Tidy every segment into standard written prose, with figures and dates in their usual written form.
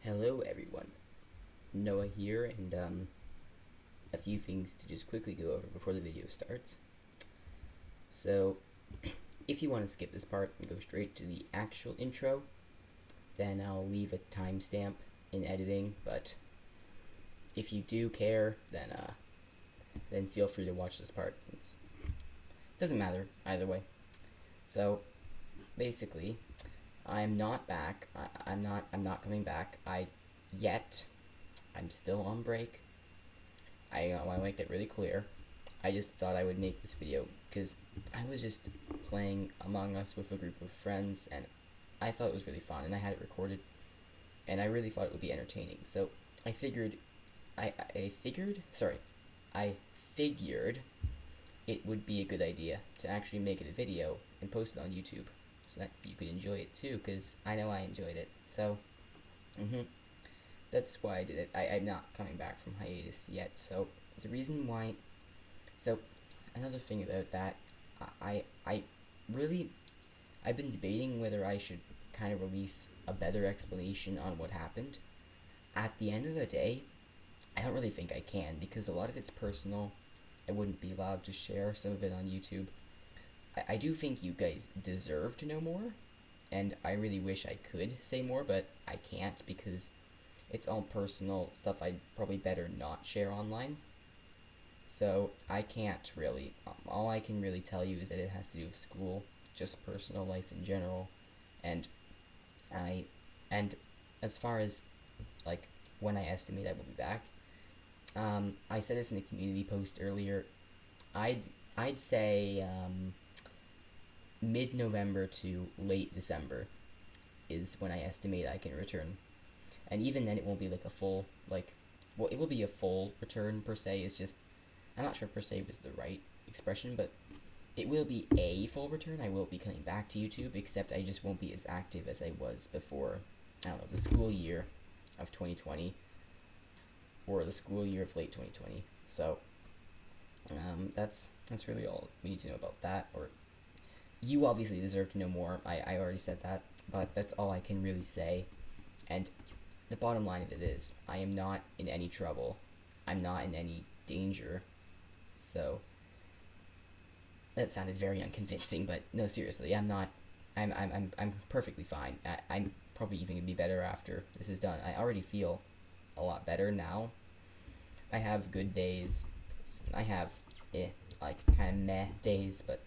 Hello everyone, Noah here, and a few things to just quickly go over before the video starts. So, if you want to skip this part and go straight to the actual intro, then I'll leave a timestamp in editing, but if you do care, then feel free to watch this part. It doesn't matter either way. So, basically, I'm not back. I'm not coming back. Yet. I'm still on break. I want to make that really clear. I just thought I would make this video because I was just playing Among Us with a group of friends, and I thought it was really fun, and I had it recorded, and I really thought it would be entertaining. So I figured it would be a good idea to actually make it a video and post it on YouTube so that you could enjoy it too, because I know I enjoyed it. So, that's why I did it. I'm not coming back from hiatus yet. So the reason why. So another thing about that, I really I've been debating whether I should kind of release a better explanation on what happened. At the end of the day, I don't really think I can because a lot of it's personal. I wouldn't be allowed to share some of it on YouTube. I do think you guys deserve to know more, and I really wish I could say more, but I can't because it's all personal stuff I'd probably better not share online. So I can't really. All I can really tell you is that it has to do with school, just personal life in general, and I, and as far as like when I estimate I will be back, I said this in a community post earlier. I'd say mid-November to late December is when I estimate I can return. And even then, it won't be like a full, it will be a full return per se. It's just, I'm not sure if per se was the right expression, but it will be a full return. I will be coming back to YouTube, except I just won't be as active as I was before, I don't know, the school year of 2020, or the school year of late 2020. So, that's really all we need to know about that, or you obviously deserve to know more. I already said that, but that's all I can really say. And the bottom line of it is, I am not in any trouble. I'm not in any danger. So that sounded very unconvincing, but no, seriously, I'm not. I'm perfectly fine. I'm probably even gonna be better after this is done. I already feel a lot better now. I have good days. I have kind of meh days, but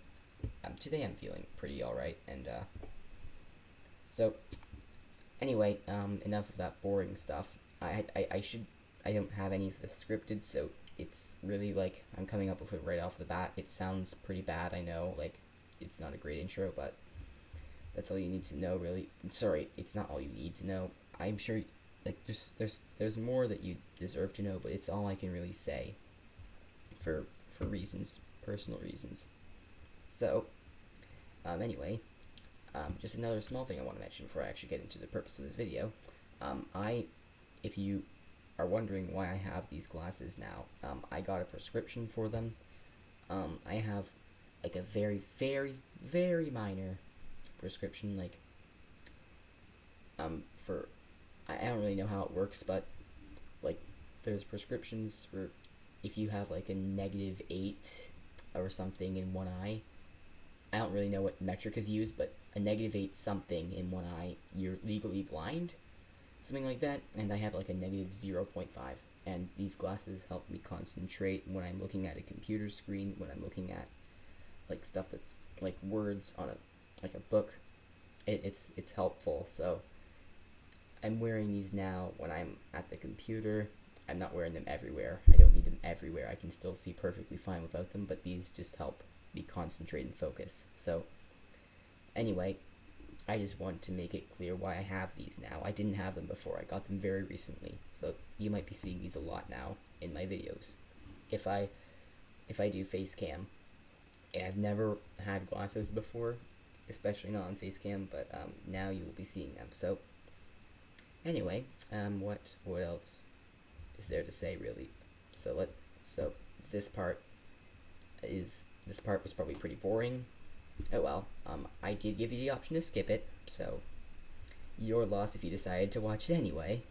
today I'm feeling pretty alright, and so anyway, enough of that boring stuff. I don't have any of this scripted, so it's really like I'm coming up with it right off the bat. It sounds pretty bad, I know, like it's not a great intro, but that's all you need to know, really. Sorry, it's not all you need to know. I'm sure like there's more that you deserve to know, but it's all I can really say for reasons, personal reasons. So, anyway, just another small thing I want to mention before I actually get into the purpose of this video. If you are wondering why I have these glasses now, I got a prescription for them. I have like a very, very, very minor prescription, for, I don't really know how it works, but like there's prescriptions for if you have like a -8 or something in one eye. I don't really know what metric is used, but a -8 something in one eye, you're legally blind, something like that, and I have like a -0.5, and these glasses help me concentrate when I'm looking at a computer screen, when I'm looking at like stuff that's like words on a book. It's helpful. So I'm wearing these now when I'm at the computer. I'm not wearing them everywhere. I don't need them everywhere. I can still see perfectly fine without them, but these just help me concentrate and focus. So anyway, I just want to make it clear why I have these now. I didn't have them before. I got them very recently, so you might be seeing these a lot now in my videos. If I do face cam, I've never had glasses before, especially not on face cam, but now you will be seeing them. So anyway, what else is there to say, really? So this part was probably pretty boring. Oh well, I did give you the option to skip it, so your loss if you decided to watch it anyway.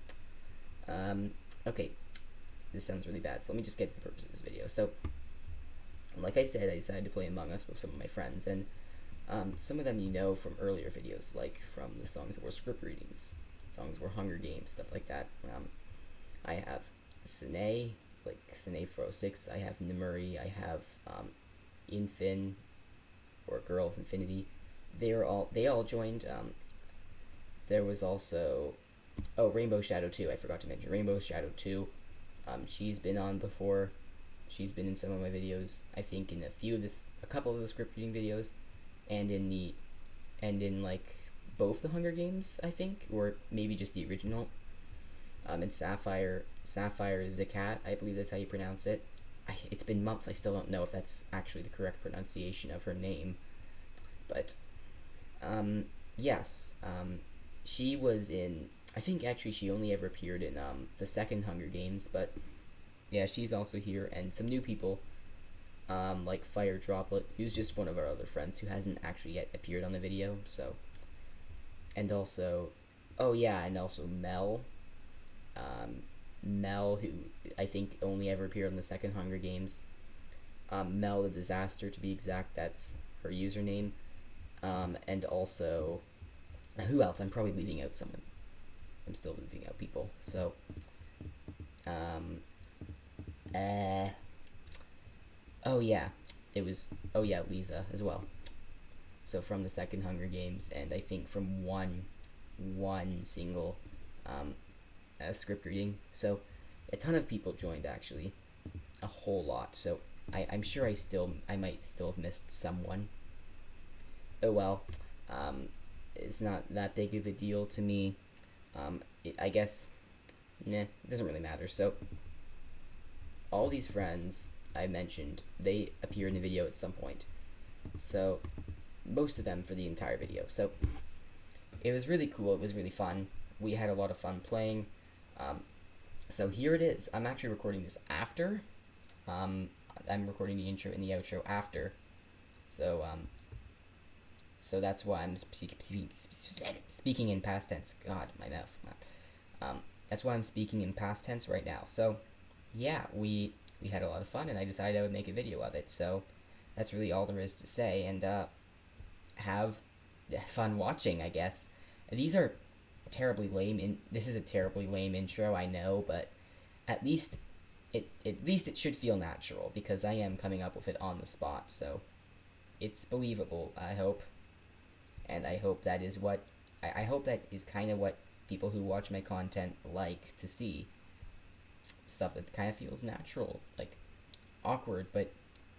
Okay, this sounds really bad, so let me just get to the purpose of this video. So, like I said, I decided to play Among Us with some of my friends, and some of them you know from earlier videos, like from the songs that were script readings, songs were Hunger Games, stuff like that. I have Sine, like Sine 406, I have Nimuri, I have Infin, or Girl of Infinity. They all joined. There was also, Rainbow Shadow 2, I forgot to mention. Rainbow Shadow 2, she's been on before. She's been in some of my videos, I think in a couple of the script reading videos, and in like both the Hunger Games, I think, or maybe just the original. And Sapphire Zakat, I believe that's how you pronounce it. It's been months, I still don't know if that's actually the correct pronunciation of her name. But, yes, she was in, I think actually she only ever appeared in, the second Hunger Games, but, yeah, she's also here, and some new people, like Fire Droplet, who's just one of our other friends who hasn't actually yet appeared on the video, so, and also, and also Mel, who I think only ever appeared in the second Hunger Games, Mel the Disaster to be exact, that's her username. And also, who else? I'm probably leaving out someone. I'm still leaving out people. So, Lisa as well. So from the second Hunger Games, and I think from one single script reading. So a ton of people joined, actually, a whole lot. So I'm sure I might still have missed someone. Oh well, it's not that big of a deal to me. I guess, it doesn't really matter. So, all these friends I mentioned, they appear in the video at some point. So, most of them for the entire video. So, it was really cool. It was really fun. We had a lot of fun playing. So here it is. I'm actually recording this after. I'm recording the intro and the outro after. So, so that's why I'm speaking in past tense. God, my mouth. That's why I'm speaking in past tense right now. So, yeah, we had a lot of fun, and I decided I would make a video of it. So, that's really all there is to say, and have fun watching, I guess. These are terribly lame. This is a terribly lame intro, I know, but at least it should feel natural, because I am coming up with it on the spot. So, it's believable, I hope. And I hope that is I hope that is kind of what people who watch my content like to see. Stuff that kind of feels natural, like awkward, but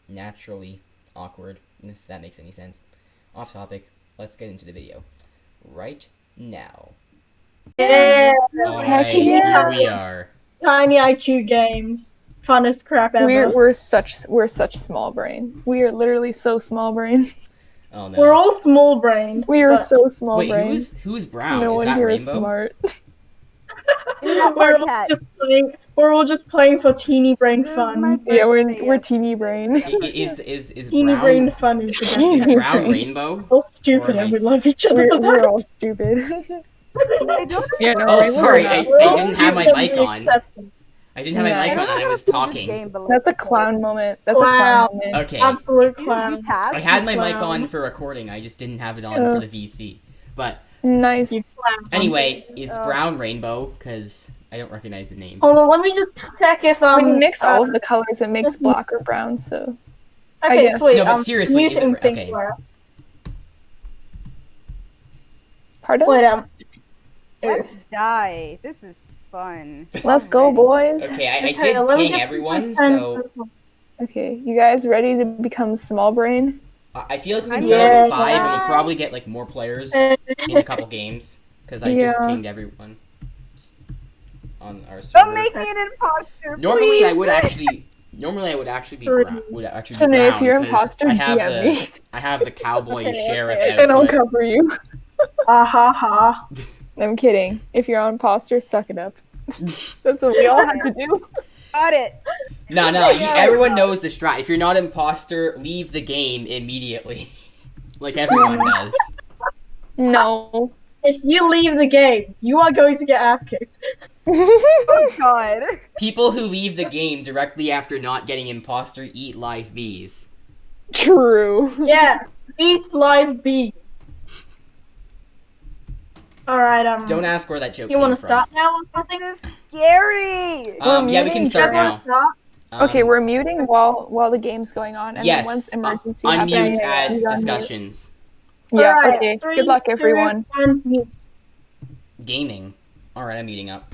naturally awkward, if that makes any sense. Off topic, let's get into the video right now. Yeah. Alright, here we are. Tiny IQ games. Funnest crap ever. We're such small brain. We are literally so small brain. Oh no. We're all small brained. We are so small Wait, brain. who's brown? No is one that here Rainbow? is smart. We're all just playing for teeny brain fun. Yeah, we're teeny brain. Is Teeny brown brain fun is the is best. brown Rainbow? All stupid and we love each other for We're that. all stupid. Yeah, no, Oh, Rainbow's sorry, not. I didn't have my mic on. I didn't have my mic on and I was talking. That's a clown moment. That's a Wow. clown moment. Okay. Absolute clown. I had my mic on for recording, I just didn't have it on for the VC. But Nice. anyway, is brown Rainbow? Because I don't recognize the name. Hold on, let me just check if When you mix all of the colors, it makes black or brown. So Okay, guess. sweet. No, but seriously, is it muting things okay? were- pardon. Wait, Let's die. This is fun. Let's go, boys. Okay, I okay, did let me ping just everyone, pretend so Okay, you guys ready to become small brain? I feel like we can I'm set up Yeah. at 5 and we'll probably get like more players in a couple games. Because I just Yeah. pinged everyone on our server. Don't make me an imposter. Normally please. I would actually be brown. Shanae, if you're an 'cause imposter, I have DM me. I have the cowboy Okay, sheriff okay. And I'll outfit. cover you. ah ha ha. I'm kidding. If you're an imposter, suck it up. That's what we all have to do. Got it. No, everyone knows the strat. If you're not an imposter, leave the game immediately. Like everyone does. No. If you leave the game, you are going to get ass kicked. Oh god. People who leave the game directly after not getting imposter eat live bees. True. Yes, eat live bees. Alright, Don't ask where that joke you came want to from. start now or something? This is scary. Yeah, we can muting start You guys now. want to start? Okay, we're muting while the game's going on, and then once Yes, emergency unmute happens, at you unmute. discussions. Yeah, Alright, okay. 3, Good luck, 2, everyone. 1, mute. Gaming. Alright, I'm muting up.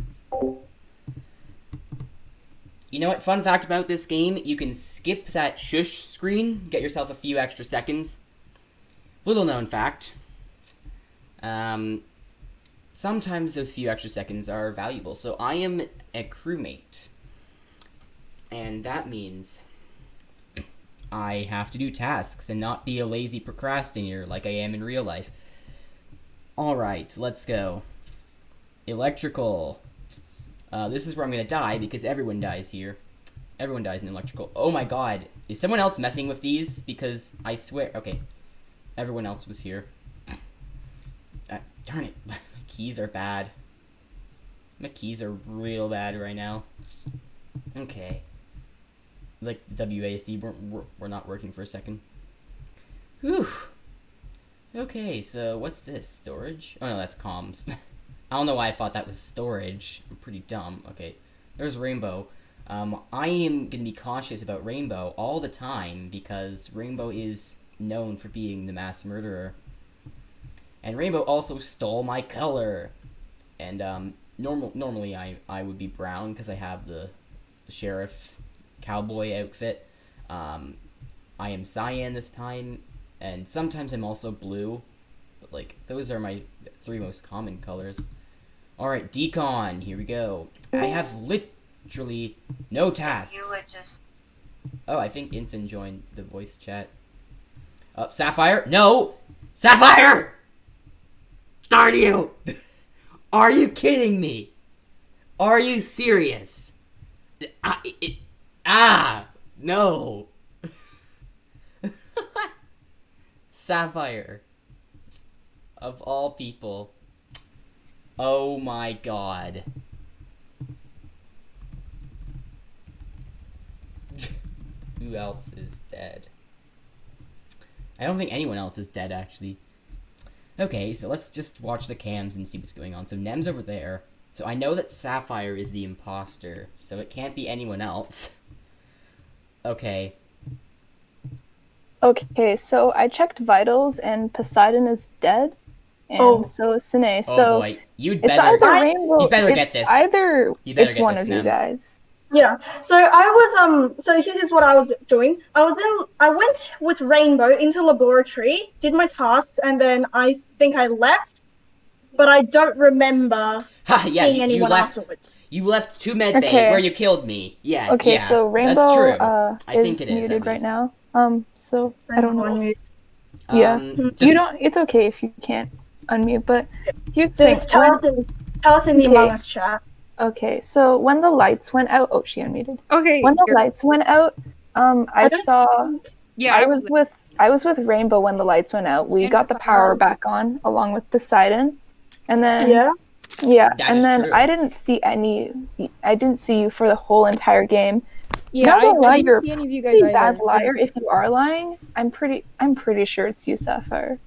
You know what? Fun fact about this game, you can skip that shush screen, get yourself a few extra seconds. Little known fact. Sometimes those few extra seconds are valuable. So I am a crewmate. And that means I have to do tasks and not be a lazy procrastinator like I am in real life. Alright, let's go. Electrical. This is where I'm gonna die because everyone dies here. Everyone dies in electrical. Oh my god. Is someone else messing with these? Because I swear... Okay. Everyone else was here. Darn it. My keys are bad. My keys are real bad right now. Okay. Like, WASD we're not working for a second. Whew. Okay, so what's this? Storage? Oh no, that's comms. I don't know why I thought that was storage. I'm pretty dumb. Okay, there's Rainbow. I am going to be cautious about Rainbow all the time because Rainbow is known for being the mass murderer. And Rainbow also stole my color. And normally I would be brown because I have the sheriff cowboy outfit. I am cyan this time, and sometimes I'm also blue. But like those are my 3 most common colors. Alright, decon, here we go. I have literally no tasks. Oh, I think Infin joined the voice chat. Sapphire? No! Sapphire! Darn you! Are you kidding me? Are you serious? No! Sapphire. Of all people. Oh my god. Who else is dead? I don't think anyone else is dead, actually. Okay, so let's just watch the cams and see what's going on. So Nem's over there. So I know that Sapphire is the imposter, so it can't be anyone else. Okay. Okay, so I checked vitals, and Poseidon is dead, and so is Sine. Oh So boy. You'd it's better... either Rainbow. You better get it's this. either You better it's get one this, of you Nem. guys. Yeah. So so here's what I was doing. I went with Rainbow into laboratory, did my tasks, and then I think I left, but I don't remember Ha, yeah, seeing you anyone left. afterwards. You left to medbay Okay. where you killed me. Yeah, Okay, yeah. so Rainbow That's true. I is think it is, muted at right least. now. So I don't know. Yeah. Just- You don't. It's okay if you can't unmute, but here's the Just thing. tell us in the Okay. Among Us chat. Okay, so when the lights went out, oh, she unmuted. Okay. When the lights went out, I don't- saw. Yeah, I was with Rainbow when the lights went out. We And got the power Poseidon. back on along with Poseidon, and then Yeah. That and is then true. I didn't see you for the whole entire game. Yeah, Not gonna lie, I didn't you're see any of you guys Pretty either. bad liar. If you are lying, I'm pretty sure it's you, Sapphire.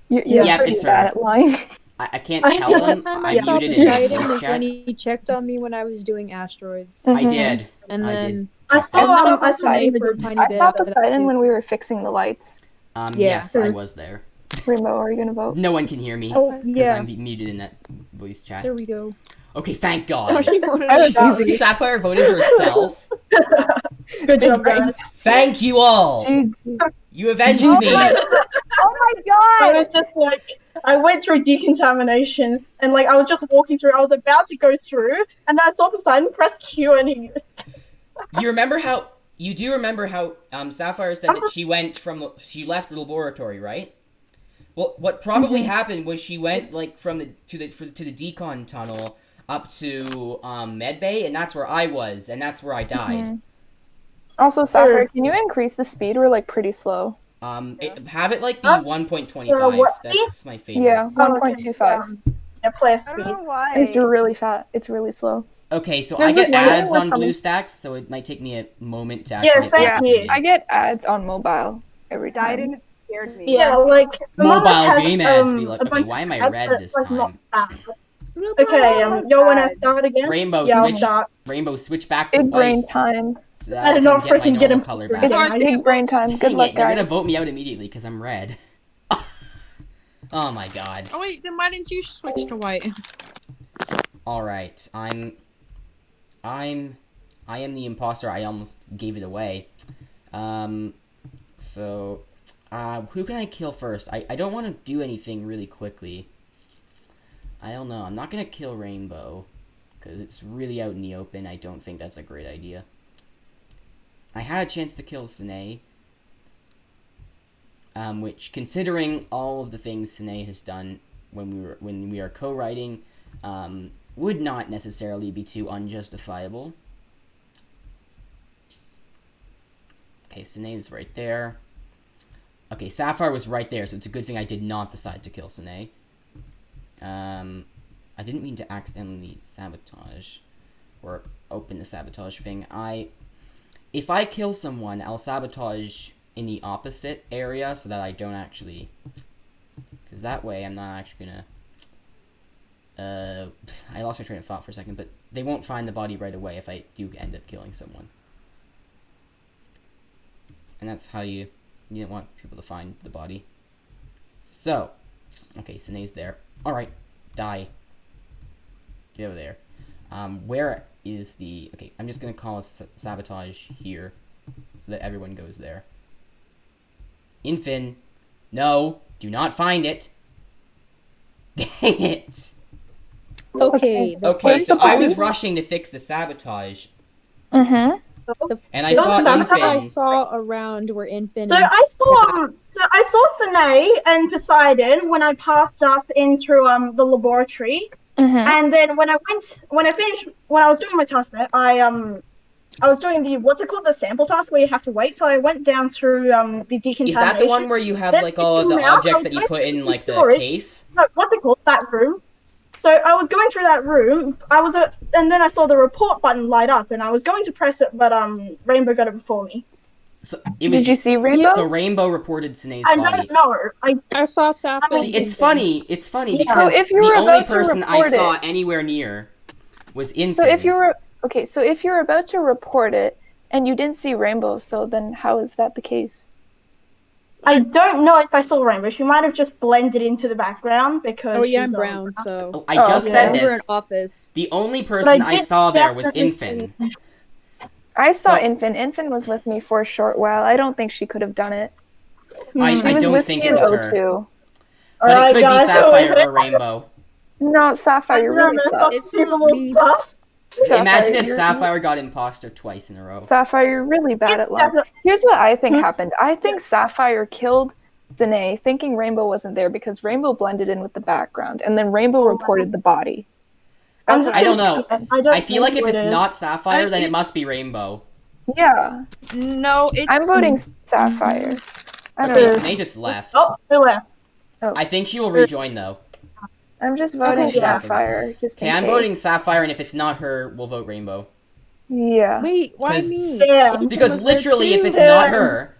You're Yeah, pretty it's her. bad at lying. I can't I- tell The them. time I I saw muted it in Poseidon the is chat. when he checked on me when I was doing asteroids. I Mhm. did. And I then I I saw saw I saw Sine for a tiny I bit. saw but Poseidon when we were fixing the lights. Yeah. Yes, I was there. Rainbow, are you gonna vote? No one can hear me. Oh, Because yeah. I'm muted in that voice chat. There we go. Okay, thank Oh, God. she wanted That was to- easy. Sapphire voted herself. Good job, guys. Thank you all. GG. You avenged Oh me. my, oh my I god! was just like, I went through decontamination, and like I was just walking through. I was about to go through, and then I saw Poseidon press Q, and he. You remember how? You do remember how Sapphire said that she left the laboratory, right? Well, what probably happened was she went like to the decon tunnel up to medbay, and that's where I was, and that's where I died. Mhm. Also, Sapphire, can you increase the speed? We're like pretty slow. Have it like be Huh? 1.25. what? That's my favorite. Yeah, 1.25. Yeah, player I speed. don't know why. It's really fat. It's really slow. Okay, so There's I get this one ads where on someone- BlueStacks, so it might take me a moment to Yeah, actually get same back to here. me. I get ads on mobile every Died time. and it scared me. Yeah, Yeah. like Among Us Mobile has game ads be like, a okay, bunch why am of I ads, red but this it's, like, not time? bad. Okay, y'all wanna start again? Rainbow, Yeah, I'll switch. start. Rainbow, switch back to Big brain white. time. So that I I did can not get my freaking get normal him color straight back. again. It's big brain time. Good Dang luck, it, you're gonna guys. vote me out immediately because I'm red. Oh my god. Oh wait, then why didn't you switch to white? Alright, I am the imposter. I almost gave it away. So, who can I kill first? I don't want to do anything really quickly. I don't know. I'm not gonna kill Rainbow, because it's really out in the open. I don't think that's a great idea. I had a chance to kill Sine, which, considering all of the things Sine has done when we are co-writing, would not necessarily be too unjustifiable. Okay, Sine is right there. Okay, Sapphire was right there, so it's a good thing I did not decide to kill Sine. I didn't mean to accidentally sabotage or open the sabotage thing. If I kill someone, I'll sabotage in the opposite area so that I don't actually, because that way I'm not actually gonna, I lost my train of thought for a second, but they won't find the body right away if I do end up killing someone. And that's how you don't want people to find the body. So, okay, Sine's there. Alright, die. Get over there. Where is the... Okay, I'm just gonna call a sabotage here, so that everyone goes there. Infin. No, do not find it. Dang it. Okay. Okay, so Where's the I was body? rushing to fix the sabotage, Mm-hmm. and I saw That's I Infin. saw around where Infin So and I saw Sine and Poseidon when I passed up into the laboratory, Mm-hmm. and then when I was doing my task there, I was doing the what's it called, the sample task where you have to wait. So I went down through the decontamination. Is that the one where you have Then like all of the came out, objects I that you went put in to like the storage. case? No, what's it called, that room? So I was going through that room. And then I saw the report button light up, and I was going to press it, but Rainbow got it before me. So it was. Did you see Rainbow? So Rainbow reported Sine's I body. don't know. I saw Sapphire. See, it's funny. It's funny Yeah. because So if you the were only about to person I report saw it- anywhere near was Infin. So if you were so if you're about to report it and you didn't see Rainbow, so then how is that the case? I don't know if I saw Rainbow. She might have just blended into the background because. Oh yeah, I'm she's, brown. So Oh, I just okay. said over in this. office. The only person I did saw there was definitely Infin. I saw So- Infin. Infin was with me for a short while. I don't think she could have done it. I She was don't with think me it in was her. O2. But it Alright, could guys, be who is Sapphire it? or Rainbow. No, Sapphire, you really suck. It's not me. Imagine if you're- Sapphire got imposter twice in a row. Sapphire, you're really bad at luck. Definitely. Here's what I think happened. I think Sapphire killed Danae thinking Rainbow wasn't there because Rainbow blended in with the background, and then Rainbow reported the body. That's what I don't know. don't I feel like know if who it it's is. not Sapphire, then it It's- must be Rainbow. Yeah, No, it's. I'm voting Sapphire. I don't Okay, know. Sine just left. Oh, who left? I think she will rejoin though. I'm just voting Okay, yeah. Sapphire. Just in Okay, I'm case. voting Sapphire, and if it's not her, we'll vote Rainbow. Yeah. Wait, why 'Cause- me? Yeah. Because was there literally, if too. it's not her,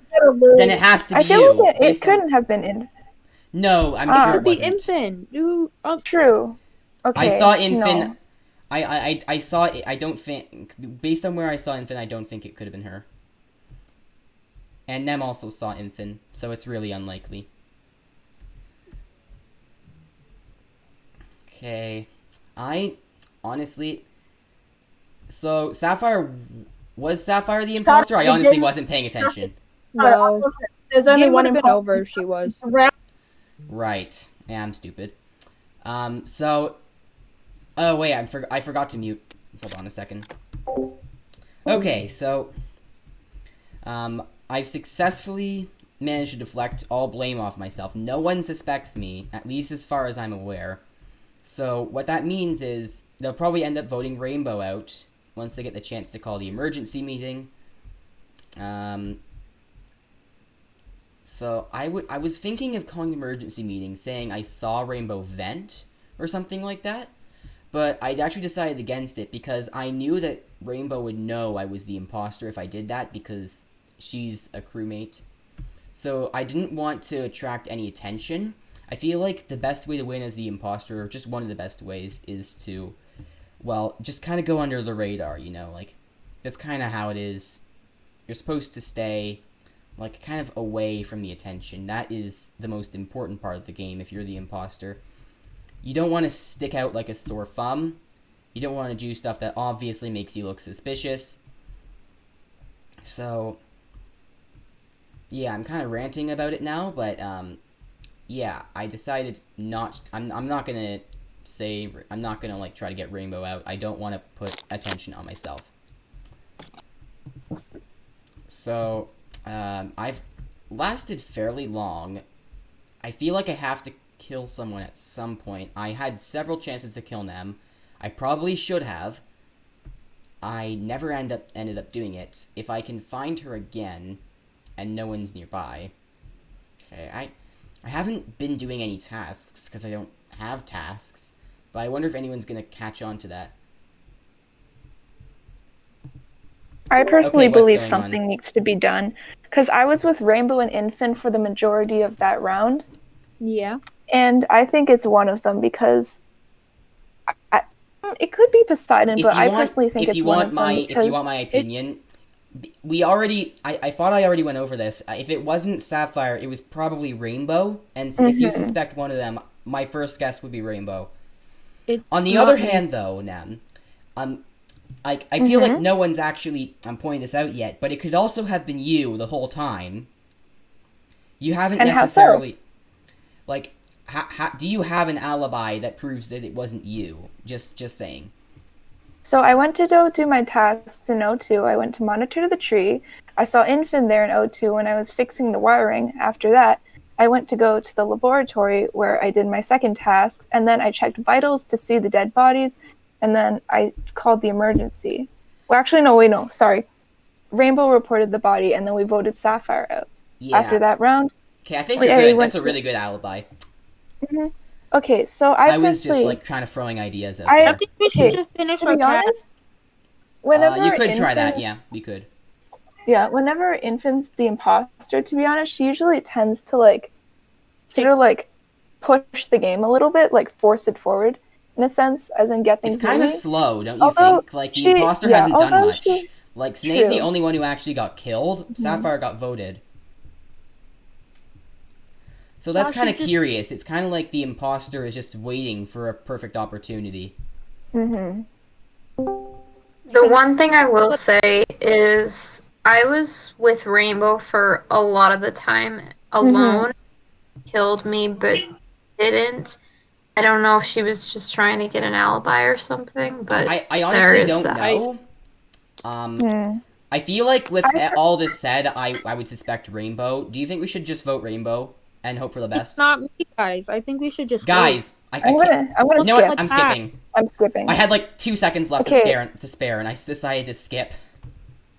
then it has to be I feel you. like it based on- couldn't have been in. No, I'm Ah. sure it Could be wasn't. Infin. You. True. Okay. I saw Infin. No. I saw it. I don't think, based on where I saw Infin, I don't think it could have been her. And Nem also saw Infin, so it's really unlikely. Okay, I honestly. So was Sapphire the imposter? I honestly wasn't paying attention. No. There's only Game one would have been imposter. over if she was. Right. Yeah, I'm stupid. So. Oh wait, I forgot to mute. Hold on a second. Okay, so. I've successfully managed to deflect all blame off myself. No one suspects me, at least as far as I'm aware. So what that means is they'll probably end up voting Rainbow out once they get the chance to call the emergency meeting. So I was thinking of calling the emergency meeting, saying I saw Rainbow vent, or something like that. But I actually decided against it because I knew that Rainbow would know I was the imposter if I did that because she's a crewmate. So I didn't want to attract any attention. I feel like the best way to win as the imposter, or just one of the best ways, is to, well, just kind of go under the radar, you know? Like, that's kind of how it is. You're supposed to stay, like, kind of away from the attention. That is the most important part of the game if you're the imposter. You don't want to stick out like a sore thumb. You don't want to do stuff that obviously makes you look suspicious. So, yeah, I'm kind of ranting about it now, but, yeah, I decided not... I'm not gonna say... I'm not gonna, like, try to get Rainbow out. I don't want to put attention on myself. So, I've lasted fairly long. I feel like I have to kill someone at some point. I had several chances to kill Nem. I probably should have. I never ended up doing it. If I can find her again, and no one's nearby... Okay, I haven't been doing any tasks, because I don't have tasks, but I wonder if anyone's gonna catch on to that. I personally Okay, what's believe going something on? needs to be done because I was with Rainbow and Infant for the majority of that round, Yeah. and I think it's one of them because it could be Poseidon, but I personally think it's one of them If you want my opinion, I thought I already went over this. If it wasn't Sapphire, it was probably Rainbow, and if you suspect one of them, my first guess would be Rainbow. On the other hand, though, Nem, I feel like no one's actually pointing this out yet, but it could also have been you the whole time. You haven't And necessarily, like, do you have an alibi that proves that it wasn't you? Just saying. So I went to go do my tasks in O2. I went to monitor the tree. I saw Infant there in O2 when I was fixing the wiring. After that, I went to go to the laboratory where I did my second task, and then I checked vitals to see the dead bodies, and then I called the emergency. Well, actually, no, sorry. Rainbow reported the body, and then we voted Sapphire out. Yeah. After that round... Okay, I think you're good. That's a really good alibi. Okay, so I was just, like, kind of throwing ideas out I there. think we should just finish to our be task. honest, whenever You could try that, Infant's- yeah, we could. Yeah, whenever Infant's the imposter, to be honest, she usually tends to, like, sort of, like, push the game a little bit, like, force it forward, in a sense, as in get things It's kind of moving. slow, don't you Although think? Like, the imposter hasn't done although much. she- Like, Snake's the True. only one who actually got killed. Sapphire got voted. So that's Sasha kind of just- curious. It's kind of like the imposter is just waiting for a perfect opportunity. Mm-hmm. The one thing I will say is I was with Rainbow for a lot of the time alone. Killed me, but didn't. I don't know if she was just trying to get an alibi or something, but I there honestly is don't that. know. I feel like with all this said, I would suspect Rainbow. Do you think we should just vote Rainbow and hope for the best? It's not me, guys. I think we should just Guys, I I'm can't. gonna You know what? skip. I'm skipping. I'm skipping. I had like 2 seconds left Okay. to spare, and I decided to skip.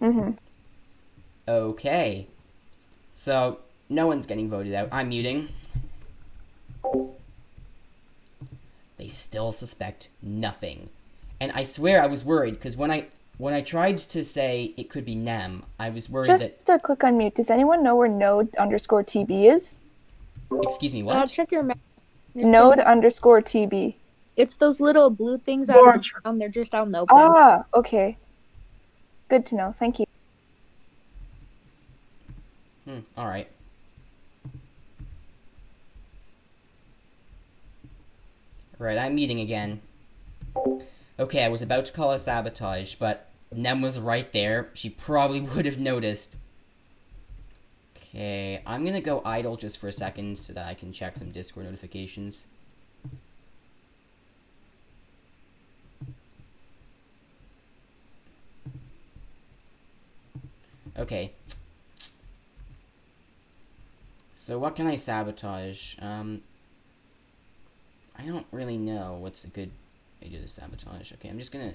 Mm-hmm. Okay. So, no one's getting voted out. I'm muting. They still suspect nothing. And I swear I was worried, because when I tried to say it could be Nem, I was worried Just a quick unmute. Does anyone know where node_TB is? Excuse me, what? check your map. Node_TB. It's those little blue things out of the ground. They're just out in the open. Ah, okay. Good to know. Thank you. Alright. Right, I'm meeting again. Okay, I was about to call a sabotage, but Nem was right there. She probably would have noticed. Okay, I'm gonna go idle just for a second so that I can check some Discord notifications. Okay. So what can I sabotage? I don't really know what's a good idea to sabotage. Okay, I'm just gonna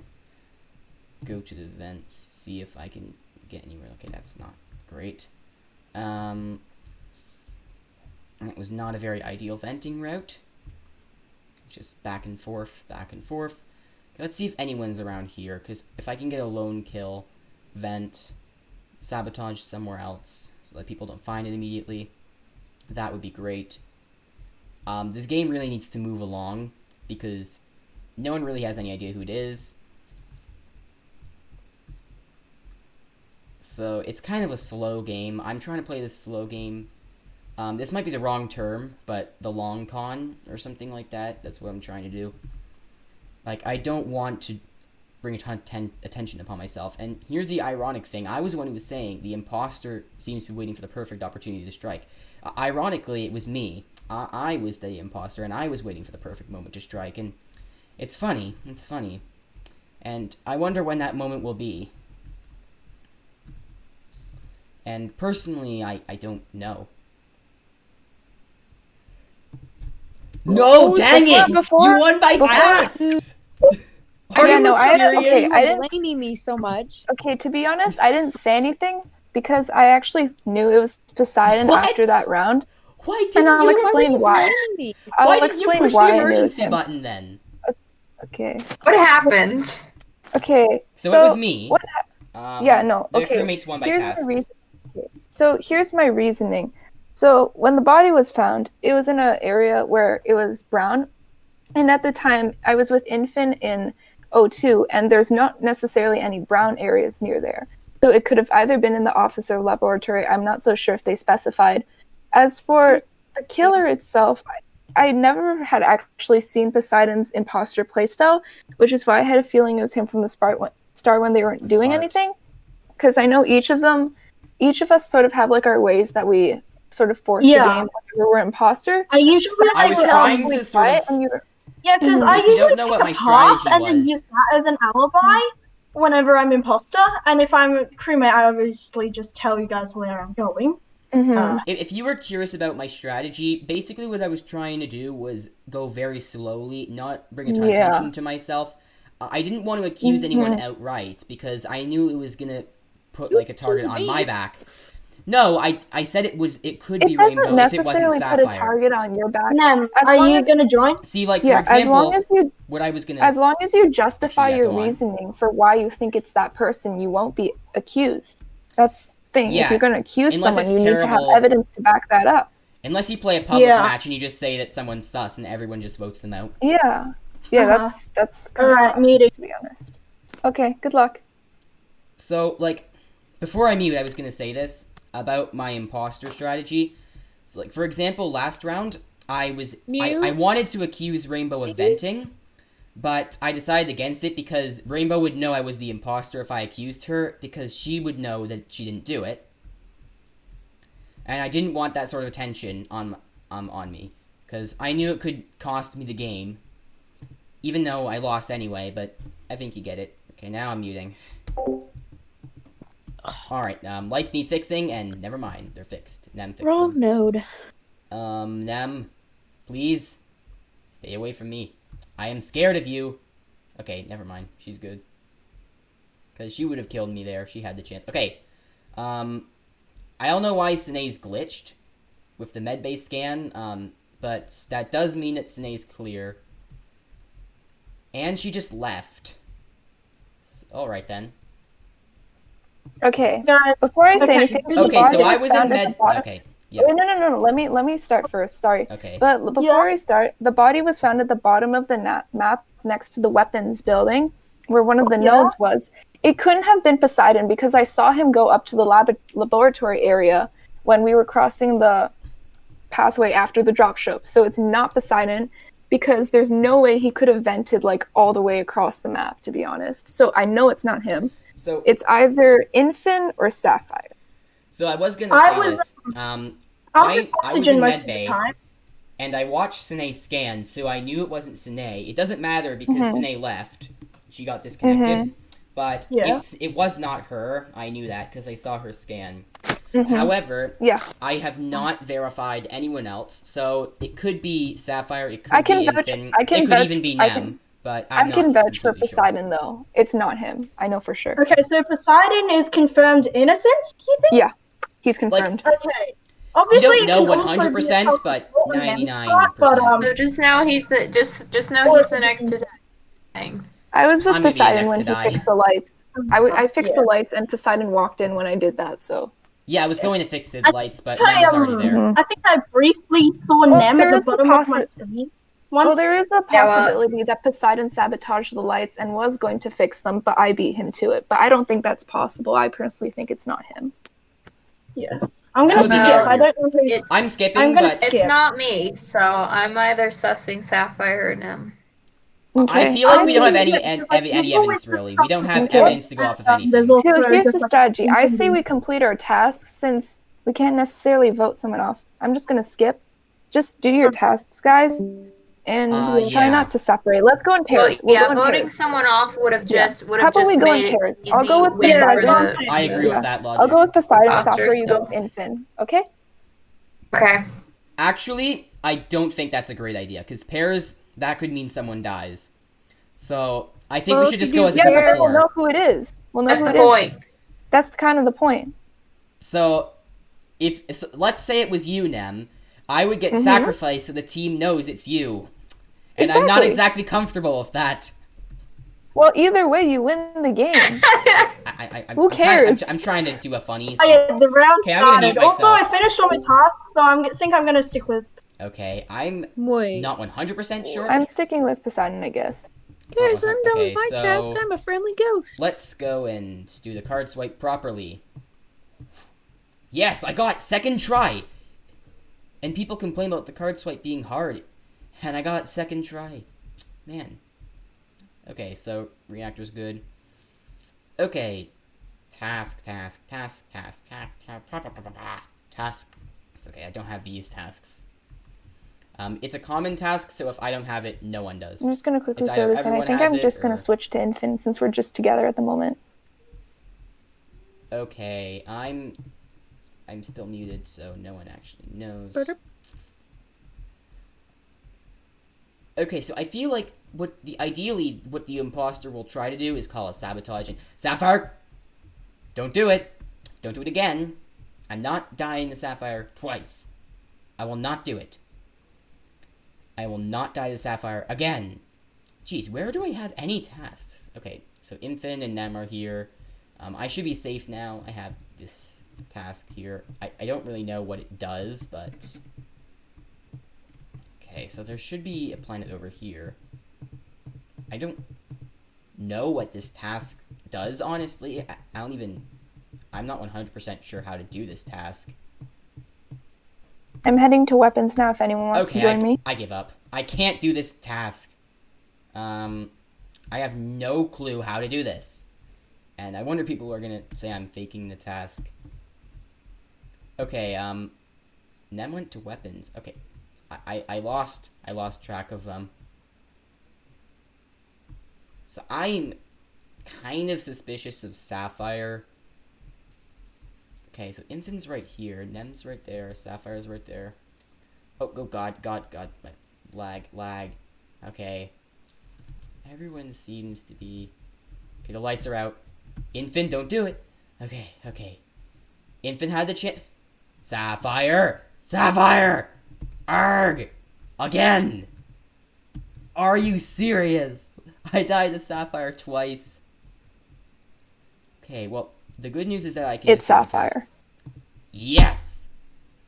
go to the vents, see if I can get anywhere. Okay, that's not great. It was not a very ideal venting route. Just back and forth, back and forth. Let's see if anyone's around here, because if I can get a lone kill, vent, sabotage somewhere else, so that people don't find it immediately, that would be great. This game really needs to move along, because no one really has any idea who it is. So it's kind of a slow game. I'm trying to play this slow game. This might be the wrong term, but the long con or something like that. That's what I'm trying to do. Like, I don't want to bring attention upon myself. And here's the ironic thing. I was the one who was saying the imposter seems to be waiting for the perfect opportunity to strike. Ironically, it was me. I was the imposter, and I was waiting for the perfect moment to strike. And it's funny. It's funny. And I wonder when that moment will be. And personally, I don't know. No, dang it! You won by tasks! Are you serious? I didn't blaming me so much. Okay, to be honest, I didn't say anything because I actually knew it was Poseidon after that round. Why didn't I'll you explain why. Why didn't you push the emergency button then? Okay. What happened? Okay. So it was me. Yeah, no. The Okay. crewmates won by Here's tasks. So here's my reasoning. So when the body was found, it was in an area where it was brown. And at the time, I was with Infin in O2, and there's not necessarily any brown areas near there. So it could have either been in the office or laboratory. I'm not so sure if they specified. As for the killer itself, I never had actually seen Poseidon's imposter playstyle, which is why I had a feeling it was him from the start when they weren't doing anything. Because I know each of us sort of have like our ways that we sort of force the game whenever we're imposter. I usually I was trying to sort of... because I If you usually don't know what my pick a path strategy and then was... use that as an alibi whenever I'm imposter, and if I'm a crewmate, I obviously just tell you guys where I'm going. If you were curious about my strategy, basically what I was trying to do was go very slowly, not bring a ton of attention to myself. I didn't want to accuse anyone outright, because I knew it was going to put like a target on my back. No, I said it could be Rainbow if it wasn't Sapphire. It doesn't necessarily put a target on your back. Nem, are you going to join? See, like, for example, what I was going to... As long as you justify your reasoning for why you think it's that person, you won't be accused. That's the thing. Yeah, if you're going to accuse someone, you need to have terrible- evidence to back that up. Unless you play a public match and you just say that someone's sus and everyone just votes them out. Yeah. Yeah, that's kind Alright, of meeting. to be honest. Okay, good luck. So, like, before I mute, I was going to say this about my imposter strategy. So, like, for example, last round, I wanted to accuse Rainbow of venting, but I decided against it because Rainbow would know I was the imposter if I accused her, because she would know that she didn't do it. And I didn't want that sort of attention on me, because I knew it could cost me the game, even though I lost anyway, but I think you get it. Okay, now I'm muting. Alright, lights need fixing, and never mind, they're fixed. Nem fixed Wrong them. node. Nem, please, stay away from me. I am scared of you. Okay, never mind, she's good. Because she would have killed me there, she had the chance. Okay, I don't know why Sine's glitched with the medbase scan, but that does mean that Sine's clear. And she just left. Alright then. Okay. Guys, Before I say anything, Okay, so I was in med. Okay. Yeah. Wait, no. Let me start first. Sorry. Okay. But before I start, the body was found at the bottom of the map next to the weapons building, where one of the nodes was. It couldn't have been Poseidon because I saw him go up to the laboratory area when we were crossing the pathway after the drop ship. So it's not Poseidon because there's no way he could have vented like all the way across the map, to be honest. So I know it's not him. So it's either Infin or Sapphire. So I was gonna say this. I was in medbay, and I watched Sine scan, so I knew it wasn't Sine. It doesn't matter because Sine left; she got disconnected. But it was not her. I knew that because I saw her scan. However, I have not verified anyone else, so it could be Sapphire. It could be Infin. It could even be Nem. But I can vouch for Poseidon, though. It's not him. I know for sure. Okay, so Poseidon is confirmed innocent, you think? Yeah, he's confirmed. Okay. Obviously, don't know it can also be a 100%, health but support and 99%. but So just know he's the next to die. I was with I'm gonna be Poseidon next when to he die. fixed the lights. I fixed Yeah. the lights, and Poseidon walked in when I did that. So Yeah, I was going to fix the lights, but I, Nem was already there. Mhm. I think I briefly saw Well, Nem there at the is the bottom of my screen once. well, there is a Yeah, well- possibility that Poseidon sabotaged the lights and was going to fix them, but I beat him to it. But I don't think that's possible. I personally think it's not him. Yeah. I'm That gonna would be skip. fair. I don't know who. It's I'm skipping, I'm gonna but skip. it's not me, so I'm either sussing Sapphire or Nem. I feel like we don't have any Yeah, because any people evidence with really. We don't have Okay. evidence to go off of there's anything. also So here's just, the like, strategy. I say something- we complete our tasks since we can't necessarily vote someone off. I'm just gonna skip. Just do your tasks, guys, and try Yeah. not to separate. Let's go in Well, pairs. We'll yeah, go in voting pairs. someone off would have Yeah. just would How have about just we go in made it pairs? easy I'll go with win Yeah, for go in the. pairs. I agree with that logic. I'll go with Poseidon, Imposter, Sapphire, you go so- with Infin. Okay? Okay. Actually, I don't think that's a great idea, because pairs, that could mean someone dies. So, I think Well, we should if just you go do as a Yeah, group but of then we'll know four. who it is. We'll know That's who the it is. point. That's kind of the point. So, let's say it was you, Nem. I would get Mhm. sacrificed so the team knows it's you. And I'm not Exactly. exactly comfortable with that. Well, either way, you win the game. Who cares? I'm trying to do a funny. Oh, yeah, the round Okay, I'm gonna mute started. Also, I myself. finished all my tasks, so I think I'm gonna stick with. Okay, I'm Wait. not 100% sure. I'm sticking with Poseidon, I guess. Guys, I'm done Okay, with my so- task. I'm a friendly ghost. Let's go and do the card swipe properly. Yes, I got second try. And people complain about the card swipe being hard. And I got second try. Man. Okay, so reactor's good. Okay. Task. It's okay, I don't have these tasks. It's a common task, so if I don't have it, no one does. I'm just gonna quickly It's throw either this in. I everyone think has I'm it just or- gonna switch to Infin since we're just together at the moment. Okay, I'm still muted, so no one actually knows. Okay, so I feel like ideally what the imposter will try to do is call a sabotage and Sapphire, don't do it. Don't do it again. I'm not dying to Sapphire twice. I will not do it. I will not die to Sapphire again. Jeez, where do I have any tasks? Okay, so Infin and Nem are here. I should be safe now. I have this task here. I don't really know what it does, but... Okay, so there should be a planet over here. I don't know what this task does, honestly. I'm not 100% sure how to do this task. I'm heading to weapons now if anyone wants to join me. I give up. I can't do this task. I have no clue how to do this. And I wonder if people are gonna say I'm faking the task. Okay, Nem went to weapons. Okay. I lost track of them. So I'm kind of suspicious of Sapphire. Okay, so Infin's right here, Nem's right there, Sapphire's right there. Oh god, lag. Okay. Everyone seems to be... Okay, the lights are out. Infin, don't do it. Okay. Infin had the chance. Sapphire! Arg! Again! Are you serious? I died to Sapphire twice. Okay, well, the good news is that I can... It's just do the Sapphire. tasks. Yes!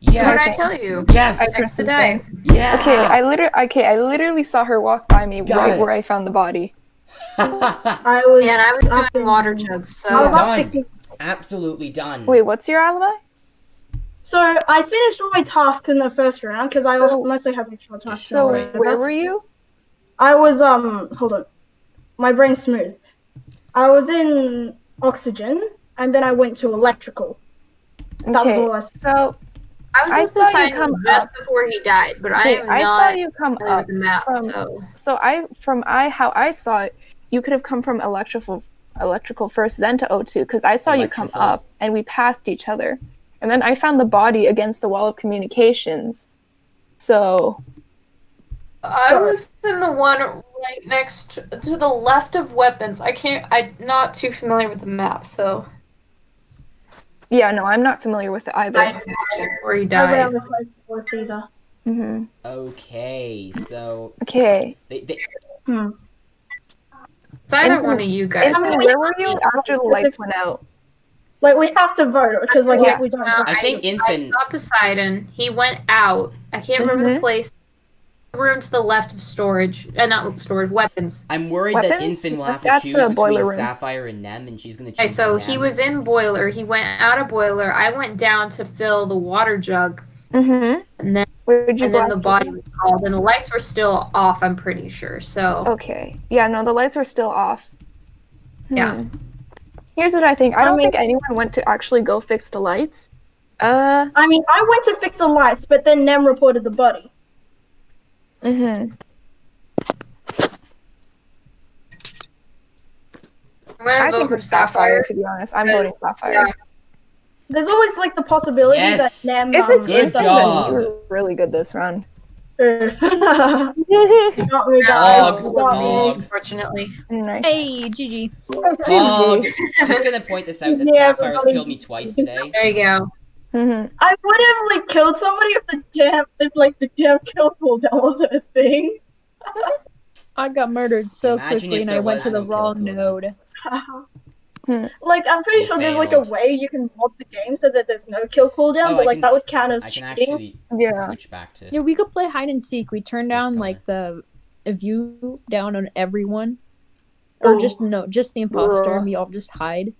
What did I Yes! tell you? Yes! Next to die. Yeah! Okay, I literally saw her walk by me Got right it. where I found the body. I was. Yeah, and I was up doing in- water jugs, so... I was up Done. picking- Absolutely done. Wait, what's your alibi? So I finished all my tasks in the first round because I So- mostly have extra tasks. So or whatever. where were you? I was hold on, my brain's smooth. I was in oxygen, and then I went to electrical. That was all I. So I was I with saw you Poseidon come just up. before he died, but I okay, am I not saw you come familiar up with the map, from. so... How I saw it, you could have come from electrical first, then to O2, because I saw you come Electrical. up and we passed each other, and then I found the body against the wall of communications. So I was in the one right next to the left of weapons. I'm not too familiar with the map, so... Yeah, no, I'm not familiar with it either. Or he I died. rarely play sports either. Mm-hmm. Okay, so Okay. they Hmm. It's either Infant- one of you guys. Anthony, where were you after the lights went out? Like, we have to vote, because, like, Yeah. if we don't Now, vote... I think I Infant. saw Poseidon. He went out. I can't remember the place. Room to the left of storage. Not storage, weapons. I'm worried that Weapons? Infant will have to That's choose the boiler between room. Sapphire and Nem, and she's gonna choose Okay, so Nem. he was in boiler. He went out of boiler. I went down to fill the water jug, Mm-hmm. and then Where'd you and go then the after body that? was called, and the lights were still off. I'm pretty sure. So Okay. Yeah, no, the lights were still off. Yeah. Here's what I think. I don't mean- think anyone went to actually go fix the lights. I mean, I went to fix the lights, but then Nem reported the body. Mm-hmm. I'm gonna I vote think for it's Sapphire, Sapphire. to be honest. I'm because- voting Sapphire. yeah. There's always, like, the possibility Yes! that Nem... If it's Good Infant, job. then you were really good this round. Got me, Hog, guys. Got me. hog, Unfortunately. Nice. Hey, GG. hog. Just gonna point this out that Yeah, Sapphire's everybody- killed me twice today. There you go. Mm-hmm. I would have, like, killed somebody if the damn kill cooldown wasn't a thing. I got murdered so Imagine quickly if and there I went was to the no kill wrong cooldown. node. Like, I'm pretty You sure there's, like, a failed. way you can mod the game so that there's no kill cooldown, Oh, but, I like, can that s- would count as I can cheating. actually Yeah. switch back to. Yeah, we could play hide and seek. We turn down color. like the view down on everyone, or just the imposter, and we all just hide.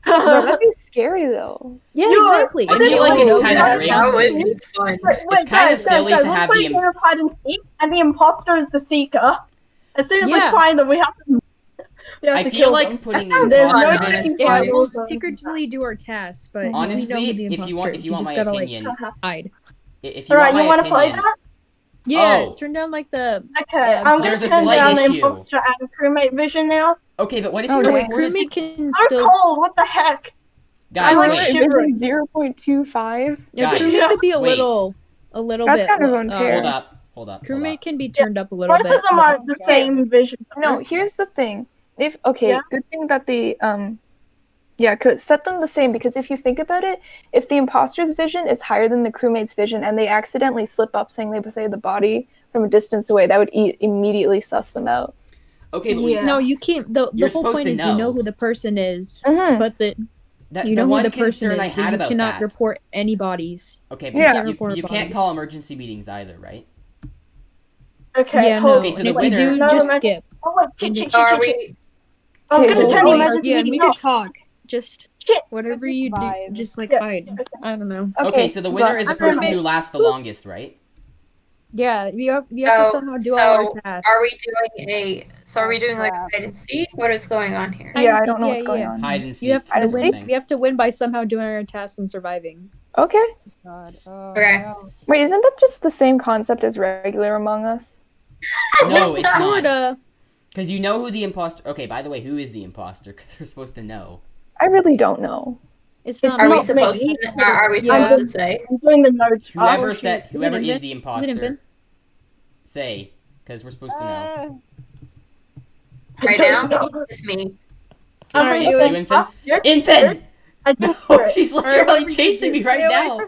Bro, that'd be scary though. Yeah, You are- exactly. I feel like it's kind of rigged. That would too. be fun. Wait, It's kinda guys, silly guys, to let's have play the a game of hide and seek, and the imposter is the seeker. As soon as Yeah. we find them, we have to I kill feel like them. putting That the sounds There's fun. no imposter vision. cheating Yeah, for we'll rules. secretly do our tasks, but we know Honestly, who the if imposter you want is. my just gotta opinion, like hide. if you Alright, want you my want to play opinion, that? Yeah, Oh. turn down like the. Okay, I'm There's gonna a turn slight down the issue. imposter and crewmate vision now. okay, but what if Oh, you no, No, wait, recorded? crewmate can I'm still. cold, what the heck? Guys, I'm like wait. shivering. 0.25. Yeah, Guys, crewmate could be a wait. little That's bit. kind of unfair. Hold up, hold up. Hold Crewmate up. can be turned up a little Both bit. of them are the same vision. No, here's the thing. If Yeah. good thing that the set them the same, because if you think about it, if the imposter's vision is higher than the crewmate's vision and they accidentally slip up saying they say the body from a distance away, that would immediately suss them out. Okay, but Yeah. No, you can't. The You're whole supposed point to is you know. know who the person is, Mhm. but that, you the know who one the person concern I is, had but you about cannot that. report any bodies. Okay, but Yeah. you can't call emergency meetings either, right? Okay, Yeah, hold no. Okay, so and the if you winner- do, No, just imagine- skip. Oh, wait, shit. Are we? I was Okay, gonna so turn the wait, emergency Yeah, and we meeting could off. talk. Just Shit. whatever you do, Vibe. just like Yeah. hide. I don't know. Okay, so the winner but- is the I'm gonna person make- who lasts the longest, right? Yeah, you have to somehow do all our tasks. Are we doing like hide and seek? What is going on here? Hide Yeah, and I don't seek, know what's going yeah. on. Hide and seek. You have Hide to and win. seek? We have to win by somehow doing our tasks and surviving. Okay. God. Okay. no. Wait, isn't that just the same concept as regular Among Us? No, it's not. Sorta. Because you know who the imposter. Okay, by the way, who is the imposter? Because we're supposed to know. I really don't know. It's not. Are we not supposed me. to? Are we Yeah. supposed to say? I'm doing the node Whoever task. said, whoever is Infant? the Is it imposter, Infant? say, because we're supposed to know. Right don't now, know. it's me. I'm Alright, doing you, the- Infant? Huh? You're- Infant! I didn't No, hear it. she's literally chasing me right now.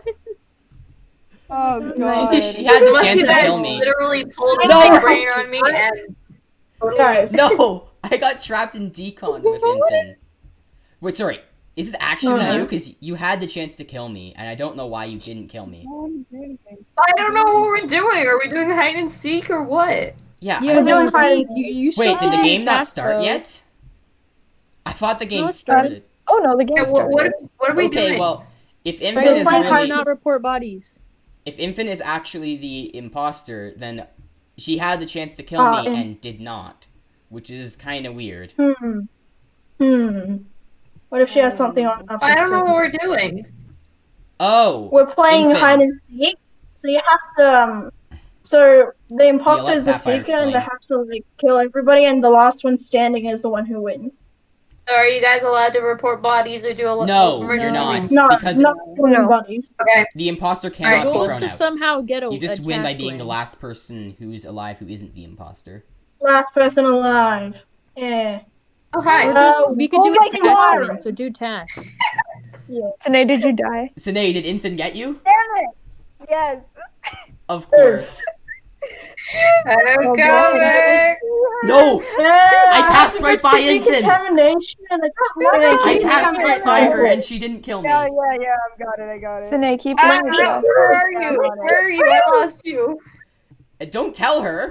Oh She, god. she had the chance to guys kill me. literally pulled No. the trigger on me and totally. Guys. No, I got trapped in decon with Infant. Wait, sorry. Is it actually you? Yes. Because you had the chance to kill me, and I don't know why you didn't kill me. I don't know what we're doing. Are we doing hide and seek or what? Yeah. Yeah, I We're thought- doing hide and you still Wait, did the have to game do not tasks, start though. yet? I thought the game No, it started. started. Oh no, the game Okay, started. what are we Okay, doing? well, if But Infant it's is like how to really, not report bodies. if Infant is actually the imposter, then she had the chance to kill me and- and did not, which is kind of weird. What if she has something on her I don't know what screen? we're doing. Oh, We're playing Infant. hide and seek, so you have to. So the imposter let is the Sapphire seeker, and they explain. have to like kill everybody, and the last one standing is the one who wins. So are you guys allowed to report bodies or do a No, emergency you're not. meetings? No, Because not killing No. buddies. Okay. the imposter Alright, cannot The be goal is thrown to out. somehow get a You just a win by task being win. the last person who's alive who isn't the imposter. Last person alive. Yeah. Oh hi. Or just, we could Oh do my a task God. win, so do tasks. Sine, did you die? Sinead, did Infant get you? Damn it! Yes. Of course. I'm coming. No! I passed right by Infant! Decontamination. I I passed right by her and she didn't kill me. Yeah, I got it. Sine, keep doing your job. Where are you? Where are you? I lost you. Don't tell her!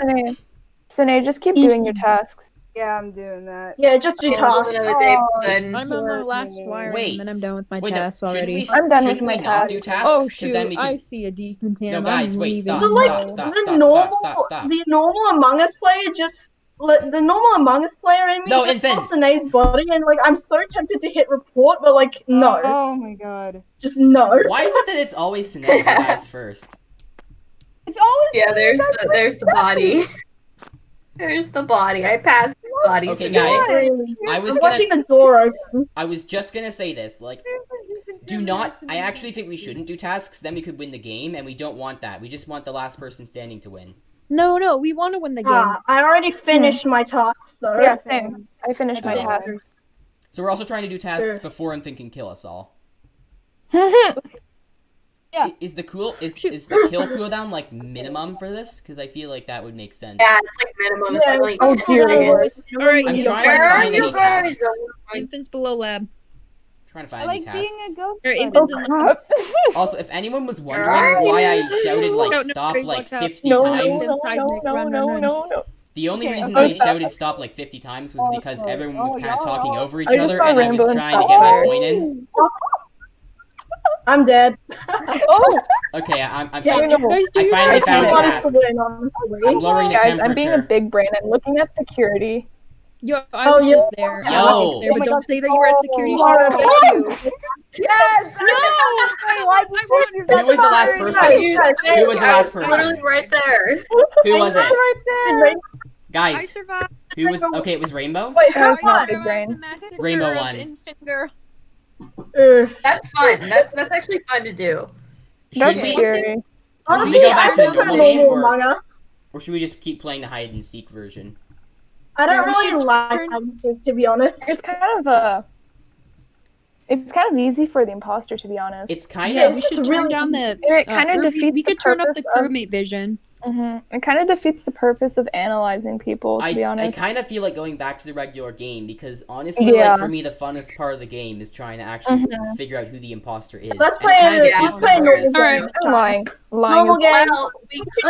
Sine, just keep doing your tasks. Yeah, I'm doing that. Yeah, just do tasks. Another day, Oh, then. I'm on my last wiring, Wait. and then I'm done with my Wait, no, tasks shouldn't already. we, I'm done shouldn't with my we not do tasks. tasks? Oh 'Cause shoot! then we can... I see a decontam. No, guys, I'm wait, leaving. stop, The stop, stop, the stop, normal, stop, stop. the normal Among Us player just the normal Among Us player in me No, just Infant. saw Sinead's body and like I'm so tempted to hit report, but like no, Oh my god. just no. Why is it that it's always Sinead who dies first? It's always Yeah, there's the body. There's the body. I passed the body. Okay, Sinead. guys. Really. I was I'm watching gonna... the door open. I was just gonna say this, like... Do not... I actually think we shouldn't do tasks, then we could win the game, and we don't want that. We just want the last person standing to win. No, we want to win the game. I already finished my tasks though. Yeah, same. I finished my Oh. tasks. So we're also trying to do tasks Sure. before Infant can kill us all. Yeah. Is the kill cooldown like minimum for this? Because I feel like that would make sense. Yeah, it's like minimum. It's Yeah, like oh 10 dear seconds. Alright, I'm you trying know, to Where are find you any guys? tasks. Infants below lab. Trying to I find like any being tasks. a ghost. Or buddy. infants Oh in crap. Also, if anyone was Where wondering are why you? I shouted like No, stop no, like watch out. 50 No, times, no, Seismic, no, run, no, run, no, no. the only Okay, reason okay. I shouted stop like 50 times was because Oh, everyone was oh, kind of y'all- talking over each I just other, saw and I Rainbow was and trying to get my Fire. point in. I'm dead. Oh, Okay, I'm Guys, do I your finally tasks. found a I task. want to win, honestly. I'm lowering the guys, temperature. I'm being a big brain. I'm looking at security. Yo, I Oh, was yeah. just there. I was Yo. just there, Oh but my don't God. say that you were at security. Oh, She's gonna Lord. get you. Yes! Who was the last person? Who was the last person? Literally right there. Who was it? Right there. Rainbow- I Guys, survived. who was... Okay, it was Rainbow? Wait, who Guys, not won? big brain. The massacre Rainbow of won. Infant Girl. That's fun. That's actually fun to do. Should That's we... scary. Should we go back to I the prefer normal game, or- Among Us. Or should we just keep playing the hide and seek version? I don't Yeah, we really should like turn- hide and seek, to be honest. It's kind of easy for the imposter, to be honest. It's kind Yeah, of... we should It's turn really- down the. And it kind of we defeats could the turn up the purpose of- crewmate vision. It kind of defeats the purpose of analyzing people, to be I honest. kind of feel like going back to the regular game, because honestly, Yeah. like, for me, the funnest part of the game is trying to actually figure out who the imposter is. Let's and play it kind of it. defeats Let's the play normal purpose. game. Alright. this I'm time. lying. Lying Normal is game. Well,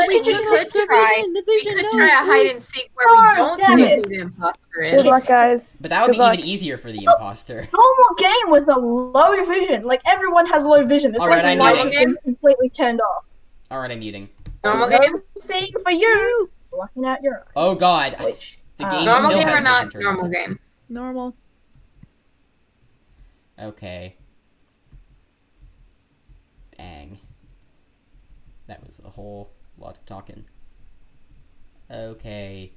we could try. The We vision, could no. try a hide and seek where we Oh, don't damn say it. who the imposter Good is. luck, guys. But that would Good be luck. even easier for the imposter. Normal game with a low vision. Like everyone has low vision. This Alright, one's I'm light muting. is completely turned off. Alright, I'm muting. Normal No game? seeing for you. Looking at your eyes. Oh god, Which, the game Normal still game or has not vision turned normal off. game? Normal. Okay. Dang. That was a whole lot of talking. Okay.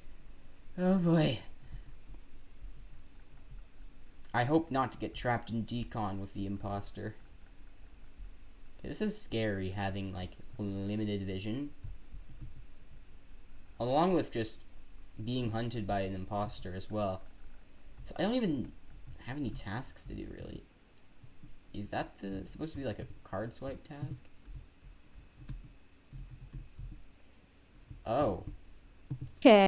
Oh boy. I hope not to get trapped in decon with the imposter. This is scary, having, like, limited vision. Along with just being hunted by an imposter as well. So I don't even have any tasks to do, really. Is that supposed to be like a card swipe task? Oh. Okay.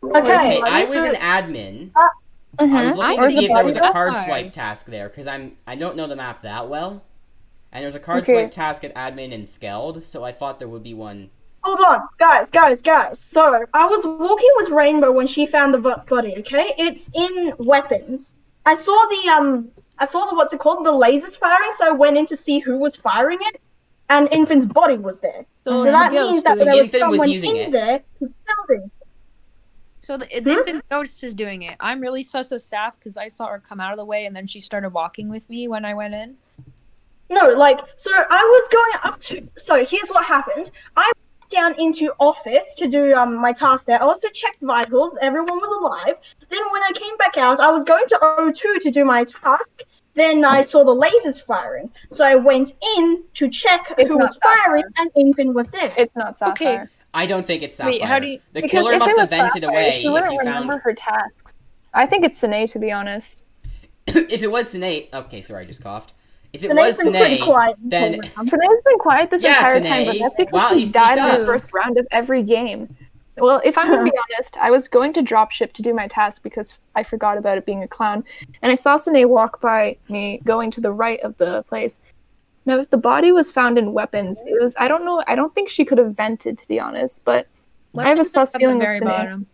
okay. I was an admin. I was Mhm. looking I to see if there was a was a card boss. swipe task there, because I don't know the map that well. And there's a card Okay. swipe task at admin and Skeld, so I thought there would be one. Hold on, guys. So I was walking with Rainbow when she found the body. Okay, it's in weapons. I saw the what's it called? The lasers firing. So I went in to see who was firing it, and Infant's body was there. So So it's a that means ghost. that So there was Infant was someone using in it. there who killed him. So the infant's ghost is doing it. I'm really sus of Saf because I saw her come out of the way and then she started walking with me when I went in. No, like, so I was going up to. So here's what happened. I went down into office to do my task there. I also checked vitals. Everyone was alive. Then when I came back out, I was going to O2 to do my task. Then I saw the lasers firing. So I went in to check It's who not was firing, Sapphire. and Infant was there. It's not Sapphire. Okay. I don't think it's Sapphire. Wait, how do you- The Because killer if must it have was vented Sapphire, away she if wouldn't you remember found... her tasks. I think it's Sine, to be honest. If it was Sinead... Okay, sorry, I just coughed. If it Sinead's was been pretty Sinead, quiet. then Sinead's been quiet this Yeah, entire time, but Sinead. that's because Wow, he you died speak in the up. first round of every game. Well, if I'm going to be honest, I was going to drop ship to do my task because I forgot about it being a clown, and I saw Sinead walk by me going to the right of the place. Now, if the body was found in weapons, it was, I don't know, I don't think she could have vented, to be honest, but I have a sus At the feeling with very Sinead. bottom.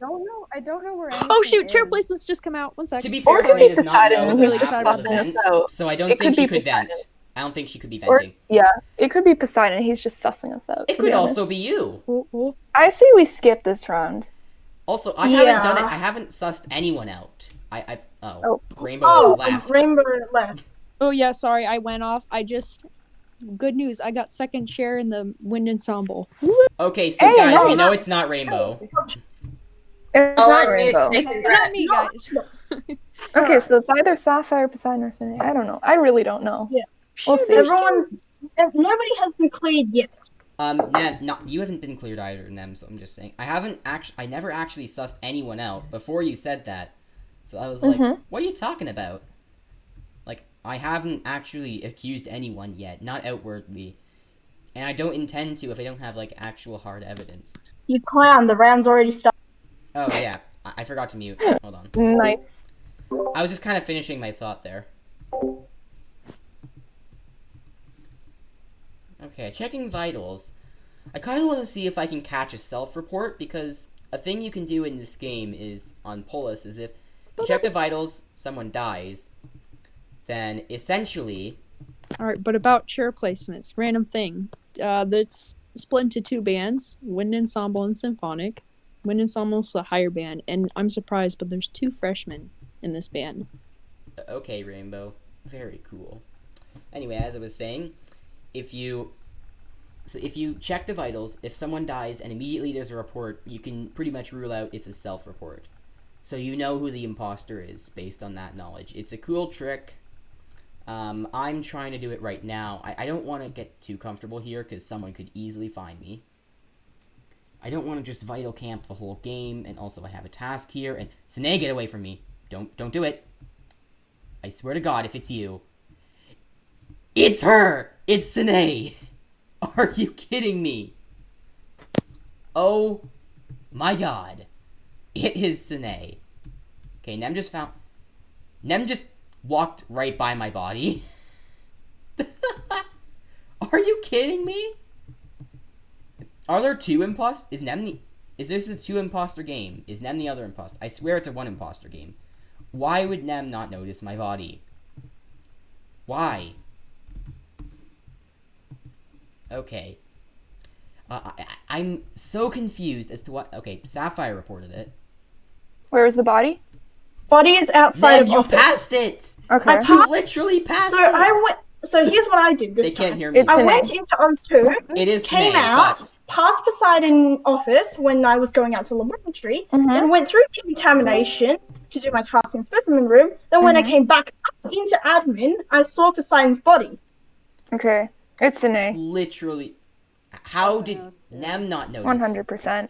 I don't know where anything Oh shoot, chair is. place was just come out. 1 second. to be fair, Or it could be Sinead does not Poseidon, know and the he's map just or the sussing us vents, out. so I don't It think could she be could vent. Poseidon. I don't think she could be Or, venting. yeah, it could be Poseidon, he's just sussing us out. It to could be also honest. be you. Oh. I say we skip this round. Also, I haven't Yeah. done it. I haven't sussed anyone out. I've Oh. Rainbow has left. Rainbow left. Oh yeah, sorry, I went off. Good news, I got second chair in the wind ensemble. Okay, so Hey, guys, no, we know no. it's not Rainbow. It's I'll not unmute Rainbow. Snake and It's not Rat. me, guys. Okay, so it's either Sapphire, Poseidon, or Sinead. I don't know. I really don't know. Yeah. We'll see. Nobody has been cleared yet. Nem, you haven't been cleared either, Nem. So I'm just saying, I never actually sussed anyone out before you said that. So I was like, what are you talking about? Like, I haven't actually accused anyone yet, not outwardly, and I don't intend to if I don't have like actual hard evidence. You clown, the round's already started. Oh yeah, I forgot to mute. Hold on. Nice. I was just kind of finishing my thought there. Okay, checking vitals. I kind of want to see if I can catch a self-report, because a thing you can do in this game is, on Polis, is if you check the vitals, someone dies, then essentially... Alright, but about chair placements, random thing. That's split into 2 bands, wind ensemble and symphonic. Wind ensemble is the higher band, and I'm surprised, but there's 2 freshmen in this band. Okay, Rainbow. Very cool. Anyway, as I was saying, if you check the vitals, if someone dies and immediately there's a report, you can pretty much rule out it's a self-report. So you know who the imposter is based on that knowledge. It's a cool trick. I'm trying to do it right now. I don't want to get too comfortable here because someone could easily find me. I don't want to just vital camp the whole game, and also I have a task here, and Sinead, get away from me. Don't do it. I swear to God, if it's you. It's her! It's Sinead! Are you kidding me? Oh my God. It is Sinead. Okay, Nem just walked right by my body. Are you kidding me? Are there 2 imposters? Is this a 2 imposter game? Is Nem the other imposter? I swear it's a 1 imposter game. Why would Nem not notice my body? Why? Okay. I'm so confused as to what... Okay, Sapphire reported it. Where is the body? Body is outside Nem, of you office. passed it! Okay. You literally passed So it! So here's what I did this They time. can't hear me. It's I Sinead. went into O2, It is came Sinead, out, but... passed Poseidon office when I was going out to laboratory, then went through decontamination to do my task in specimen room. Then when I came back up into admin, I saw Poseidon's body. Okay. It's It's Sinead. literally... How did Nem not notice? 100%.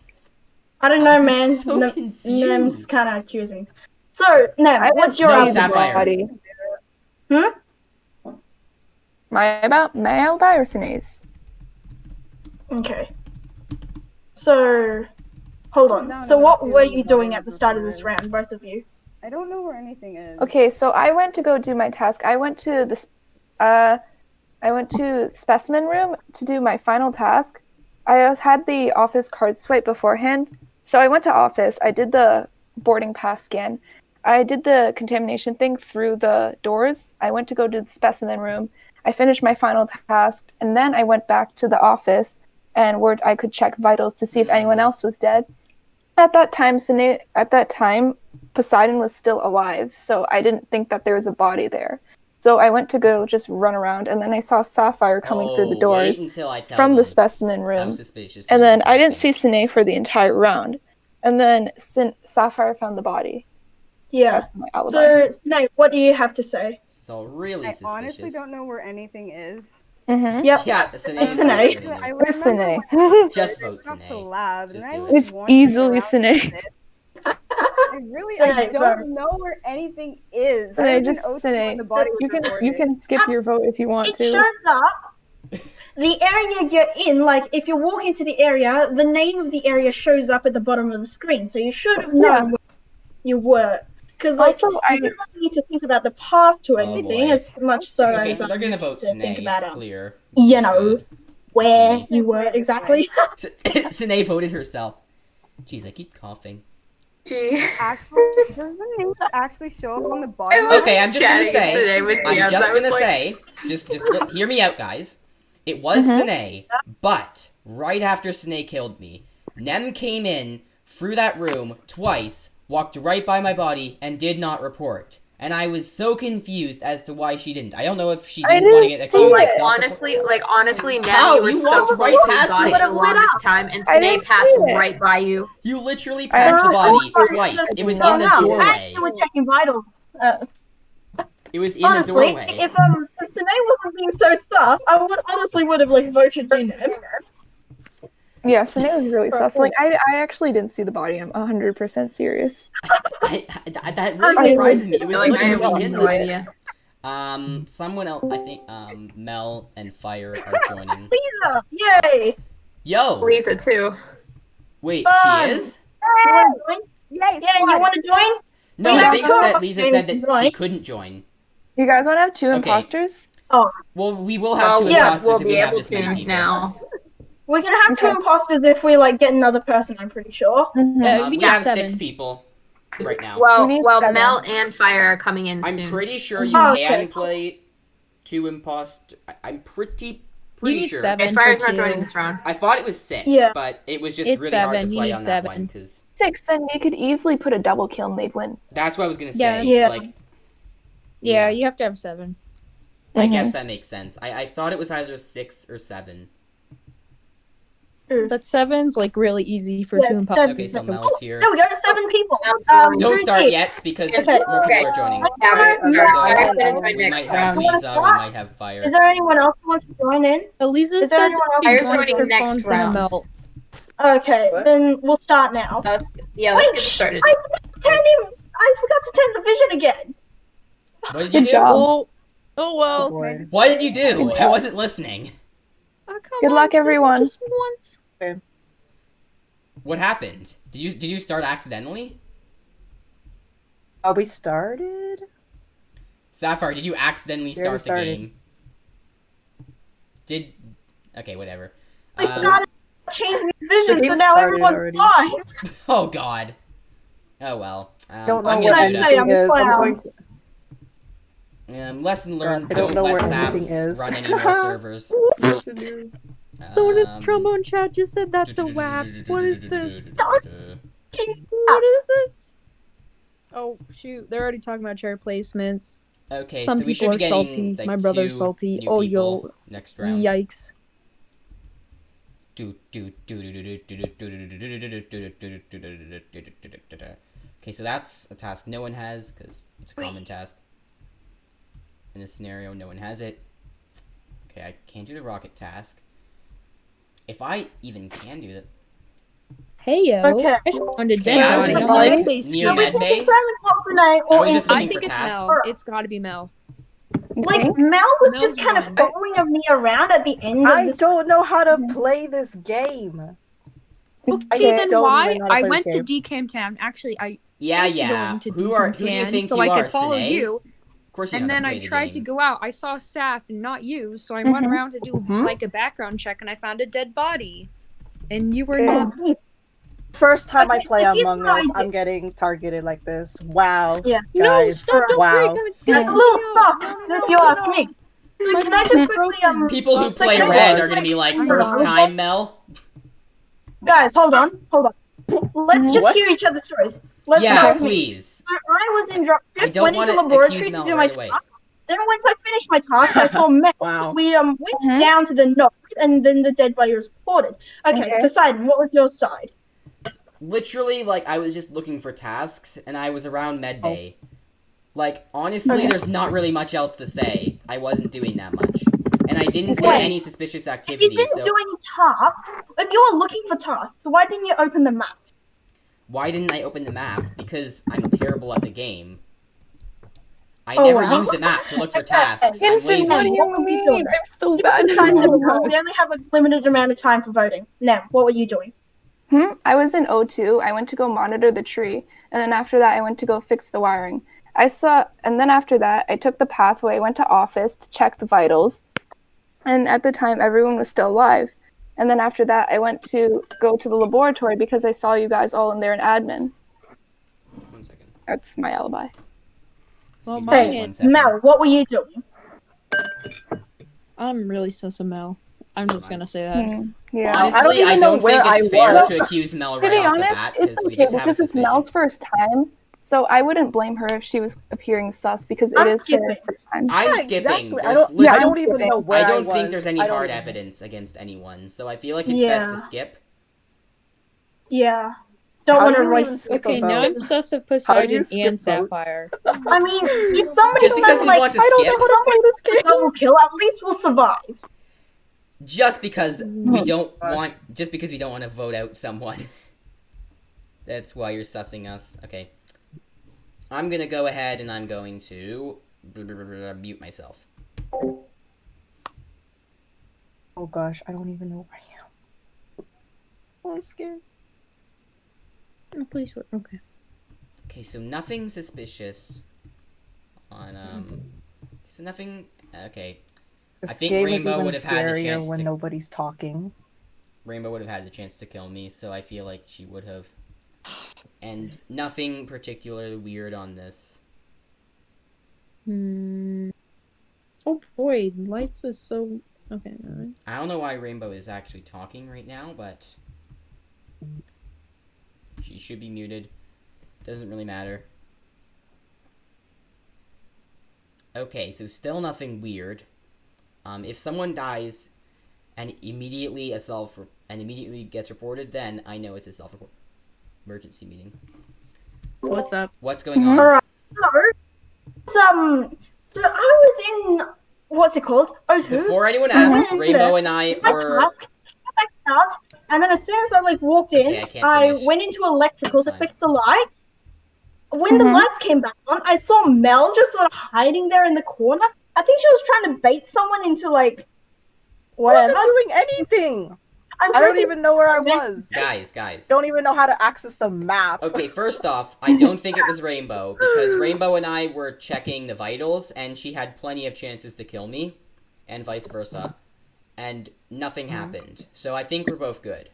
I don't know, I'm man. so confused. Nem's kind of accusing. So, Nem, what's your No, answer? Sapphire. Body. Hmm? May I die or Sinead's? Okay. So, hold on. No, So no, what it's were you. you doing at the start of this round, both of you? I don't know where anything is. Okay, so I went to go do my task. I went to specimen room to do my final task. I had the office card swipe beforehand. So I went to office. I did the boarding pass scan. I did the contamination thing through the doors. I went to go do the specimen room. I finished my final task, and then I went back to the office and where I could check vitals to see if anyone else was dead. At that time, Poseidon was still alive, so I didn't think that there was a body there. So I went to go just run around, and then I saw Sapphire coming through the doors Wait until I tell from the them specimen how room. suspicious And then Nem's I didn't see acting. Sinead for the entire round. And then Sapphire found the body. Yeah. That's my alibi. So, Snape, what do you have to say? So really I suspicious. honestly don't know where anything is. Mm-hmm. Yep. Yeah, Sinead's Sinead. agreeing. I It's remember Sinead. when Just I vote went up to Sinead. lab, Just and I do was it. It's wandering easily around Sinead. with it. really, Say, I don't vote. know where anything is. Sine, I was in just O2 Sine, when the body was you can reported. skip your vote if you want It to. shows up the area you're in. Like if you walk into the area, the name of the area shows up at the bottom of the screen. So you should have known where you were. Because like Also, you don't need to think about the path to Oh, anything boy. as much so Okay, as so they're gonna vote to think Snay. about It's clear. you Which is know good. where me. you were exactly. Sine voted herself. Jeez, I keep coughing. Gee. Actually, does the name actually show up on the body? I was Okay, I'm just gonna chatting say. today with I'm Diaz. just I was gonna like, say. Hear me out, guys. It was Sine, but right after Sine killed me, Nem came in through that room twice, walked right by my body, and did not report. And I was so confused as to why she didn't. I don't know if she didn't want to get didn't see accused it. of self-report. honestly, Nem, How? you were You so walked close right to the past body it. the longest time, and I Sine didn't passed see it. right by you. You literally passed the Oh, body oh, twice. It was in Oh, the no, doorway. and you were checking vitals. It was in the Honestly, doorway. if Sine wasn't being so sus, I would have like voted you. Yeah, Sine was really For sus. sure. Like, I actually didn't see the body. I'm 100% serious. That really Okay, surprises me. It I was feel like I have literally in no the... idea. Someone else, I think, Mel and Fire are joining. Lisa, yay! Yo! Lisa too. Wait, Fun. she is? You want to join? Yay, Yeah, you want to join? No, We I have think two that of Lisa us said to that join. she couldn't join. You guys want to have two Okay. imposters? Oh, Well, we will have two yeah, imposters we'll if be we have able this many to people. now. we can have two Okay. imposters if we like get another person. I'm pretty sure. We We need have 7. 6 people right now. We need Well, 7. Mel and Fire are coming in I'm soon. pretty sure you Oh, can okay. play 2 imposters. I'm pretty You need sure. 7 Okay, for Fire's not joining 2. this round. I thought it was 6, Yeah. but it was just It's really hard to 7. You play need on that 7. one, because 6, then you could easily put a double kill and they'd win. that's what I was gonna Yeah. say. Yeah. Like, Yeah, you have to have 7. I guess that makes sense. I thought it was either 6 or 7. But 7's like really easy for Yeah, 2 imposters. 7. Okay, so Mel's here. There we go. 7 people. Don't who's start he? yet, because Okay. more people are joining. Yeah, No, So, Fire's gonna join we next might have round. Lisa, we might have Fire. Is there anyone else who wants to join in? Elisa Is there says anyone else if you Fire's join, joining her next phone's gonna round. melt. Okay, What? then we'll start now. Yeah, let's get started. I forgot to turn the vision again. What did you Good do? job. Oh well. What did you do? I wasn't listening. Oh, come Good on, luck, everyone. Just once. What happened? Did you start accidentally? We started? Sapphire, did you accidentally Yeah, we start the started. game? Okay, whatever. I started changing the vision, so game now started everyone's already. blind. Oh god. Oh well. Don't know I'm where gonna do anything anything is. I'm clown. going to... lesson learned. I don't know let where Saf anything is. run any more servers. Someone in the trombone chat just said that's a WAP. What is this? What is this? Oh shoot, they're already talking about chair placements. Okay, Some so we people should be are getting salty. like My brother's 2 salty. new Oh, people yo. next round. Yikes. Okay, so that's a task no one has because it's a common task. In this scenario, no one has it. Okay, I can't do the rocket task. If I even can do that. Hey yo. Okay. I found a Okay, dead I body was on like the medbay near So we screen. can medbay. confirm it's not Renee I or was just I looking think for it's tasks. Mel. It's gotta be Mel. like Mel was Mel's just kind of one. following me around at the end of I this. don't know how to play this game. Okay, then don't why? even know how to I play went the to game. DCAM Tam. Actually, I Yeah, went to yeah. going to Who do you Tan think so you I are, could follow Sine? you. Of course you And know how then to I play the tried to game. go out. I saw Saf and not you, so I went around to do like a background check, and I found a dead body. And you were not. First time I Okay, play so here's Among what I Us, did. I'm getting targeted like this. Wow. Yeah. No, Guys, stop! Don't wow. break them. It's gonna That's a take little me out. fucked, if you ask me. So My can I phone just is quickly broken. People who so play can I red just, are gonna be like, I first know. time, Mel? Guys, hold on. Let's just What? hear each other's stories. Let's Yeah, start with me. please. So I was in drop I shift, don't went into wanna laboratory accuse to Mel do right my away. task. Then once I finished my task, I saw Mel. Wow. We went down to the node, and then the dead body was reported. Okay, Poseidon, what was your side? Literally, like, I was just looking for tasks, and I was around medbay. Like, honestly, there's not really much else to say. I wasn't doing that much. And I didn't see Wait. any suspicious If you activity, didn't so... do any tasks, if you were looking for tasks, why didn't you open the map? Why didn't I open the map? Because I'm terrible at the game. I never use the map to look for tasks. I'm Infant, lazy. what do you mean? I'm so bad. We only have a limited amount of time for voting. Now, what were you doing? I was in O2. I went to go monitor the tree, and then after that, I went to go fix the wiring. And then after that, I took the pathway, went to office to check the vitals, and at the time, everyone was still alive. And then after that, I went to go to the laboratory because I saw you guys all in there in admin. 1 second. That's my alibi. Well, Excuse me, mine just is- 1 second. Mel, what were you doing? I'm really sus of Mel. I'm just gonna say that. Yeah. Honestly, I even know don't where think it's I fair was. to accuse Mel To right be off the honest, bat, because it's we okay just have a because it's suspicion. Mel's first time, so I wouldn't blame her if she was appearing sus because I'm it is her skipping. first time. I'm Yeah, skipping. exactly. There's I legit- don't even know where I don't was. think there's any I don't hard even- evidence against anyone, so I feel like it's best to skip. Yeah. Don't How want do to you even waste. skip Okay, a now vote? I'm sus of How do Poseidon you skip and votes? Sapphire. I mean, if somebody Just because says, we like, want to I don't skip, know how to play this game. double kill, at least we'll survive. just because we don't want to vote out someone. That's why you're sussing us. Okay. I'm gonna go ahead and I'm going to mute myself. Oh gosh, I don't even know where I am. I'm scared. Oh, please, okay. Okay, so nothing suspicious on so nothing. Okay, This I think game Rainbow is even would have had the scarier chance when to. nobody's talking. Rainbow would have had the chance to kill me, so I feel like she would have. And nothing particularly weird on this. Oh boy, lights is so okay. Alright. I don't know why Rainbow is actually talking right now, but she should be muted. Doesn't really matter. Okay, so still nothing weird. If someone dies and immediately gets reported, then I know it's a self-report emergency meeting. What's up? What's going on? Alright. So I was in, what's it called? O2. Before anyone asks, Rainbow and I were. Task, out, and then as soon as I walked in, Okay, I can't I finish. went into electrical That's to fine. fix the lights. When the lights came back on, I saw Mel just sort of hiding there in the corner. I think she was trying to bait someone into I whatever. wasn't doing anything. I'm I don't pretty- even know where I was. Guys. Don't even know how to access the map. Okay, first off, I don't think it was Rainbow, because Rainbow and I were checking the vitals, and she had plenty of chances to kill me, and vice versa, and nothing happened. So I think we're both good.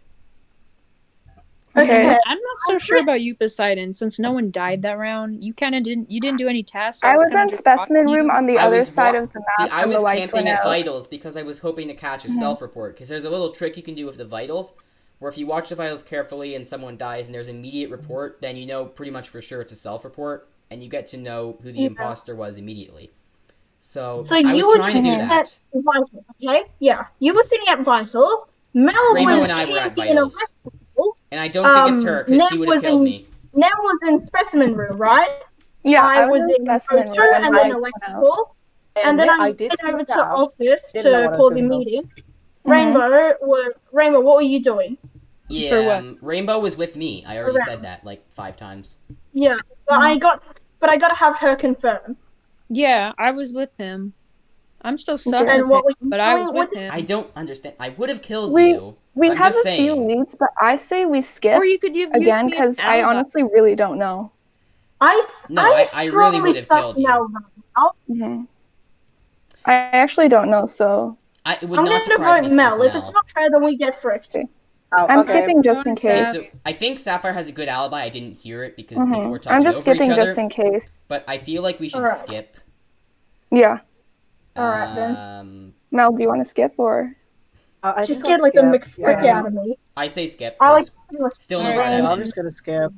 Okay. I'm not so sure about you, Poseidon, since no one died that round. You didn't do any tasks. I was kinda in just specimen watching room you. on the I other was side wa- of the See, map I when was the lights camping went at out. vitals because I was hoping to catch a self-report, because there's a little trick you can do with the vitals, where if you watch the vitals carefully and someone dies and there's an immediate report, then you know pretty much for sure it's a self-report, and you get to know who the imposter was immediately. So I you was were trying to do sitting that. at vitals, okay? Yeah, you were sitting at vitals. Mel Rainbow was and I were at camping in vitals. electrical. And I don't think it's her, because she Nat would have was killed in- me. Nell was in specimen room, right? Yeah, I was in specimen O2 room when and the then lights went out. electrical. And then I did went see over to that. office Didn't know what to I was call the doing, though. meeting. Rainbow, what were you doing? Yeah, For what? Rainbow was with me. I already Around. said that like 5 times. Yeah, but I gotta have her confirm. Yeah, I was with him. I'm still sus And of what him, were you but I was doing with with him. I don't understand. I would have killed We you. we I'm have just a few saying. leads, but I say we skip Or you could have used again me as because an I alibi. honestly really don't know. No, I really strongly would have sus killed you. Mel right now. I actually don't know, so It would I'm not gonna surprise me vote if Mel. it If was it's Mel. not her, then we get fricked. Oh, I'm okay. skipping just in Okay, case. So I think Sapphire has a good alibi. I didn't hear it because people were I'm talking just over each skipping other. just in case. But I feel like we should Alright. skip. Yeah. Alright, then. Mel, do you want to skip or? I She think scared I'll like a skip. McFrick Yeah. out of me. I say skip. I like 'Cause still no Alright, hard Yeah, I'm evidence. just gonna skip.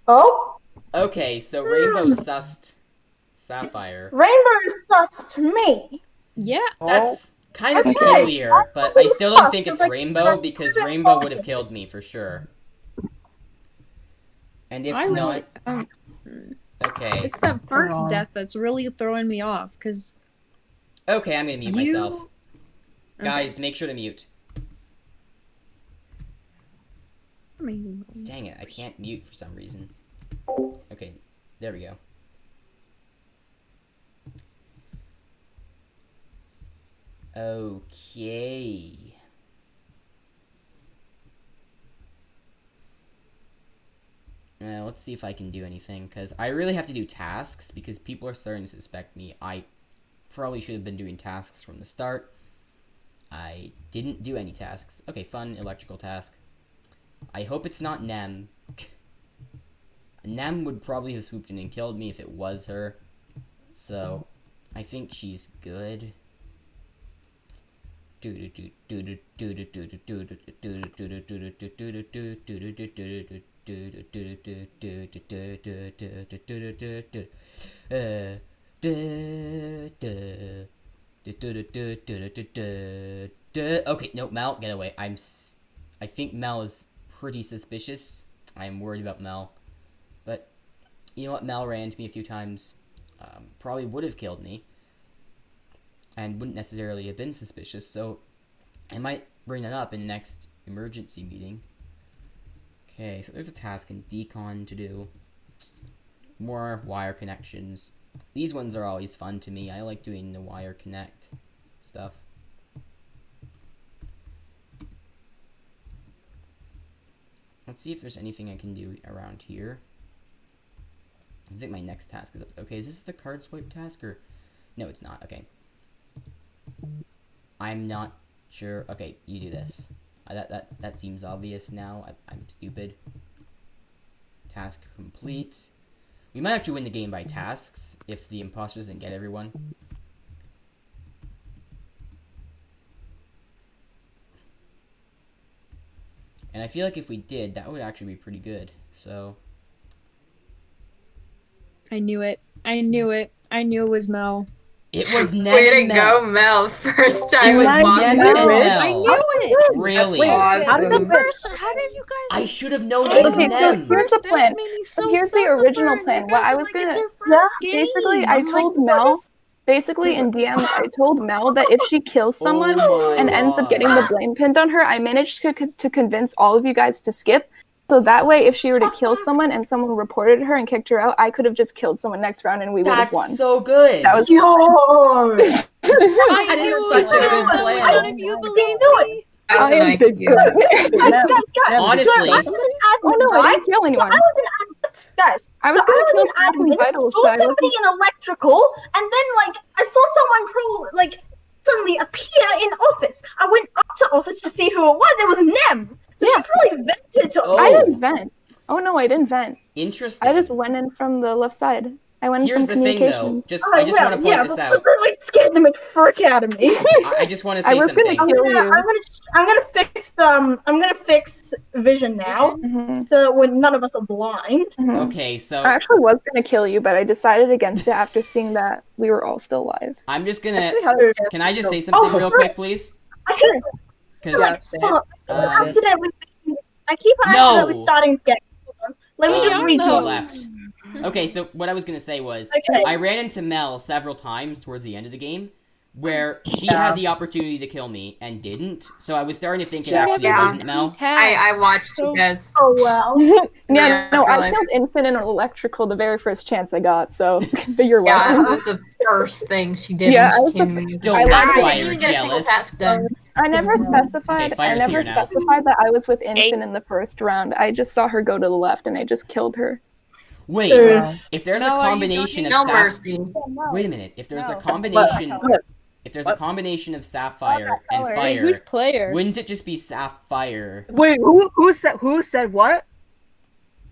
Oh, Okay, so Rainbow sussed Sapphire. Rainbow sus to me. Yeah. That's kind of Okay. peculiar, but I still don't think It's it's like- Rainbow, because Rainbow would have killed me for sure. And if I not, really, okay. it's that first on. death that's really throwing me off, because Okay, I'm gonna mute myself. Okay. Guys, make sure to mute. Dang it, I can't mute for some reason. Okay, there we go. Okay. Let's see if I can do anything, because I really have to do tasks, because people are starting to suspect me. I probably should have been doing tasks from the start. I didn't do any tasks. Okay, fun electrical task. I hope it's not Nem. Nem would probably have swooped in and killed me if it was her. So, I think she's good. Okay, no, Mel, get away. I think Mel is pretty suspicious. I'm worried about Mel. But, you know what? Mel ran into me a few times. Probably would have killed me. And wouldn't necessarily have been suspicious, so I might bring that up in the next emergency meeting. Okay, so there's a task in decon to do. More wire connections. These ones are always fun to me. I like doing the wire connect stuff. Let's see if there's anything I can do around here. I think my next task is up. Okay, is this the card swipe task or... No, it's not. Okay. I'm not sure. Okay, you do this. That seems obvious now. I'm stupid. Task complete. We might actually win the game by tasks if the imposter doesn't get everyone. And I feel like if we did, that would actually be pretty good. So. I knew it. I knew it. I knew it was Mel. It was Nem Way and to Mel. go, Mel. First time It was with Nem and Mel. Mel. I knew it. Really? Awesome. I'm the person. How did you guys? I should have known it was Okay, so Nem. here's the plan. That made me So so here's the sus of original her. plan. You What guys I are was like, gonna- it's her first game. Basically, I I'm told like, Mel, what is- basically in DMs, I told Mel that if she kills someone Oh my and ends up God. getting the blame pinned on her, I managed to convince all of you guys to skip. So that way, if she were to kill someone and someone reported her and kicked her out, I could have just killed someone next round and we would have That's won. so good. That was Yo! That is knew such a it. good None plan. of you You believe knew it. me. That was I an am big IQ. Guys, Honestly. I was an Oh admin, no, I right? didn't kill So anyone. I was an admin. Guys, I was so gonna kill an someone admin, vitals, saw but I somebody wasn't. in electrical, and then I saw someone suddenly appear in office. I went up to office to see who it was. It was Nem. So Yeah. you probably vented to. Oh. I didn't vent. Oh no, I didn't vent. Interesting. I just went in from the left side. I went in Here's from the thing, though. communications. I just want to point this out. But literally scared the frick out of me. I just want to I say was gonna something. kill you. I'm gonna fix vision now, Mhm. so when none of us are blind. Mhm. Okay, so I actually was gonna kill you, but I decided against it after seeing that we were all still alive. I'm just gonna. Actually, how did Can I just say something real quick, please? I keep Because hold on, Um, accidentally. I keep accidentally starting to get. Hold on. Let me just to read the you. left. Okay, so what I was gonna say was, Okay. I ran into Mel several times towards the end of the game, where she had the opportunity to kill me and didn't. So I was starting to think it actually Yeah. wasn't Mel. I watched you guys. Oh well. Yeah, no, I Afterlife. killed Infant and Electrical the very first chance I got, so but you're Yeah, welcome. that was the first thing she did Yeah, I when was she came the- to me. Don't I backfire, lied. I didn't even get a single jealous. task done. I never specified. Okay, fire's I never here now. specified that I was with Infant in the first round. I just saw her go to the left, and I just killed her. Wait, if there's Mel, a are you combination of No Sapphire. mercy. Wait a minute. If there's a No. combination, What? if there's a combination of Sapphire and color. Wait, Fire, who's player? wouldn't it just be Sapphire? Wait, who said what?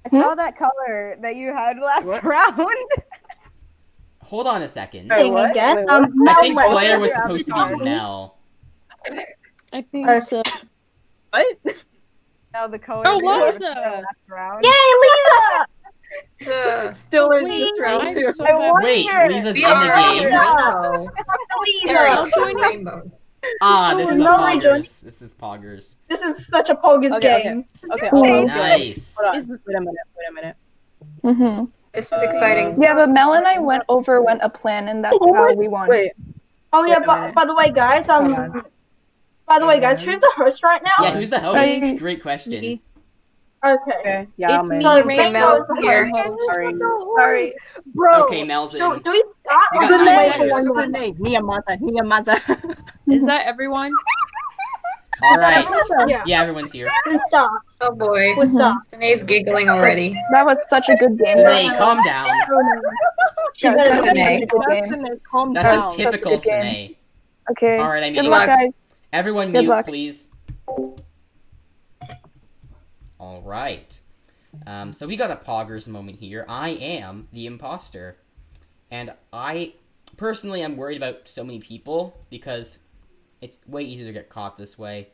I saw that color that you had last What? round. Hold on a second. Thing what? again. Wait, what? I Mel, think let's player go was through supposed to everything. be Mel. I think Okay. so. What? No, the color. Oh, that you had Liza! last round. Yay, Lisa! Still in Wait, this round I'm too. so happy. Wait, Lisa's We in the are game. rainbow. Harry, Lisa. join you. rainbow. Ah, this Oh, is a no, I don't- poggers. This is poggers. This is such a pogus Okay, game. Okay. Nice. Hold on. Is- Wait a minute. Mm-hmm. This is exciting. Yeah, but Mel and I went a plan, and that's how we won. Wait. Oh yeah, Wait a but minute. by the way, guys, Hold on. who's the host right now? Yeah, who's the host? Hey. Great question. Me. Okay. Yeah, It's I'm in. me, So Okay, Rainbow Mel's is the here. host. Sorry. Sorry. Bro. Okay, Mel's in. Do we start You or got do we 9 wait for seconds. one more? Name. Niyamata. Is that everyone? All right. Yeah. Yeah, everyone's here. We start. Oh boy. We start. Sinead's giggling already. That was such a good game. Sine, calm down. She's Guys, gonna that was do such a Sine. good game. Calm That's down. just typical Such a good game. Sine. Okay. All right, I Good mean, luck, luck. guys. everyone Good mute, luck. please. All right. So we got a poggers moment here. I am the imposter. And I personally am worried about so many people because it's way easier to get caught this way.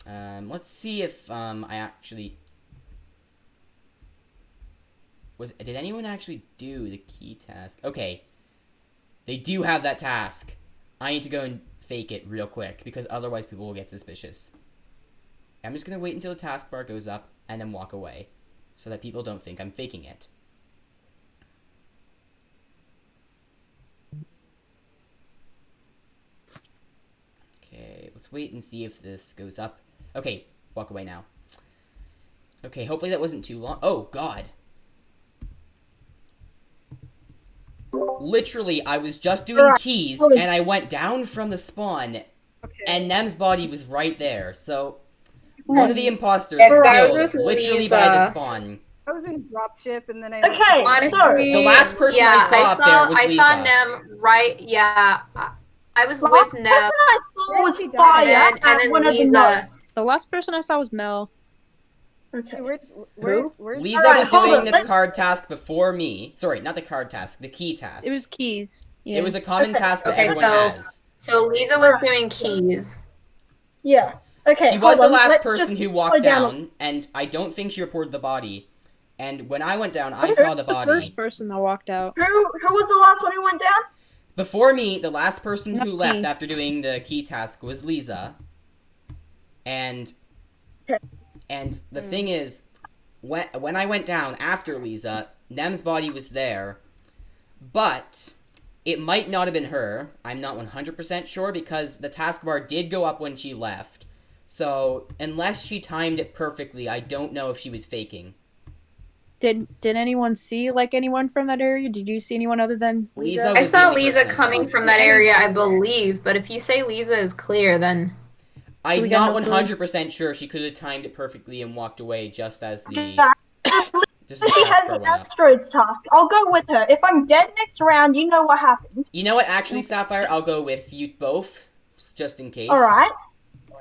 Let's see if I actually... Did anyone actually do the key task? Okay. They do have that task. I need to go and fake it real quick because otherwise people will get suspicious. I'm just going to wait until the taskbar goes up and then walk away so that people don't think I'm faking it. Okay, let's wait and see if this goes up. Okay, walk away now. Okay, hopefully that wasn't too long. Oh, God. Literally, I was just doing keys, and I went down from the spawn, and Nem's body was right there, so... One of the imposters Yes, I was killed, with literally by the Lisa. spawn. I was in dropship and then I. Okay, Honestly, The last person yeah, I saw up there was I saw Lisa. Nem right. Yeah, I was Last with person Nem, I saw was she died. Fire and then one of the Lisa. The last person I saw was Mel. Okay. Where's Lisa Alright, was hold doing on, the let's- card task before me. Sorry, not the card task, the key task. It was keys. Yeah. It was a common Okay. task that Okay, everyone so- has. So Lisa was doing keys. Yeah. Okay. She was hold the on, last let's person just who slow walked down. down, and I don't think she reported the body. And when I went down, I Who saw was the the body. first person that walked out. Who was the last one who went down? Before me, the last person who Not left me. after doing the key task was Lisa. And the thing is, when I went down after Lisa, Nem's body was there, but it might not have been her. I'm not 100% sure because the taskbar did go up when she left. So, unless she timed it perfectly, I don't know if she was faking. Did anyone see like anyone from that area? Did you see anyone other than Lisa Lisa? I was the saw only Lisa person I saw. coming from that area, I believe. But if you say Lisa is clear, then I'm we got not no clue? 100% sure she could have timed it perfectly and walked away just as the Yeah. just the She has taskbar the went up. asteroids task. I'll go with her. If I'm dead next round, you know what happened. You know what? Actually, Sapphire, I'll go with you both, just in case. All right.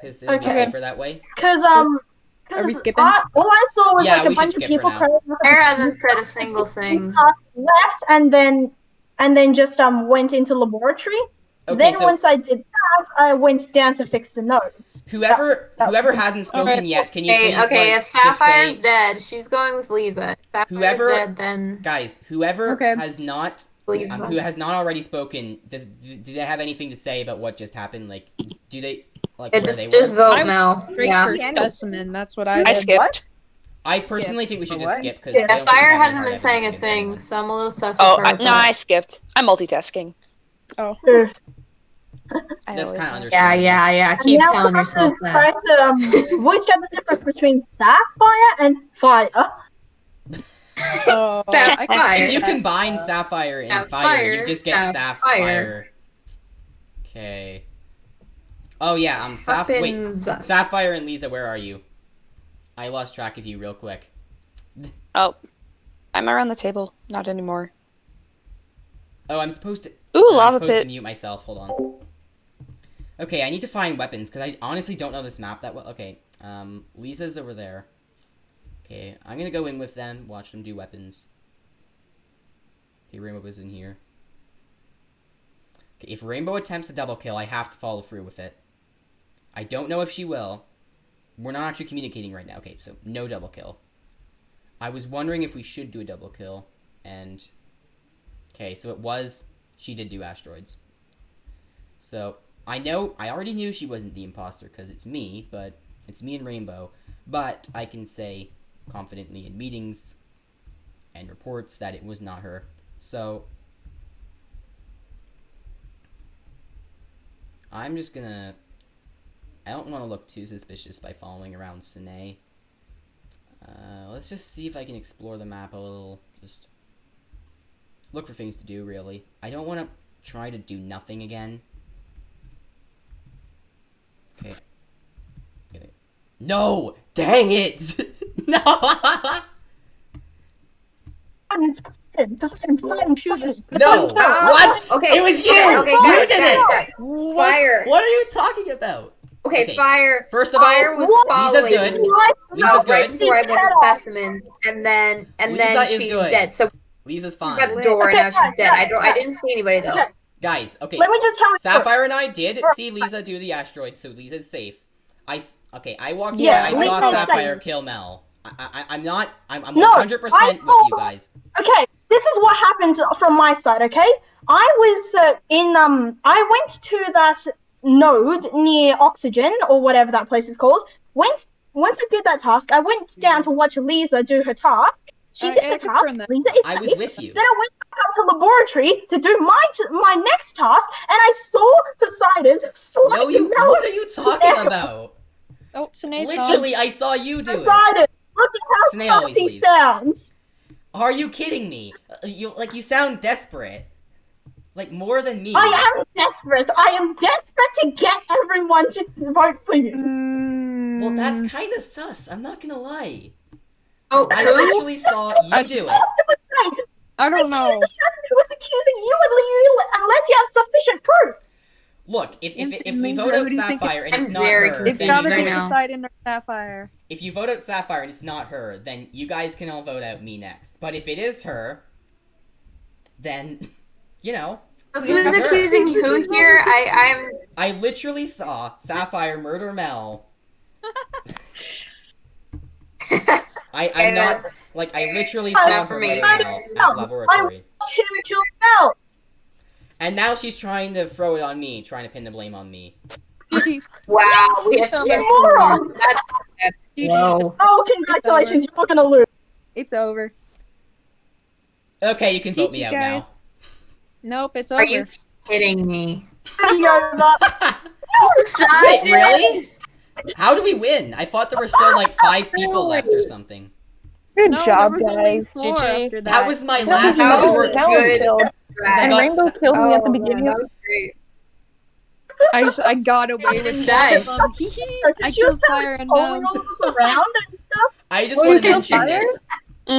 Because it'll be Okay. safer that way. Because Are we skipping? all I saw was Yeah, like we a should bunch of skip people for now. crowding around Claire hasn't said a single the thing. task left, and then just went into laboratory. Okay, Then so once I did that, I went down to fix the nodes. whoever hasn't spoken Alright. yet, can you Okay, please okay. like If just Sapphire's say dead, she's going with Lisa. If Sapphire's Whoever- dead, then guys, whoever Okay. has not Lisa. who has not already spoken, do they have anything to say about what just happened? Like, do they like Yeah, where they just were? vote I- Mel. Straight Yeah. for specimen. That's what I I did. skipped. I personally think we should just What? skip because Yeah, Fire hasn't been saying a thing, so I'm a little sus of her. No, I skipped. I'm multitasking. Oh. Ugh. I That's always kind of know. understandable. Yeah. And Keep now telling we're yourself going to try that. to voice out the difference between Sapphire and Fire. Oh, I can Sapphire. If you combine Sapphire and Fire, you just get Sapphire. Okay. Oh yeah, wait, Weapons. Sapphire and Lisa, where are you? I lost track of you real quick. Oh, I'm around the table. Not anymore. Oh, I'm supposed to. Ooh, I'm lava supposed to pit. mute myself. Hold on. Okay, I need to find weapons because I honestly don't know this map that well. Okay, Lisa's over there. Okay, I'm gonna go in with them, watch them do weapons. Okay, Rainbow was in here. Okay, if Rainbow attempts a double kill, I have to follow through with it. I don't know if she will. We're not actually communicating right now. Okay, so no double kill. I was wondering if we should do a double kill, and... Okay, so she did do asteroids. So, I already knew she wasn't the imposter, because it's me, but it's me and Rainbow. But I can say confidently in meetings and reports that it was not her. So, I'm just gonna... I don't want to look too suspicious by following around Sine. Let's just see if I can explore the map a little. Just look for things to do, really. I don't want to try to do nothing again. Okay. Get it. No! Dang it! No! No! What? Okay. It was you! Okay, You guys, did guys, it! guys. Fire. What are you talking about? Okay, Fire. First of all, Fire was Lisa's following good. me Lisa's right good. before I met the specimen, and then Lisa is she's good. dead. So Lisa's by fine. the door, and now she's dead. I didn't see anybody though. Guys, okay. Let me just tell you. Sapphire and I did see Lisa do the asteroid, so Lisa's safe. I walked Yeah, away. I saw Lisa's Sapphire safe. kill Mel. I'm No, 100% with you guys. Okay, this is what happened from my side, okay? I was I went to that node near Oxygen, or whatever that place is called. Once I did that task, I went down to watch Lisa do her task. She did the task. Lisa is I was safe. with you. Then I went back up to laboratory to do my next task, and I saw Poseidon slide No, you. Mel. What are you talking about? Oh, Sinead's Literally, I saw you do it. Poseidon, look at Sinead how always fast he leaves. sounds. Are you kidding me? You sound desperate. Like more than me. I am desperate. I am desperate to get everyone to vote for you. Well, that's kind of sus. I'm not gonna lie. Oh, I literally saw you do it. I don't know. Who was accusing you unless you have sufficient proof? Look, if we Lisa, vote out who do you think Sapphire and it's I'm not very her, It's then gotta you be vote out- Poseidon or Sapphire. if you vote out Sapphire and it's not her, then you guys can all vote out me next. But if it is her, then you know. who's It's her. accusing who here? I'm. I literally saw Sapphire murder Mel. I'm not like I literally saw Not her for me. murder Mel at laboratory. Him kill Mel. And now she's trying to throw it on me, trying to pin the blame on me. Wow, we have You to. moron. That's low. Oh, congratulations, you're gonna lose. It's over. Okay, you can vote me GG, out guys. Nope, it's over. Are you kidding me? now. Wait, really? How do we win? I thought there were still like 5 people left or something. Good No, job, there was only guys. 4 GG. after That was my That last was resort that was too. killed. I And got Rainbow sa- killed me at the man, beginning that of was great. I got away with didn't that. die. I killed Fire and Following all of us around and stuff. I just Oh, want to you killed mention Fire? this.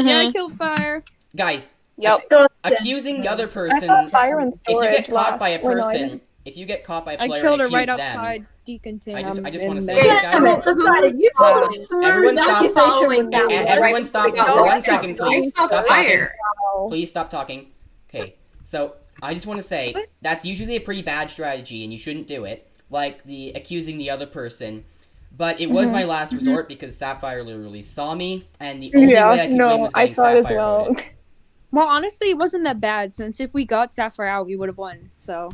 Yeah, I killed Fire. Guys, Yep. God, accusing the other I person, saw fire in if you storage get caught by a last. Well, no, I person, didn't. if you get caught by a I player killed her and right accuse them, outside decontamination. I just wanna say this, guys. Damn it, Poseidon, you Wow. always threw Everyone the stop accusation following with that. me. Everyone stop Right. for 1 Fire. second, please. Fire. Stop talking. Fire. Please stop talking. Okay, so I just want to say that's usually a pretty bad strategy, and you shouldn't do it. Like the accusing the other person. But it was my last resort because Sapphire literally saw me, and the only way I could win was I getting saw it as Sapphire well. voted. Well, honestly, it wasn't that bad since if we got Sapphire out, we would have won. So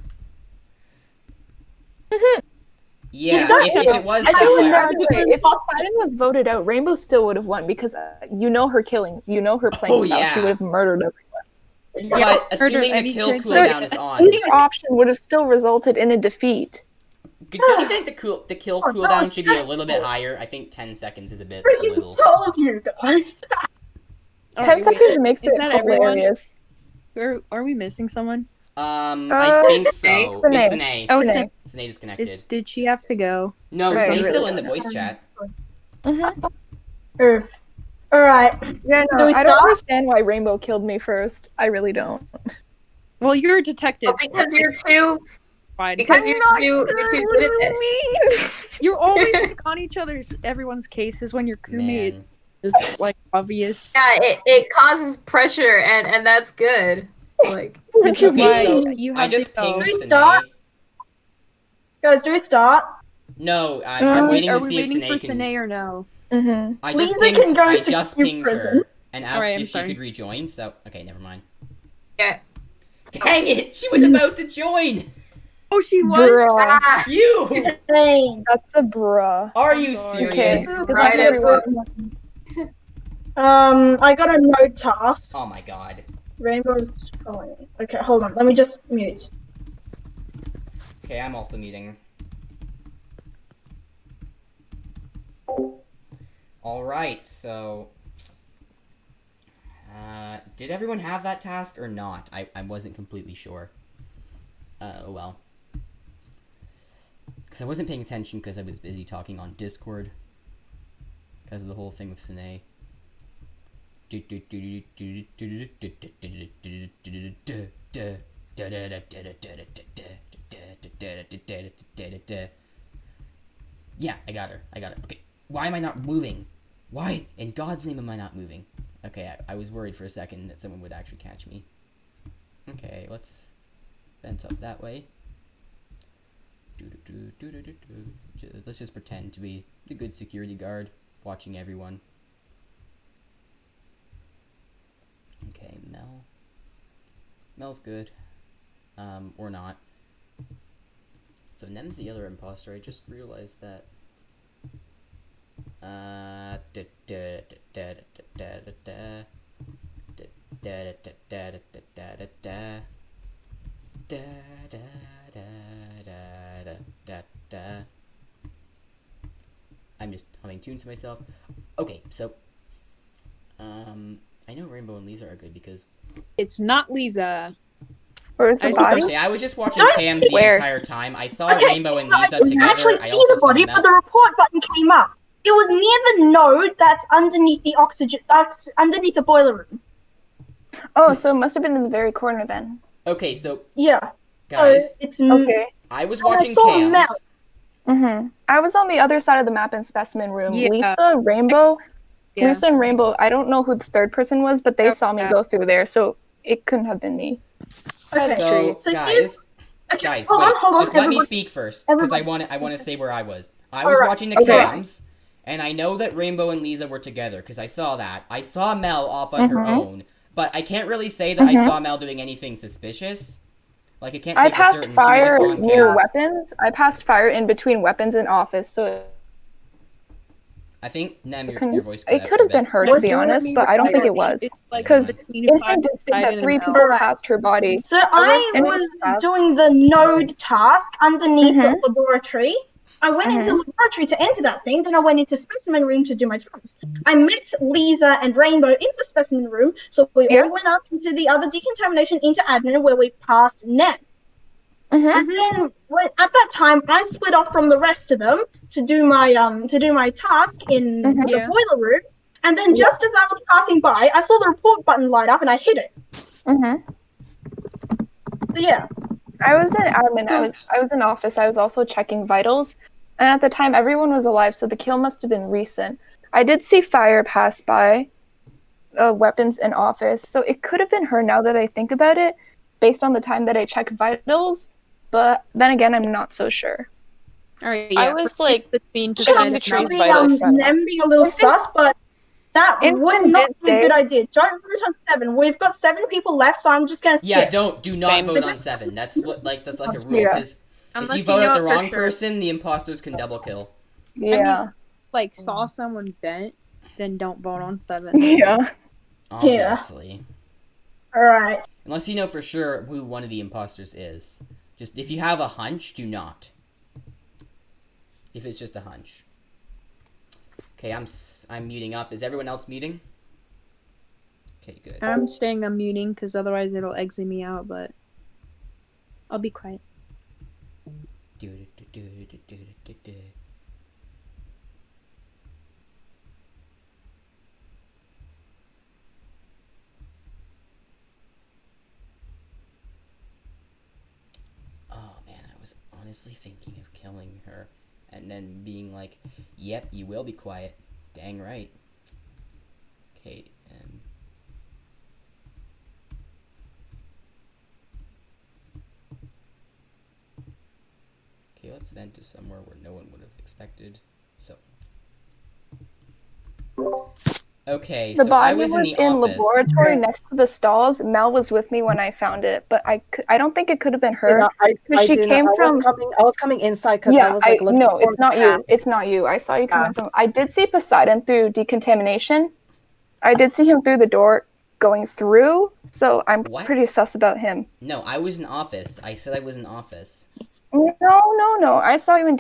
Yeah, don't if it was I think Sapphire, if Poseidon was voted out, Rainbow still would have won because you know her killing, you know her playing Oh, style. yeah. She would have murdered everyone. but assuming the Eddie kill Tricks. cooldown is on, Either option would have still resulted in a defeat. don't you think the kill Oh, cooldown no, should be a little bit higher? I think 10 seconds is a bit Freaking little. told you guys. 10 seconds makes Is it that everyone? hilarious. are we missing someone? I think so. Sine. It's Sine. Oh, Sine. Sine disconnected. Did she have to go? No, Right. Sine's still in the voice chat. Oof. Alright. Yeah, Do no, we I don't stop? understand why Rainbow killed me first. I really don't. Well, you're a detective. Well, because you're too. Fine. Because you're too good at this. You're always like, on everyone's cases when your crewmate Man. is like obvious. Yeah, it causes pressure, and that's good. Like, Which is Okay, why so you I have just to go. pinged Do we Sine. start? Guys, do we start? No, I'm waiting Are to we see if waiting for Sine can. Sine or no? I just Lisa can pinged. go I to just your pinged prison. her and asked Alright, I'm if she sorry. could rejoin. So okay, never mind. yeah. Dang it! She was about to join. Oh, she was. Bruh. Ah, You Dang. That's a bruh. are you sorry. Okay. serious? Right at I got a no task. Oh my god. Rainbow's calling me. Okay, hold on. Let me just mute. Okay, I'm also muting. All right, so Did everyone have that task or not? I wasn't completely sure. Oh well. Because I wasn't paying attention because I was busy talking on Discord. Because of the whole thing with Sine. Yeah, I got her. Okay, why am I not moving? Why in God's name am I not moving? Okay, I was worried for a second that someone would actually catch me. Okay, let's vent up that way. Let's just pretend to be the good security guard watching everyone. Okay, Mel's good. Or not. So Nem's the other imposter. I just realized that. I'm just humming tunes to myself. Okay, so I know Rainbow and Lisa are good because It's not Lisa. Where's the I was body? gonna say, I was just watching Cams the Where? entire time. I saw Rainbow and Lisa I didn't together. actually I see also the body, saw Mel. but the report button came up. It was near the node that's underneath the oxygen, that's underneath the boiler room. Oh, so it must have been in the very corner then. Okay, so Yeah. guys, So it's Okay. I was Oh, I watching saw Cams. Mel. I was on the other side of the map in specimen room. Yeah. Lisa, Rainbow, Yeah. Lisa and Rainbow. I don't know who the third person was, but they saw me Yeah. go through there, so it couldn't have been me. Okay. So, So guys, Okay, hold on. just let me everybody. speak first, because I want to say where I was. I was Alright, watching the okay. Cams, and I know that Rainbow and Lisa were together, because I saw that. I saw Mel off on her own, but I can't really say that I saw Mel doing anything suspicious. Like, I can't say I for passed certain. fire She was just on near Cams. weapons. I passed fire in between weapons and office, so I think, Nem, it your voice cut it out could for a have been bit. her, to be honest, but I don't think it was. Because Infant did say that 3 people passed her body. So I was doing the node task underneath the laboratory. I went into the laboratory to enter that thing, then I went into specimen room to do my task. I met Lisa and Rainbow in the specimen room, so we all went up into the other decontamination into admin where we passed net. And then at that time, I split off from the rest of them to do my task in the boiler room. And then just as I was passing by, I saw the report button light up and I hit it. So yeah. I was in admin. I was in office. I was also checking vitals, and at the time, everyone was alive, so the kill must have been recent. I did see fire pass by, weapons in office, so it could have been her. Now that I think about it, based on the time that I checked vitals, but then again, I'm not so sure. All right, I was like between checking the trees vitals. Them being a little sus, but that would not be a good idea. Don't vote on 7. We've got 7 people left, so I'm just gonna skip. Yeah, do not Same. vote on 7. That's like a rule, Yeah. because if Unless you vote know out the it for wrong sure. person, the imposters can double kill. Yeah. Like saw someone vent, then don't vote on 7. Yeah. Obviously. Alright. Unless you know for sure who one of the imposters is. Just if you have a hunch, do not. If it's just a hunch. Okay, I'm muting up. Is everyone else muting? Okay, good. I'm staying on muting because otherwise it'll exit me out, but I'll be quiet. Oh man, I was honestly thinking of killing her and then being like, yep, you will be quiet. Dang right. Okay, okay, let's vent to somewhere where no one would have expected. So. Okay, The so body I was in the in office. laboratory next to the stalls. Mel was with me when I found it, but I don't think it could have been her because she came from. I was coming inside because I was like looking no, for it's not the you. task. It's not you. I saw you coming from. I did see Poseidon through decontamination. I did see him through the door going through, so I'm pretty sus about him. No, I was in office. I said I was in office. No. I saw you in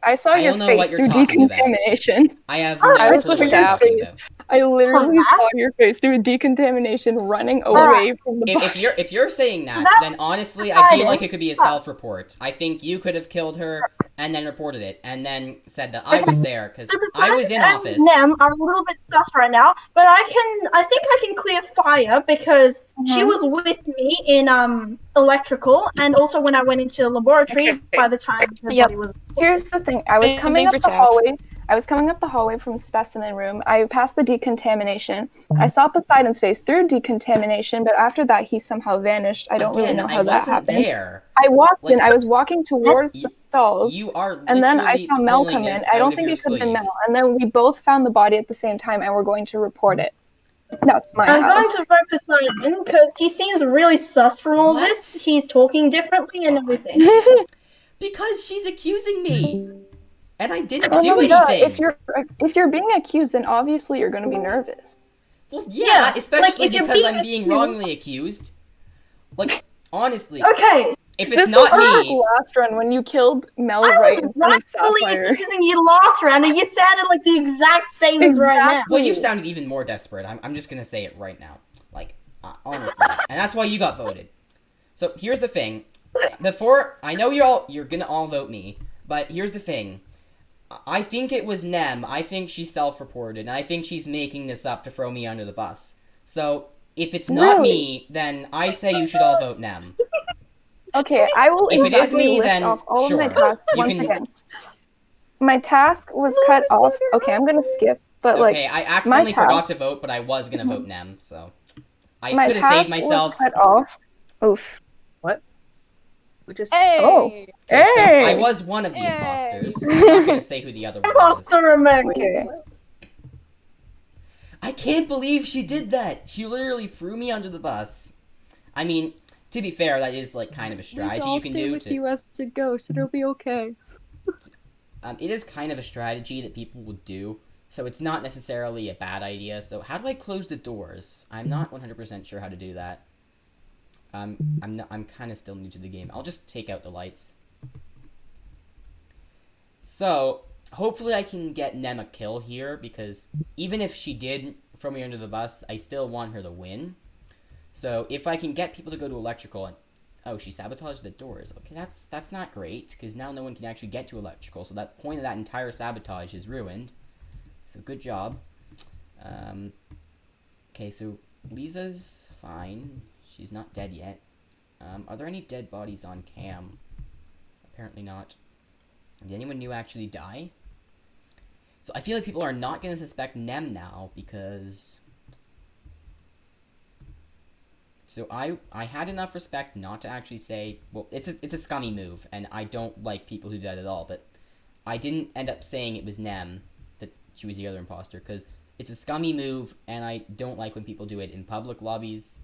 I saw I your don't know face what you're through talking about. decontamination. I have no I was clue what with you're staff. talking about. I literally that? saw your face through decontamination running Alright. away from the body. If you're saying that, That's then honestly, I feel like exciting. it could be a self-report. I think you could have killed her and then reported it, and then said that I was there because So I was in and office. Nem are a little bit sus right now, but I think I can clear fire because she was with me in electrical and also when I went into the laboratory Okay. by the time her Yep. body was. Here's the thing. I was Same coming thing up for the Taff. hallway. I was coming up the hallway from specimen room. I passed the decontamination. I saw Poseidon's face through decontamination, but after that, he somehow vanished. I don't really know how I that wasn't happened. there. I walked Like, in. I was walking towards the stalls, You are and then I literally saw Mel pulling come in. this I out don't of think your it could have been sleeve. Mel. And then we both found the body at the same time, and we're going to report it. That's my I'm house. going to vote Poseidon because he seems really sus from all this. What? He's talking differently and everything. Because she's accusing me, and I didn't Oh, do no, duh. anything. If you're being accused, then obviously you're going to be nervous. Well, Yeah, yeah, like, especially if you're because being I'm being accused- wrongly accused. Like, honestly, Okay, if it's This not was like me, last run when you killed Mel I right in was front of rightfully Sapphire. accusing you last round, and you sounded like the exact same as right now. well, you sounded even more desperate. I'm just gonna say it right now. Like, honestly, and that's why you got voted. So here's the thing. Before I know you're gonna all vote me, but here's the thing. I think it was Nem. I think she self-reported, and I think she's making this up to throw me under the bus. So if it's not me, then I say you should all vote Nem. Okay, I will If it is exactly me, list then off all sure. of my tasks You once can- again. My task was cut off. Okay, I'm gonna skip, but Okay, I accidentally task- forgot to vote, but I was gonna vote Nem, so I my could have saved task myself. was cut off. Oof. What? We just. Hey! Oh. Okay, so Hey! I was one of the Hey! imposters. I'm not gonna say who the other one was. Imposter remains. Okay. I can't believe she did that. She literally threw me under the bus. I mean, to be fair, that is like kind of a strategy I'll you can stay do. with you as a ghost. It'll be okay. It is kind of a strategy that people would do, so it's not necessarily a bad idea. So how do I close the doors? I'm not 100% sure how to do that. I'm kind of still new to the game. I'll just take out the lights. So hopefully I can get Nem a kill here, because even if she did throw me under the bus, I still want her to win. So if I can get people to go to electrical and oh, she sabotaged the doors. Okay, that's not great, because now no one can actually get to electrical, so that point of that entire sabotage is ruined. So good job. Okay, so Lisa's fine. She's not dead yet. Are there any dead bodies on cam? Apparently not. Did anyone new actually die? So I feel like people are not going to suspect Nem now, because... So I had enough respect not to actually say, well, it's a scummy move, and I don't like people who do that at all, but I didn't end up saying it was Nem, that she was the other imposter, because it's a scummy move, and I don't like when people do it in public lobbies,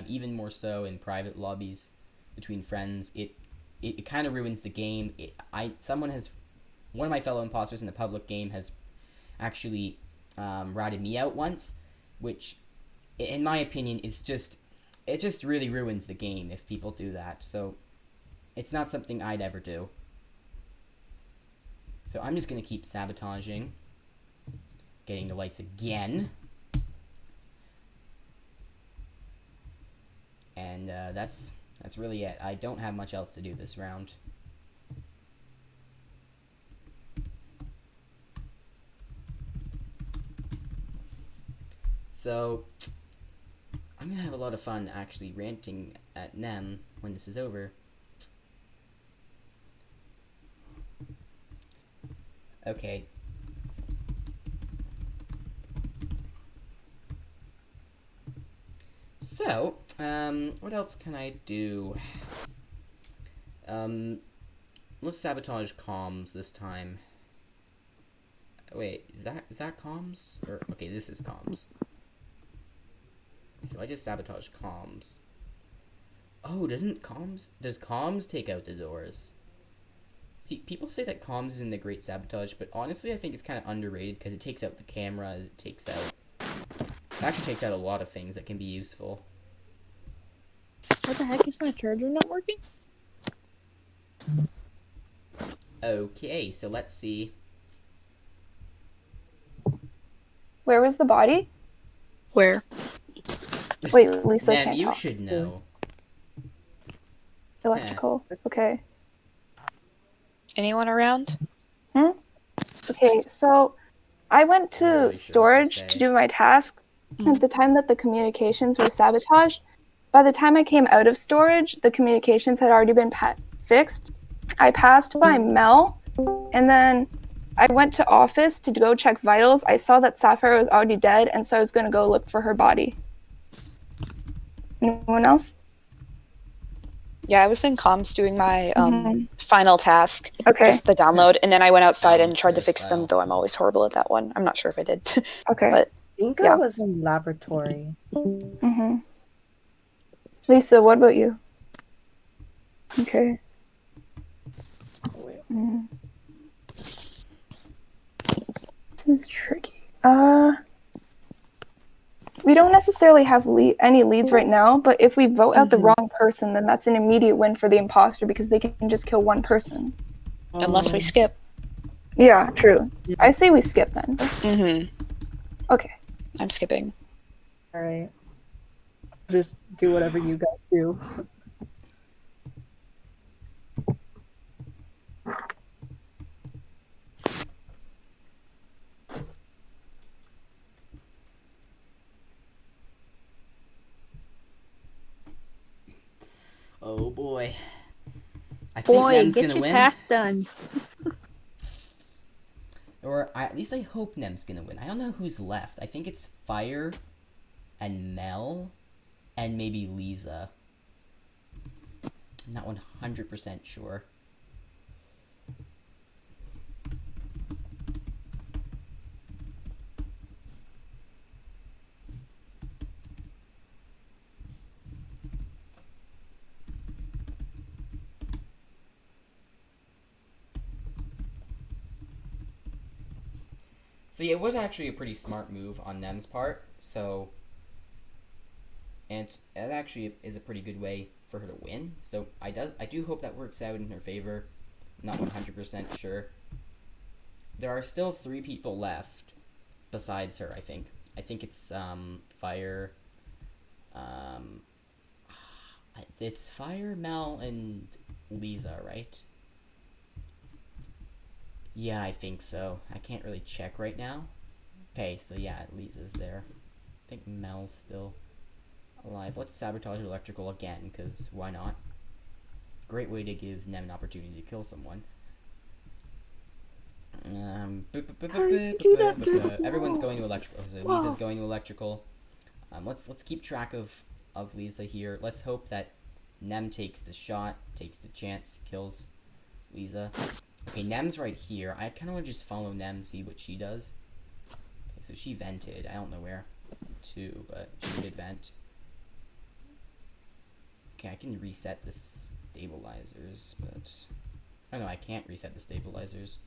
even more so in private lobbies between friends. It kind of ruins the game. One of my fellow imposters in the public game has actually routed me out once, which, in my opinion, it just really ruins the game if people do that. So it's not something I'd ever do. So I'm just gonna keep sabotaging, getting the lights again, and that's really it. I don't have much else to do this round. So I'm gonna have a lot of fun actually ranting at Nem when this is over. Okay. So, what else can I do? Let's sabotage comms this time. Wait, is that comms? Or, okay, this is comms. So I just sabotage comms. Oh, does comms take out the doors? See, people say that comms isn't a great sabotage, but honestly I think it's kind of underrated, because it takes out the cameras, it actually takes out a lot of things that can be useful. What the heck, is my charger not working? Okay, so let's see. Where was the body? Where? Wait, Lisa Nem, can't you talk. should know. Electrical. Okay. Anyone around? Okay, so I went I'm not to really sure what to storage say. to do my tasks at the time that the communications were sabotaged. By the time I came out of storage, the communications had already been fixed. I passed by Mel, and then I went to office to go check vitals. I saw that Sapphire was already dead, and so I was going to go look for her body. Anyone else? Yeah, I was in comms doing my final task, Okay. just the download, and then I went outside and Balance tried to first fix them, file. though I'm always horrible at that one. I'm not sure if I did. Okay. But I think Yeah. I was in laboratory. Lisa, what about you? Okay. This is tricky. We don't necessarily have any leads right now, but if we vote out the wrong person, then that's an immediate win for the imposter because they can just kill one person. unless we skip. Yeah, true. I say we skip then. Okay. I'm skipping. Alright. Just do whatever you guys do. Oh boy. I think Boy, Nem's get gonna your win. task done. Or at least I hope Nem's gonna win. I don't know who's left. I think it's Fire and Mel and maybe Lisa. I'm not 100% sure. So yeah, it was actually a pretty smart move on Nem's part. So, and it actually is a pretty good way for her to win. So I do hope that works out in her favor. I'm not 100% sure. There are still 3 people left besides her. I think it's Fire. It's Fire, Mel, and Lisa, right? Yeah, I think so. I can't really check right now. Okay, so yeah, Lisa's there. I think Mel's still alive. Let's sabotage electrical again, because why not? Great way to give Nem an opportunity to kill someone. Everyone's going to electrical. So Lisa's going to electrical. Let's keep track of Lisa here. Let's hope that Nem takes the shot, takes the chance, kills Lisa. Okay, Nem's right here. I kind of want to just follow Nem, see what she does. Okay, so she vented. I don't know where to, but she did vent. Okay, I can reset the stabilizers, but... Oh no, I can't reset the stabilizers.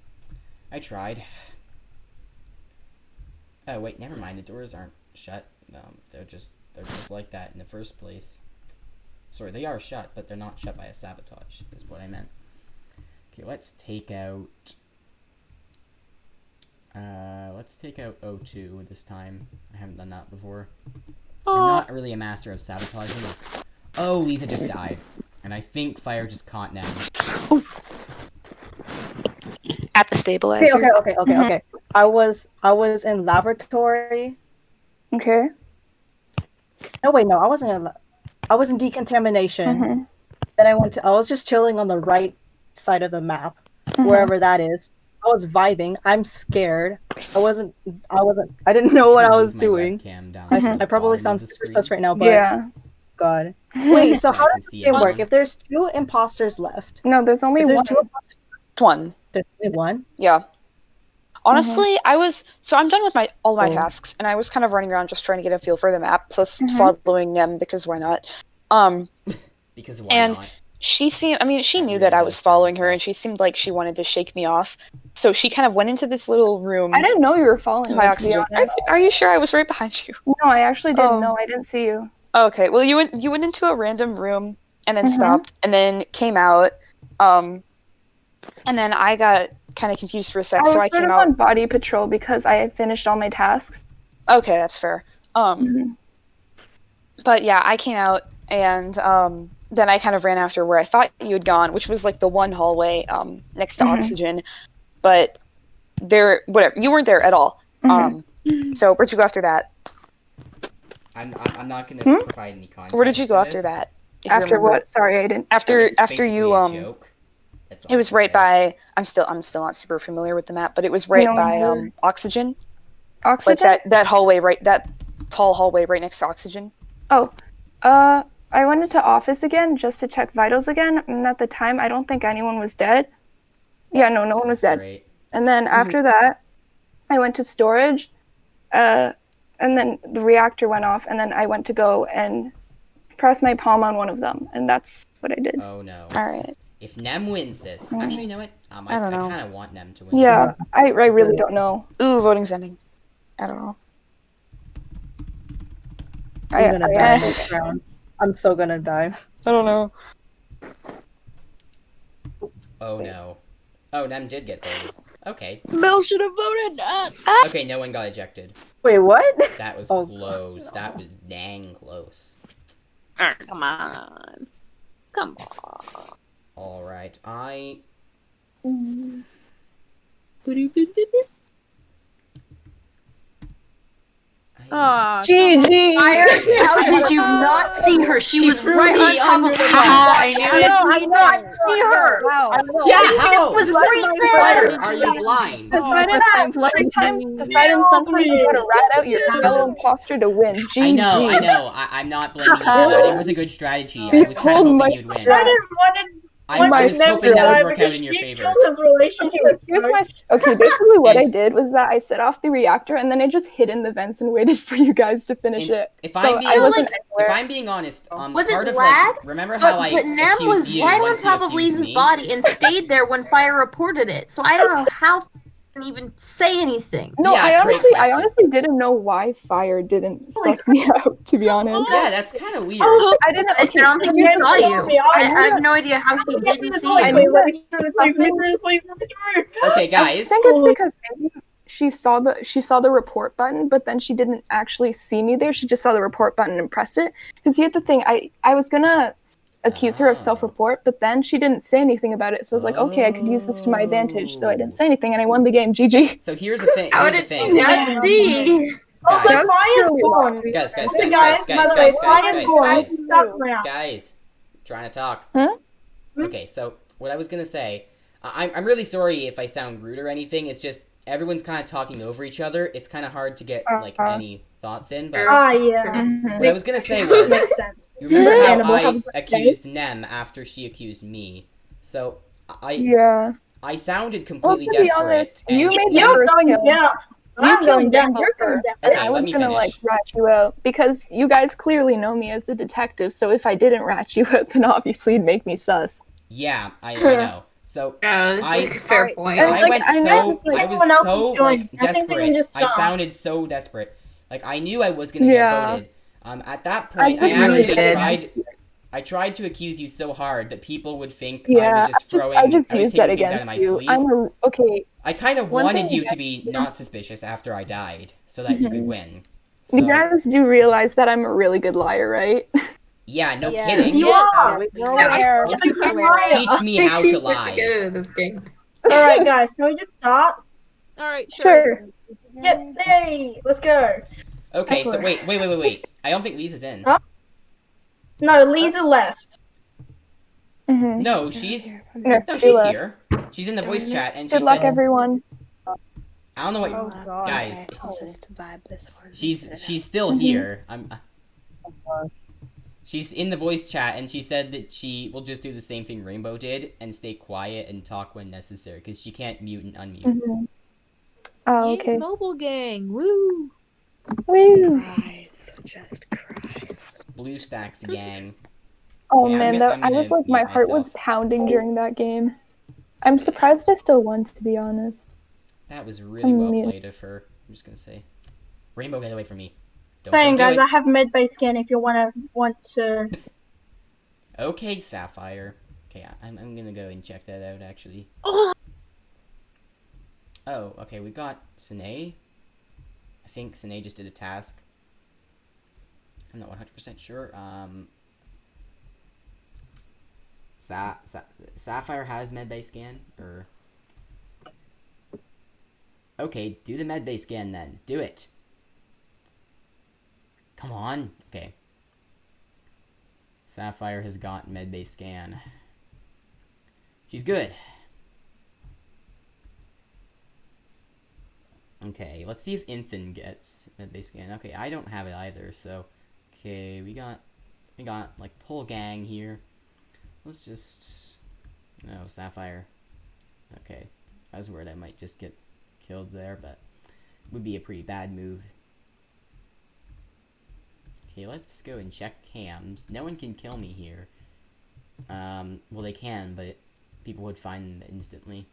I tried. Oh wait, never mind. The doors aren't shut. They're just like that in the first place. Sorry, they are shut, but they're not shut by a sabotage, is what I meant. Okay, let's take out O2 this time. I haven't done that before. I'm not really a master of sabotaging. Oh, Lisa just died. And I think Fire just caught Nem. At the stabilizer. Okay. I was in laboratory. Okay. No, wait, no, I wasn't in I was in decontamination. Then I was just chilling on the right side of the map, wherever that is. I was vibing. I'm scared. I didn't know what I was doing. I probably sound super sus right now, but Yeah. God. Wait, so how does see it work? everyone. If there's 2 imposters left, No, there's only there's one. 2 imposters, One. there's only 1? Yeah. Honestly, I'm done with all my tasks, and I was kind of running around just trying to get a feel for the map, plus following Nem because why not? Because why and not? she knew really that I does was sound following her, and sus. she seemed like she wanted to shake me off. So she kind of went into this little room. I didn't know you were following My me, to be oxygen. honest. Are you sure I was right behind you? No, I actually didn't know. I didn't see you. Okay, well you went into a random room and then stopped and then came out, and then I got kind of confused for a sec, so I was sort came of out. on body patrol because I had finished all my tasks. Okay, that's fair. But yeah, I came out and then I kind of ran after where I thought you had gone, which was like the one hallway next to oxygen. But whatever, you weren't there at all. So where'd you go after that? I'm not gonna provide any context. Where did you go to after this. that? if you After remember? what? Sorry, I didn't. After It's after you basically a joke. That's all it was I right can say. by. I'm still not super familiar with the map, but it was right No, by neither. oxygen. Oxygen? Like that hallway, right? That tall hallway right next to oxygen. Oh, I went into office again just to check vitals again, and at the time, I don't think anyone was dead. Yeah, no one was dead. Great. And then after that, I went to storage, and then the reactor went off, and then I went to go and press my palm on one of them, and that's what I did. Oh no. All right. If Nem wins this, actually, you know what? I don't know. I kind of want Nem to win. Yeah, I really don't know. Ooh, voting's ending. I don't know. I'm gonna die this round. I'm so gonna die. I don't know. Oh no. Oh, Nem did get voted. Okay. Mel should have voted. Okay, no one got ejected. Wait, what? That was Oh. close. That was dang close. Come on. Come on. All right, Ah, GG! Fire, how did you not see her? She was right on top of the I knew it. I did not see her. Wow. Yeah, how? It was right there. Fire, are you blind? Poseidon, Poseidon, sometimes you gotta rat out your fellow imposter to win. GG. I know. I'm not blaming you for that. It was a good strategy. I was kind of hoping you'd win. I just wanted I was hoping that would work out because in your she favor. killed his relationship. Okay, basically what I did was that I set off the reactor and then I just hid in the vents and waited for you guys to finish And it. if So I'm being I wasn't if anywhere. I'm being honest, Was it part of lag? like remember how I But Nem accused was you right on once you top of accused Lisa's me? body and stayed there when Fire reported it. So I don't know how can even say anything. No, Yeah, I great honestly question. didn't know why Fire didn't suss me out, to be honest. Yeah, that's kind of weird. I didn't. I Okay, don't think she saw you. I have no idea how she Get didn't me see the toy, I you. please. knew Let me through, please. Let me through, please. Let me through. Okay, I guys. think it's because maybe she saw the report button, but then she didn't actually see me there. She just saw the report button and pressed it. Because here's the thing, I was gonna accuse her of self-report, but then she didn't say anything about it. So I was like, okay, I could use this to my advantage. So I didn't say anything, and I won the game. GG. So here's the thing. How Here's the did she thing. not see? Also, Guys. Fire's gone. Guys, Okay, guys, by the way, Fire's gone. Stop now. Guys, trying to talk. Huh? Okay, so what I was gonna say, I'm really sorry if I sound rude or anything. It's just everyone's kind of talking over each other. It's kind of hard to get like any thoughts in. But Ah, yeah. what I was gonna say was, Makes sense. you remember how Animal, have a I good day. accused Nem after she accused me? So Yeah. I sounded Well, completely to be desperate. honest, you and made the You're first going kill. down. You I'm going killed down. Rambo You're going first, down. and Okay, I let was me gonna finish. like rat you out because you guys clearly know me as the detective. So if I didn't rat you out, then obviously it'd make me sus. Yeah, I know. So Fair point. And, I like, went I know, so like, I everyone was else so is joining. like I think they can desperate. just I stop. sounded so desperate. Like I knew I was gonna get Yeah. voted. At that point, I just actually really did. tried to accuse you so hard that people would think I Yeah, was just throwing. I just was used that taking things out of against my you. sleeve. Okay. I kind of one wanted thing you you to guys be do- not suspicious after I died, so that you could win. So, You guys do realize that I'm a really good liar, right? yeah, no Yeah. kidding. You Yes. are. We're Yeah, aware. You're a good liar. Teach me how to lie. Good at this game. All right, guys. Can we just start? All right, sure. Sure. Yep. Hey, let's go. Okay, so Excellent. wait. I don't think Lisa's in. Huh? No, Lisa left. Mm-hmm. No, she's No, no, she she's left. here. She's in the voice chat, and she Good luck, said, everyone. "I don't know what, Oh, God. guys. I'll just vibe this one. She's still here. She's in the voice chat, and she said that she will just do the same thing Rainbow did and stay quiet and talk when necessary because she can't mute and unmute. Mm-hmm. Oh, Yay, okay. Mobile Gang. Woo. Woo. Cries. Just cries. Blue Stacks gang. Oh Okay, man, I'm I was gonna like, my mute heart was myself. pounding during that game. I'm surprised I still won, to be honest. That was really well Unmute. played of her. I'm just gonna say, Rainbow, get away from me. Saying, Don't guys, do I it. have med base scan if you want to. Okay, Sapphire. Okay, I'm gonna go and check that out actually. Oh. Oh, okay, we got Sine. I think Sine just did a task. I'm not 100% sure. Sapphire has medbay scan, or... Okay, do the medbay scan then. Do it. Come on. Okay. Sapphire has got medbay scan. She's good. Okay, let's see if Infin gets medbay scan. Okay, I don't have it either, so... Okay, we got, like, whole gang here. Let's just... No, Sapphire. Okay, I was worried I might just get killed there, but it would be a pretty bad move. Okay, let's go and check cams. No one can kill me here. Well, they can, but people would find them instantly.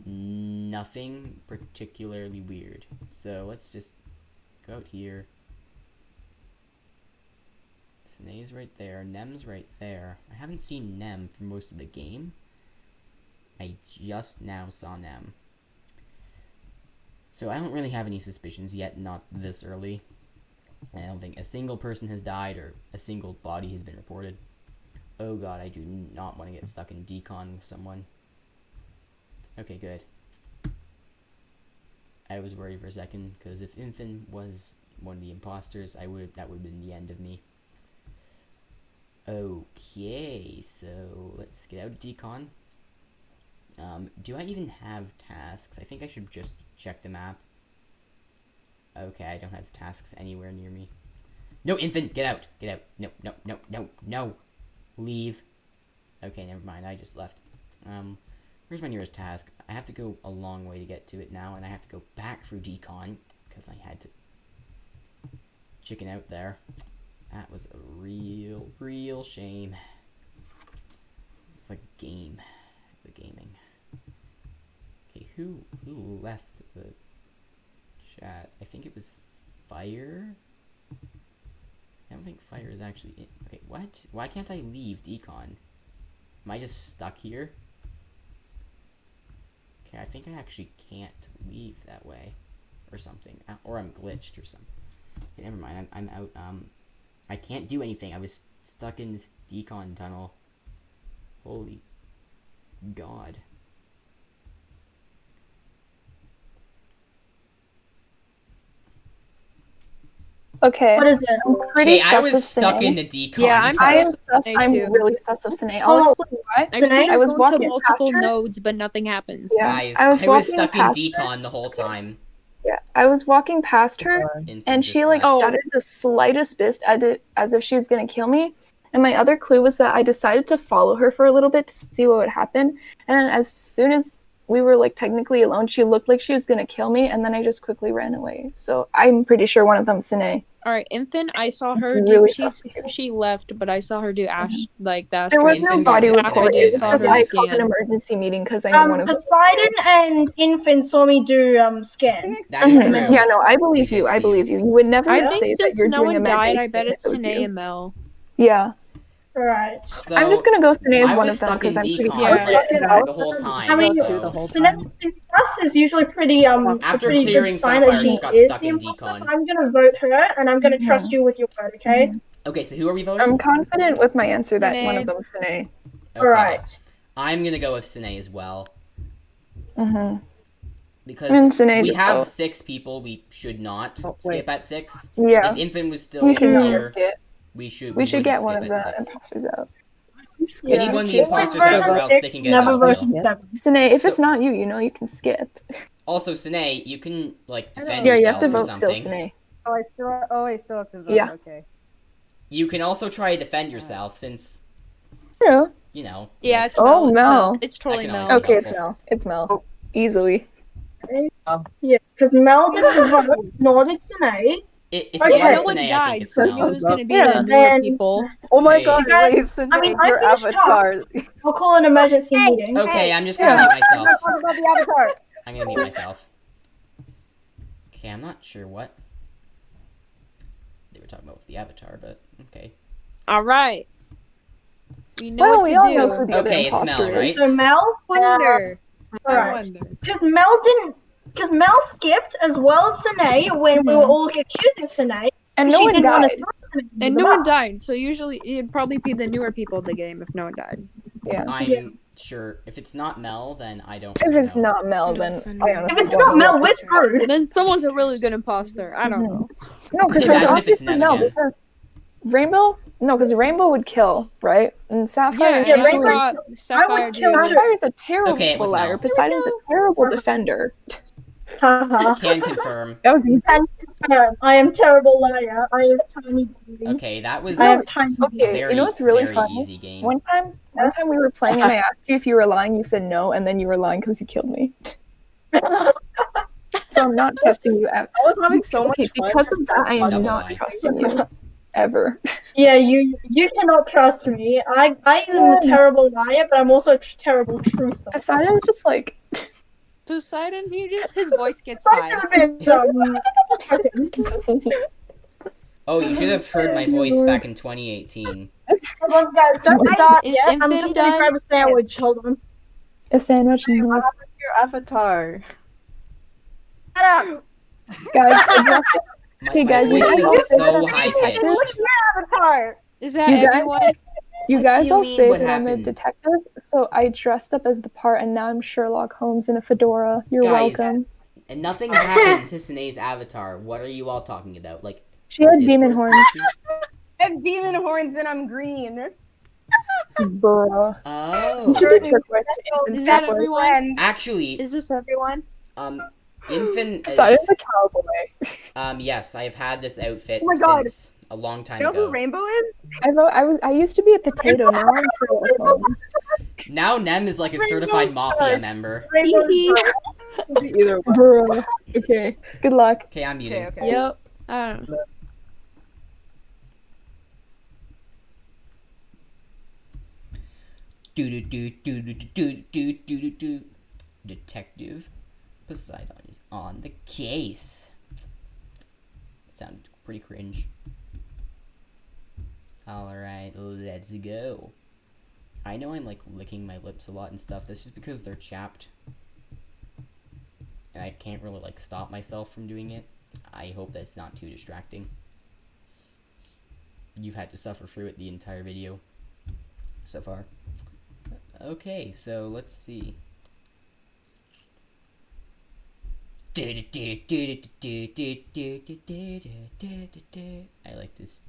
Nothing particularly weird. So let's just go out here. Snae's right there. Nem's right there. I haven't seen Nem for most of the game. I just now saw Nem. So I don't really have any suspicions yet, not this early. I don't think a single person has died or a single body has been reported. Oh god, I do not want to get stuck in decon with someone. Okay, good. I was worried for a second, because if Infin was one of the imposters, that would have been the end of me. Okay, so let's get out of decon. Do I even have tasks? I think I should just check the map. Okay, I don't have tasks anywhere near me. No, Infant, get out! Get out! No, no, no, no, no! Leave. Okay, never mind, I just left. Where's my nearest task? I have to go a long way to get to it now, and I have to go back through decon, because I had to chicken out there. That was a real shame. The game. The gaming. Okay, who left the chat? I think it was Fire? I don't think Fire is actually in. Okay, what? Why can't I leave decon? Am I just stuck here? Okay, I think I actually can't leave that way. Or something. Or I'm glitched or something. Okay, never mind, I'm out. I can't do anything. I was stuck in this decon tunnel. Holy god. Okay. What is it? I'm pretty Okay, I sus was of stuck Sine. in the decon. Yeah, I'm I am sus of sus. Sine I'm too. really sus of Sine. I'll Oh, explain why. I've seen I her was go to walking multiple past her. nodes, but nothing happens. Yeah, Guys, I was walking stuck in past decon the whole time. Yeah, I was walking past her, Infant and just she like left. stuttered the slightest bit as if she was gonna kill me. And my other clue was that I decided to follow her for a little bit to see what would happen. And then as soon as we were like technically alone, she looked like she was gonna kill me, and then I just quickly ran away. So I'm pretty sure one of them's Sine. All right, Infant. I saw It's her do. really sus of you. She left, but I saw her do like the There was astral. no Infant got body disconnected. report. It was Saw just her I called an scan. emergency meeting because I knew one of them was Sine. Poseidon and Infant saw me do scan. That is true. Yeah, no, I believe We you. did I see believe you. You would never I say think that since you're no doing a one died, med I bet it's with Sine you. and Mel. Yeah. Right. So, I'm just gonna go Sine as I one was of them stuck in because I'm pretty decon Yeah. I was walking out. the whole time. I mean, too, the whole time. Synaptic Sus is usually pretty a After pretty clearing good sign Sapphire, that she just got is stuck the in imposter. So decon. I'm gonna vote her, and I'm gonna trust you with your vote. Okay. Okay, so who are we voting? I'm confident with my answer that one Sine. of them is Sine. Okay. All right. I'm gonna go with Sine as well. Mm-hmm. Because And Sine we just have vote. 6 people, we should not Oh, wait. skip at 6. Yeah. If Infant was still We should not here, risk it. we should We should wouldn't get one skip of at the 6. imposters out. We need one of the Always imposters vote out, or for else six, they can get never an vote appeal. for 7. Sine, if it's So- not you, you can skip. Also, Sine, you can like defend Yeah, you yourself have to or vote still, something. Sine. I still have to vote. Yeah. Okay. You can also try to defend yourself, since True. you know. Yeah, like, it's Mel. Oh, It's Mel. It's totally I can Mel. always- Okay, it's helpful. Mel. It's Mel. Easily. Yeah, because Mel didn't vote, nor did Sine. If Okay. it was No one Sine, I think died, it's so I Mel. knew it was gonna be Yeah. the newer And- people. Oh my Hey. god, guys- wait, Sine, I mean, I your finished avatar. We'll call an emergency meeting. Okay, I'm just gonna mute I'm myself. not talking about the avatar. I'm gonna mute myself. Okay, I'm not sure what they were talking about with the avatar, but okay. All right. We know Well, what we to all do. know who the Okay, other it's Mel, imposter right? is. So Mel, Wonder. I Alright. wonder. because Mel didn't because Mel skipped as well as Sine when we were all accusing Sine. And no she one didn't want to died. throw Sine And under no the one bus. died, so usually it'd probably be the newer people of the game if no one died. Yeah. I'm sure if it's not Mel, then I don't. If really it's know. not Mel, then I honestly If it's don't not know. Mel, we're screwed. Then someone's a really good imposter. I don't know. No, because it's Imagine if it's obviously Nem Mel, again. because Rainbow. No, because Rainbow would kill, right? And Sapphire. Yeah, and I Rainbow- saw Sapphire kill do. her. Sapphire's a terrible Okay, it was liar. Mel. Poseidon's a terrible defender. Haha. Can confirm. That was easy. I am terrible liar. I am tiny. Baby. Okay, that was I a am tiny. Okay, very, you know what's really very funny? easy game. One time we were playing and I asked you if you were lying. You said no, and then you were lying because you killed me. So I'm not trusting you ever. I was having so much Okay, fun. because of that, I am Double not lie. trusting you ever. Yeah, you cannot trust me. I am a terrible liar, but I'm also a terrible truther. Poseidon's just like Poseidon, his voice gets high. Oh, you should have heard my voice back in 2018. Hold on, guys, don't start Is yet. I'm Infant just gonna done? grab a sandwich. Hold on. a sandwich and What this. happened to your avatar? Shut up! Guys, exhausted. My, Hey, my guys, you voice guys was all so said high that pitched. Avatar! Is that You guys- everyone? You What guys do you all mean, say what that I'm a happened? detective, so I dressed up as the part, and now I'm Sherlock Holmes in a fedora. You're Guys. welcome. And nothing happened to Sinead's avatar. What are you all talking about? Like, She had Discord demon horns, issue? I have demon horns and I'm green. bruh. Oh. She did turquoise and Is that turquoise. everyone? Actually, Is this everyone? Infant Poseidon's is, a cowboy. yes, I have had this outfit Oh my God. since a long time You know who ago. Rainbow is? I used to be a potato. Now I'm Sherlock Holmes. Now Nem is like a certified mafia member. Hee Either way. Bruh. Okay. Good luck. Okay, I'm muting. Okay, hee. Yep. I don't know. Do. Detective Poseidon is on the case. Sounds pretty cringe. Alright, let's go. I know I'm like licking my lips a lot and stuff. That's just because they're chapped. And I can't really like stop myself from doing it. I hope that's not too distracting. You've had to suffer through it the entire video so far. Okay, so let's see. I like this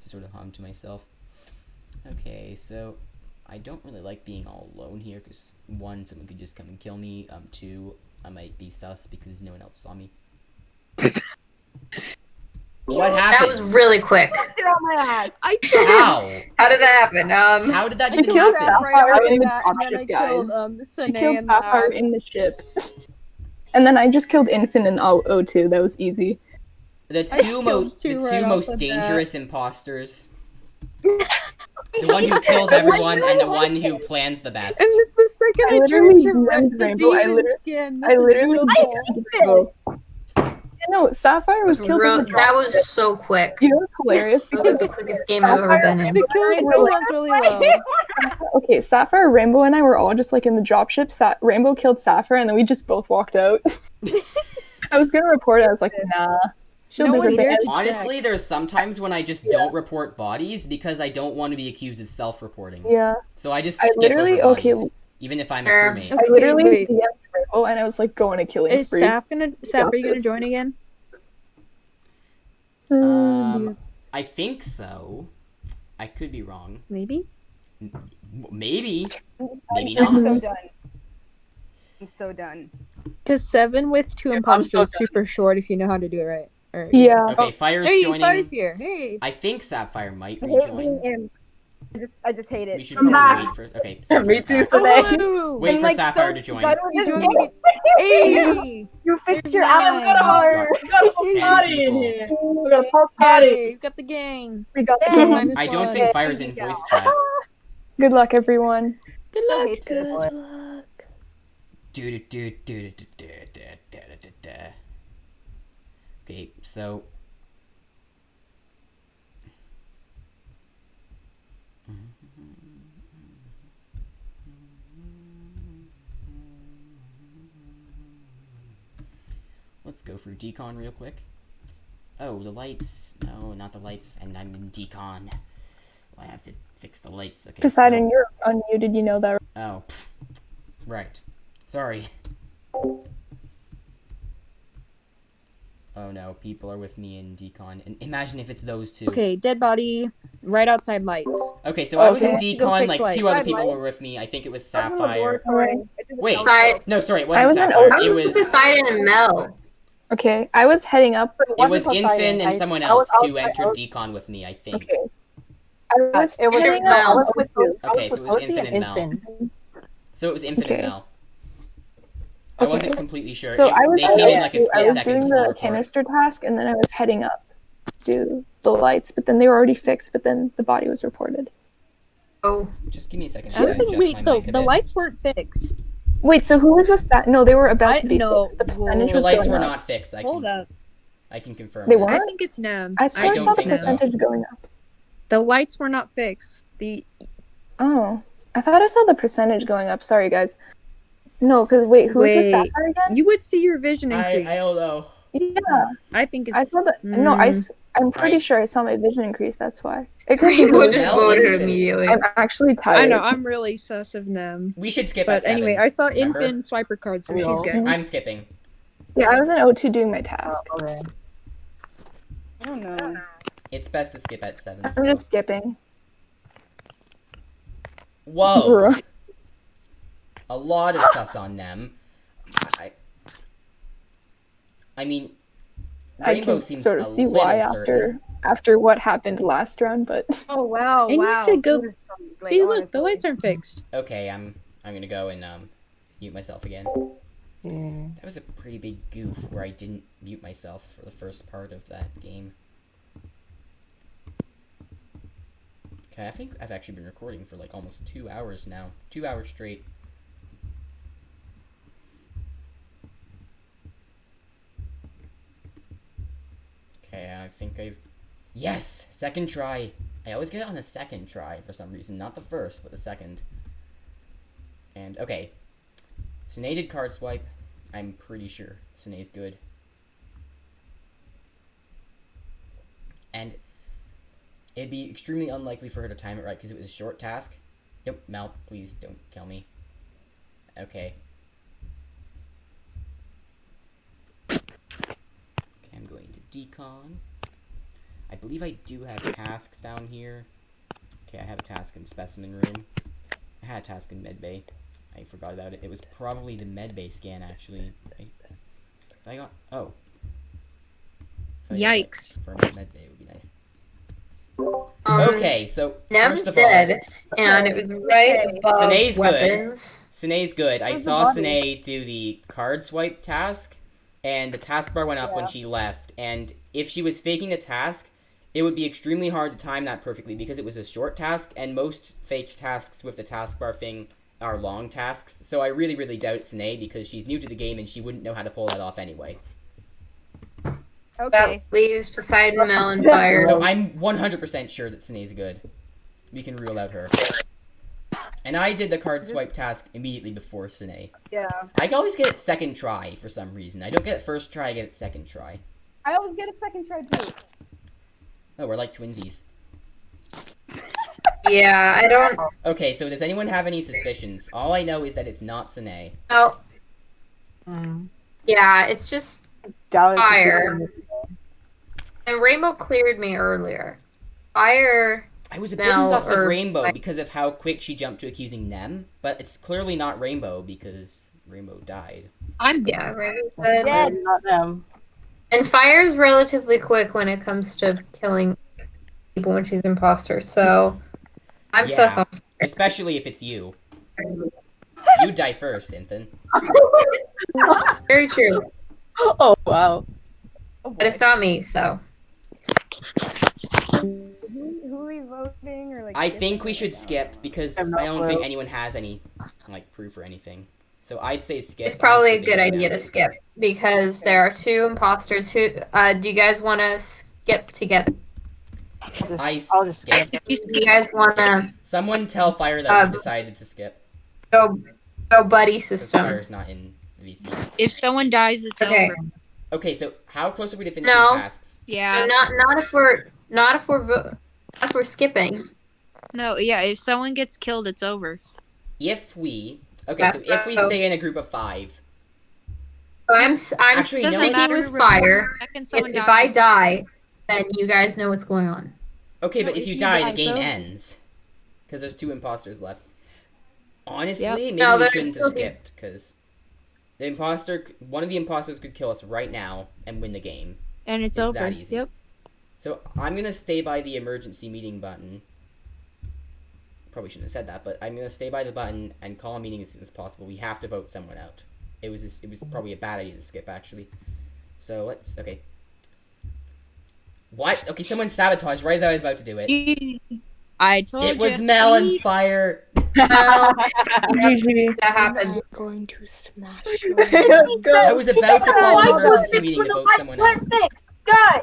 to sort of hum to myself. Okay, so I don't really like being all alone here because one, someone could just come and kill me. Two, I might be sus because no one else saw me. What happened? That was really quick. Sit on my ass. I How? How did that happen? How did that I even killed happen? Sapphire right in the after that, and then I dropship, killed guys. She Sine killed and Sapphire in the ship. And then I just killed Infant and O2. That was easy. The I two, killed two the right two off most the bat. dangerous imposters. The one who kills everyone and the one who plans the best. And it's the second I I literally turned to DM'd the Rainbow. I demon literally- skin. I This is literally beautiful. No, Sapphire was killed in the That dropship. was so quick. You know what's hilarious? That was Because the quickest game I've ever been in. The kill runs really low. okay, Sapphire, Rainbow, and I were all just like in the dropship. Rainbow killed Sapphire, and then we just both walked out. I was gonna report it. I was like, nah. She'll No do one her dared best. to Honestly, there's sometimes when I just don't report bodies because I don't want to be accused of self-reporting. Yeah, So I just I skip literally over okay. bodies, even if I'm a Fair. crewmate. I Okay, literally wait. DM'd Rainbow, and I was like going to killing Is spree. Sap are you gonna join again? I think so. I could be wrong. Maybe. Maybe. Maybe I'm not. so done. I'm so done. Because 7 with 2 imposters is super short if you know how to do it right. Or, Yeah. Okay, Fire's Hey, joining. Fire's here. Hey. I think Sapphire might I hate being rejoin. in. I just hate We it. should I'm probably back. wait for. Okay, Me Sapphire's too, back. Oh, Sine. hello. Wait I'm, for like, Sapphire so to join. done with You this joined game. again. Hey. You fixed your Nice. avatar. We got a whole 10 party in people. here. We got a whole party. Hey, we got the gang. We got the Yeah. game. Minus I don't one. think Fire's in voice chat. Good luck, everyone. Good I luck. hate this boy. Okay, so. Let's go through decon real quick. Oh, the lights. No, not the lights. And I'm in decon. Well, I have to fix the lights. Okay. Poseidon, you're unmuted. You know that. Oh, right. Sorry. Oh no, people are with me in decon. And imagine if it's those two. Okay, dead body, right outside lights. Okay, so I was in Okay. Go decon, fix like lights. two other Side people light. were with me. I think it was I was in the Sapphire. laboratory. I did the Wait, telescope. no, sorry, it I wasn't was in Sapphire. I It was was Poseidon and Mel. Okay, I was heading up. But it was Poseidon. Infin and I- someone I was else who outside- entered decon with me, I think. Okay. I was It was heading Mel. up. I was with Okay, I was so with it was Posey Infin and and Mel. Infin. So it was Infinite Okay. Mel. I Okay. wasn't completely sure. So I was they came in like a I split was second doing before the report. canister task, and then I was heading up to do the lights, but then they were already fixed. But then the body was reported. Oh, Just give me a second. I gotta adjust my Wait, mic a the bit. lights weren't fixed. Wait, so who was that? No, they were about I- to be no, fixed. The percentage The was lights going were up. not fixed. Hold up. I can confirm They this. weren't? I think it's Nem. I swear I, don't saw the think so. percentage going up. The lights were not fixed. Oh, I thought I saw the percentage going up. Sorry, guys. No, because wait, who's with Wait, Sapphire again? you would see your vision I increase. don't know. Yeah, I think it's. I saw the. No, I'm pretty I- sure I saw my vision increase. That's why. It could be Rainbow Zoe. just Mel voted Infin. immediately. I'm actually tired. I know. I'm really sus of Nem. We should skip But at 7. anyway, I saw remember? Infin swiper cards, so she's No. good. I'm skipping. Yeah, I was in O2 doing my task. Okay. I don't know. It's best to skip at 7. I'm So. just skipping. Whoa. Bruh. A lot of sus on them. I mean, I Rainbow can seems sort a of see little why certain. after what happened last round, but Oh wow! And you wow. said go- Like, See, look, the honestly. lights aren't fixed. Okay, I'm gonna go and mute myself again. Yeah. That was a pretty big goof where I didn't mute myself for the first part of that game. Okay, I think I've actually been recording for like almost 2 hours now. 2 hours straight. Okay, I think I've... Yes! Second try! I always get it on the second try for some reason. Not the first, but the second. And, okay. Sine did card swipe. I'm pretty sure Sine's good. And it'd be extremely unlikely for her to time it right because it was a short task. Nope, Mel, please don't kill me. Okay. Okay, I'm going to decon. I believe I do have tasks down here. Okay, I have a task in specimen room. I had a task in medbay. I forgot about it. It was probably the medbay scan, actually. If I got... Oh. If I got, like, Yikes. confirmed medbay, it would be nice. Um, Okay, so Nem's first of all, dead, and it was right above Sine's good. weapons. Sine's good. I Where's the saw body? Sine do the card swipe task, and the taskbar went up when she left. And if she was faking a task, it would be extremely hard to time that perfectly because it was a short task, and most fake tasks with the taskbar thing are long tasks. So I really, really doubt Sine because she's new to the game and she wouldn't know how to pull that off anyway. Okay. That leaves Poseidon, Mel, and Fire. So I'm 100% sure that Sine's good. We can rule out her. And I did the card swipe task immediately before Sine. Yeah. I always get it second try for some reason. I don't get it first try, I get it second try. I always get a second try too. Oh, we're like twinsies. Yeah, I don't. Okay, so does anyone have any suspicions? All I know is that it's not Sine. Oh, Mm. yeah, it's just. Doubt it could be Fire. Sine. And Rainbow cleared me earlier. Fire. I was a bit No, sus of or- Rainbow because of how quick she jumped to accusing Nem, but it's clearly not Rainbow because Rainbow died. I'm Yeah, Rainbow's dead. Dead. Not them. And Fire's relatively quick when it comes to killing people when she's imposter, so. I'm Yeah. sus on Especially if it's you. You die first, Infant. Very true. Oh wow. But it's not me, so. Who are we voting or like? I think we should skip because I have no I don't think clue. anyone has any like proof or anything. So I'd say skip. It's probably a I'm skipping good right idea now. to skip because there are two imposters who. Do you guys want to skip together? I'll just skip. Do you guys want to Someone tell Fire that we Um, decided to skip go buddy because system? Fire's not in the VC. If someone dies, it's Okay. over. Okay, so how close are we to finishing No. tasks? Yeah. Not if we're skipping. No, yeah, if someone gets killed, it's over. If we stay in a group of 5. I'm Actually, no. sticking matter with who fire. Second someone If dies, I it's- die, then you guys know what's going on. Okay, but No, if you if you die, die, the game so- ends. Because there's 2 imposters left. Honestly, Yep. maybe No, we there's shouldn't have still be- skipped, because one of the imposters could kill us right now and win the game. and it's It's over. that easy. Yep. So I'm gonna stay by the emergency meeting button. Probably shouldn't have said that, but I'm gonna stay by the button and call a meeting as soon as possible. We have to vote someone out. It was probably a bad idea to skip, actually. So okay. What? Okay, someone sabotaged right as I was about to do it. I told you. It was Mel and Fire. Well, GG. that happened. I'm going to smash I was about to call the lights were emergency fixed meeting when to the vote lights someone out. weren't fixed. Guys,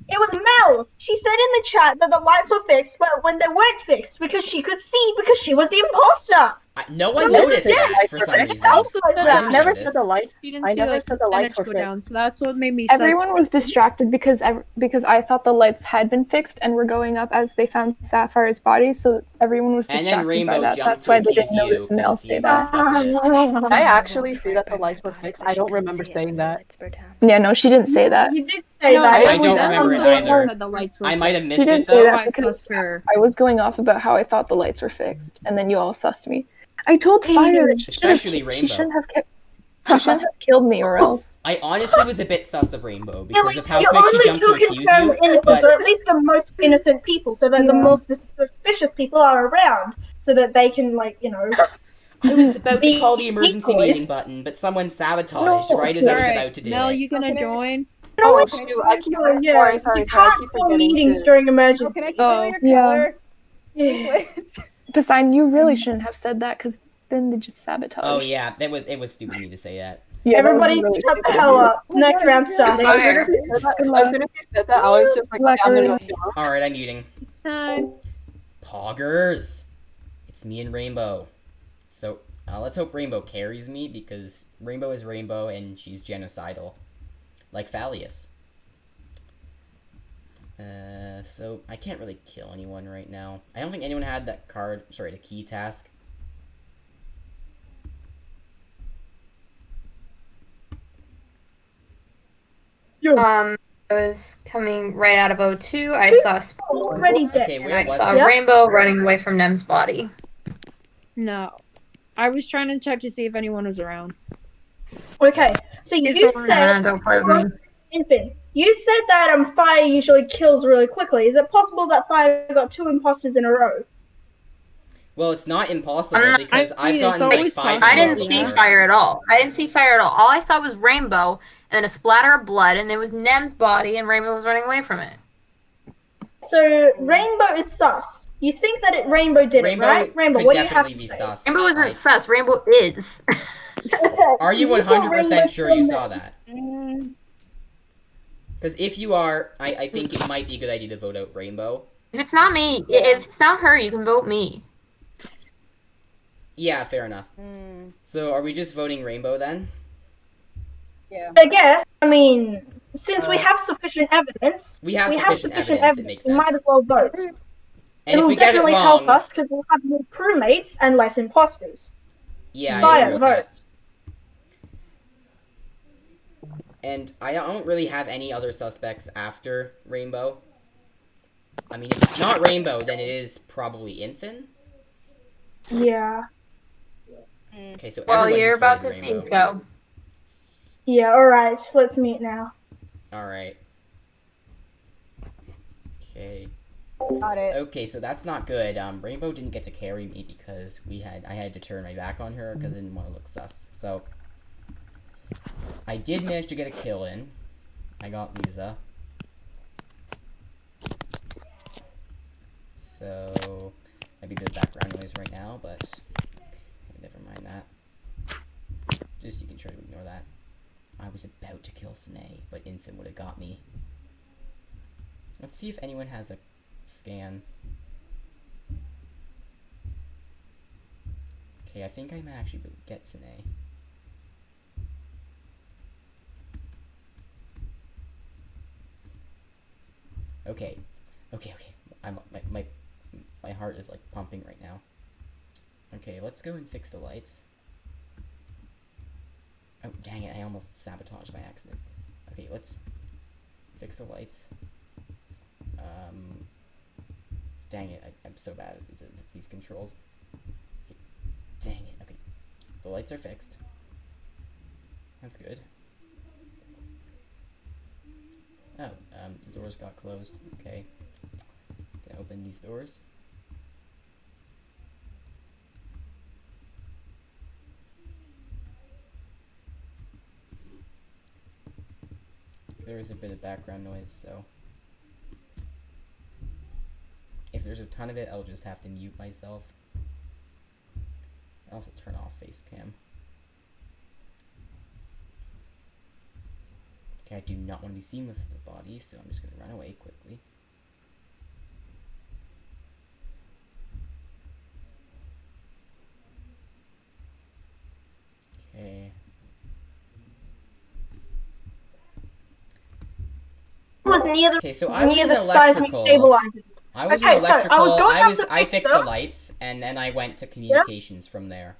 it was Mel. She said in the chat that the lights were fixed, but when they weren't fixed, because she could see, because she was the imposter. No one No, noticed yeah. that for some reason. Also, I I didn't never notice. said the lights. You didn't I see never like said the lights energy were go fixed. down, so that's what made me. Everyone was distracted because I thought the lights had been fixed and were going up as they found Sapphire's body, so everyone was And then distracted Rainbow by that. jumped That's to why they accuse didn't you notice Mel because say you that. messed up a bit. Did I actually see that the lights were fixed? I don't remember saying that. Yeah, no, she didn't say that. You did say No, that. I It don't was remember it Emma either. who Said the lights were I might have fixed. She missed it didn't say though. that I because sussed her. I was going off about how I thought the lights were fixed, and then you all sussed me. I told Fire that Especially she Rainbow. shouldn't have kept. She shouldn't have killed me, or else. I honestly was a bit sus of Rainbow Yeah, because like, of how you're quick she only jumped to two accuse confirmed you. innocents, But or at least the most innocent people, so that the Yeah. most suspicious people are around, so that they can, like, I was about to call the be emergency decoys. meeting button, but someone sabotaged No, right as I was Alright, about to do Mel, it. you gonna join? Oh shoot! I keep Yeah, sorry. you I can't keep call forgetting meetings to. during emergencies. Can I Oh, consider yeah. your color? Yeah. Poseidon, you really shouldn't have said that because then they just sabotage. Oh yeah, it was stupid of me to say that. Yeah, that was Everybody really shut the stupid of hell you. up. Next round As starting. soon as he said that, I was just like, Luck, I'm gonna Ruth. go kill him. All right, I'm muting. Time. Poggers, it's me and Rainbow. So let's hope Rainbow carries me because Rainbow is Rainbow and she's genocidal, like Fallius. So I can't really kill anyone right now. I don't think anyone had that card. Sorry, the key task. I was coming right out of O2. I saw Already dead. Okay, and where I was saw it? Rainbow running away from Nem's body. No. I was trying to check to see if anyone was around. Okay, so you said, Don't play with me. Infant, you said that Fire usually kills really quickly. Is it possible that Fire got 2 imposters in a row? Well, it's not impossible I because I've mean, it's gotten like always 5 possible. I in a row didn't see before. fire at all. All I saw was Rainbow and then a splatter of blood, and it was Nem's body, and Rainbow was running away from it. So Rainbow is sus. You think that Rainbow did Rainbow it, right? Rainbow, could what do you have definitely to be say? sus. Rainbow isn't I- sus. Rainbow is. Are you You thought 100% Rainbow sure you killed saw them. that? Because if you are, I think it might be a good idea to vote out Rainbow. If it's not me, if it's not her, you can vote me. Yeah, fair enough. So are we just voting Rainbow then? I guess, since we have sufficient evidence, We have sufficient evidence, it makes we might sense. as well vote. And It'll if we get it definitely help wrong, us because we'll have more crewmates and less imposters. yeah, I Fire, agree with that. vote. And I don't really have any other suspects after Rainbow. I mean, if it's not Rainbow, then it is probably Infin. Yeah. Okay, so Well, everyone you're just about to voted see, Rainbow. so. Yeah, alright, let's meet now. Alright. Okay. Got it. Okay, so that's not good. Rainbow didn't get to carry me because I had to turn my back on her because I didn't want to look sus. So I did manage to get a kill in. I got Lisa. So maybe a bit of background noise right now, but never mind that. Just you can try to ignore that. I was about to kill Snay, but Infant would have got me. Let's see if anyone has a scan. Okay, I think I might actually get Snay. Okay. Okay, okay. My heart is like pumping right now. Okay, let's go and fix the lights. Oh, dang it, I almost sabotaged by accident. Okay, let's fix the lights. Dang it, I'm so bad at these controls. Okay, dang it, okay. The lights are fixed. That's good. Oh, the doors got closed. Okay. Gonna open these doors. There is a bit of background noise, so if there's a ton of it, I'll just have to mute myself. I'll also turn off face cam. Okay, I do not want to be seen with the body, so I'm just going to run away quickly. Okay. Was near the Okay, so I was near in the seismic electrical. stabilizers. I was Okay, in so I electrical. was going up to I fix fixed them. the lights, and then I went to communications from there.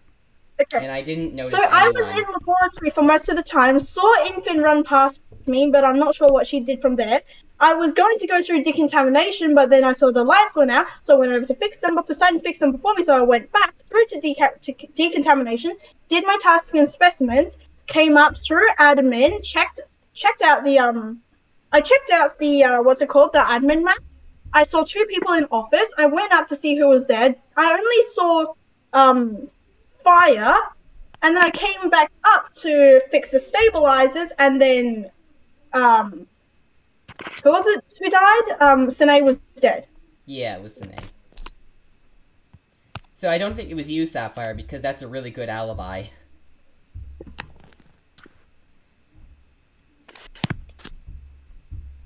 Okay. And I didn't notice So I was anyone. in laboratory for most of the time, saw Infin run past me, but I'm not sure what she did from there. I was going to go through decontamination, but then I saw the lights went out, so I went over to fix them, but Poseidon fixed them before me, so I went back through to decontamination, did my tasks and specimens, came up through admin, checked out the I checked out the what's it called, the admin map. I saw 2 people in office. I went up to see who was there. I only saw fire, and then I came back up to fix the stabilizers, and then who was it who died? Sine was dead. Yeah, it was Sine. So I don't think it was you, Sapphire, because that's a really good alibi.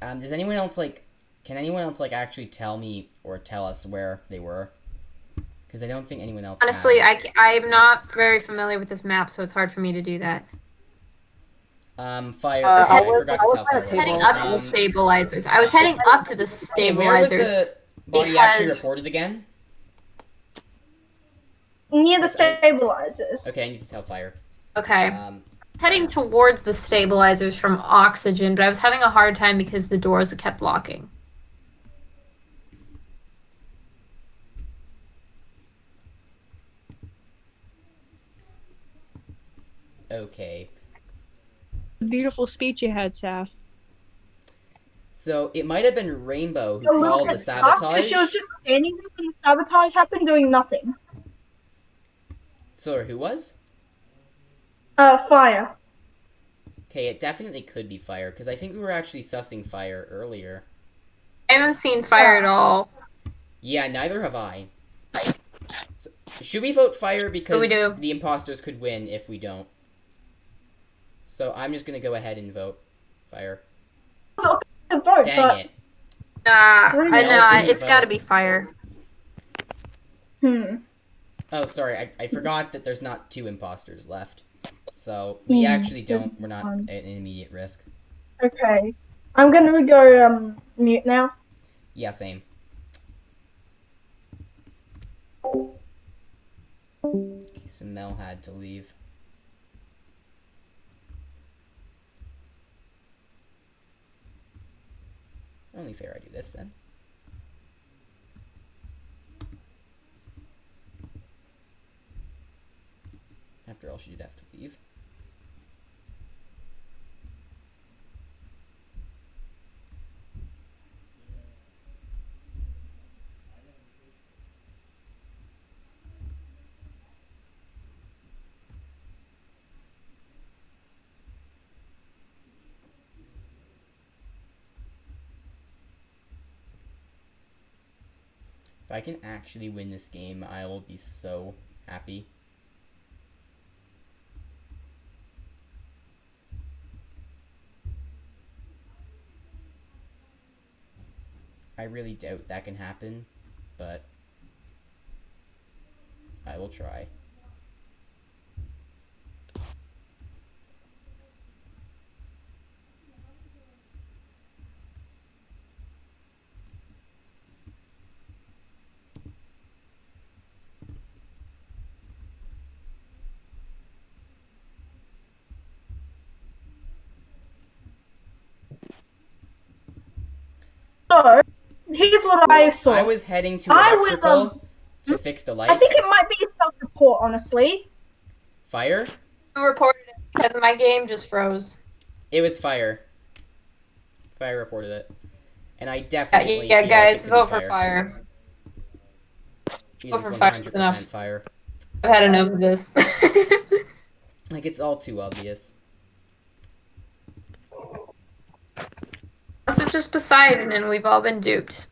Does anyone else can anyone else actually tell me or tell us where they were? Because I don't think anyone else Honestly, has. I'm not very familiar with this map, so it's hard for me to do that. Fire. I Okay, I was- forgot I to was tell at a Fire. Heading table. up to the stabilizers. I was heading up to the Okay, where was stabilizers. the body actually because- reported again? Near the Yes, I- stabilizers. Okay, I need to tell Fire. Okay. Heading towards the stabilizers from oxygen, but I was having a hard time because the doors kept locking. Okay. Beautiful speech you had, Saf. So it might have been Rainbow who A little called the bit tough, because sabotage. she was just standing there when the sabotage happened, doing nothing. So who was? Fire. Okay, it definitely could be Fire, because I think we were actually sussing Fire earlier. I haven't seen fire at all. Yeah, neither have I. So, should we vote Fire because we do. the imposters could win if we don't? So I'm just gonna go ahead and vote Fire. To vote, Dang but it. Nah, didn't it's vote. gotta be fire. Oh, sorry, I forgot that there's not 2 imposters left. So we actually don't. We're not at an immediate risk. Okay. I'm gonna go mute now. Yeah, same. Okay, so Mel had to leave. Only fair I do this then. After all, she did have to leave. If I can actually win this game, I will be so happy. I really doubt that can happen, but I will try. So, here's what I saw. I was heading to I was, electrical to fix the lights. I think it might be a self-report, honestly. Fire? Who reported it? Because my game just froze. It was fire. Fire reported it. And I definitely Yeah, feel guys, like it could vote be for fire. It Vote is for fire 100% enough. fire. I've had enough of this. Like, it's all too obvious. Unless it's just Poseidon and we've all been duped.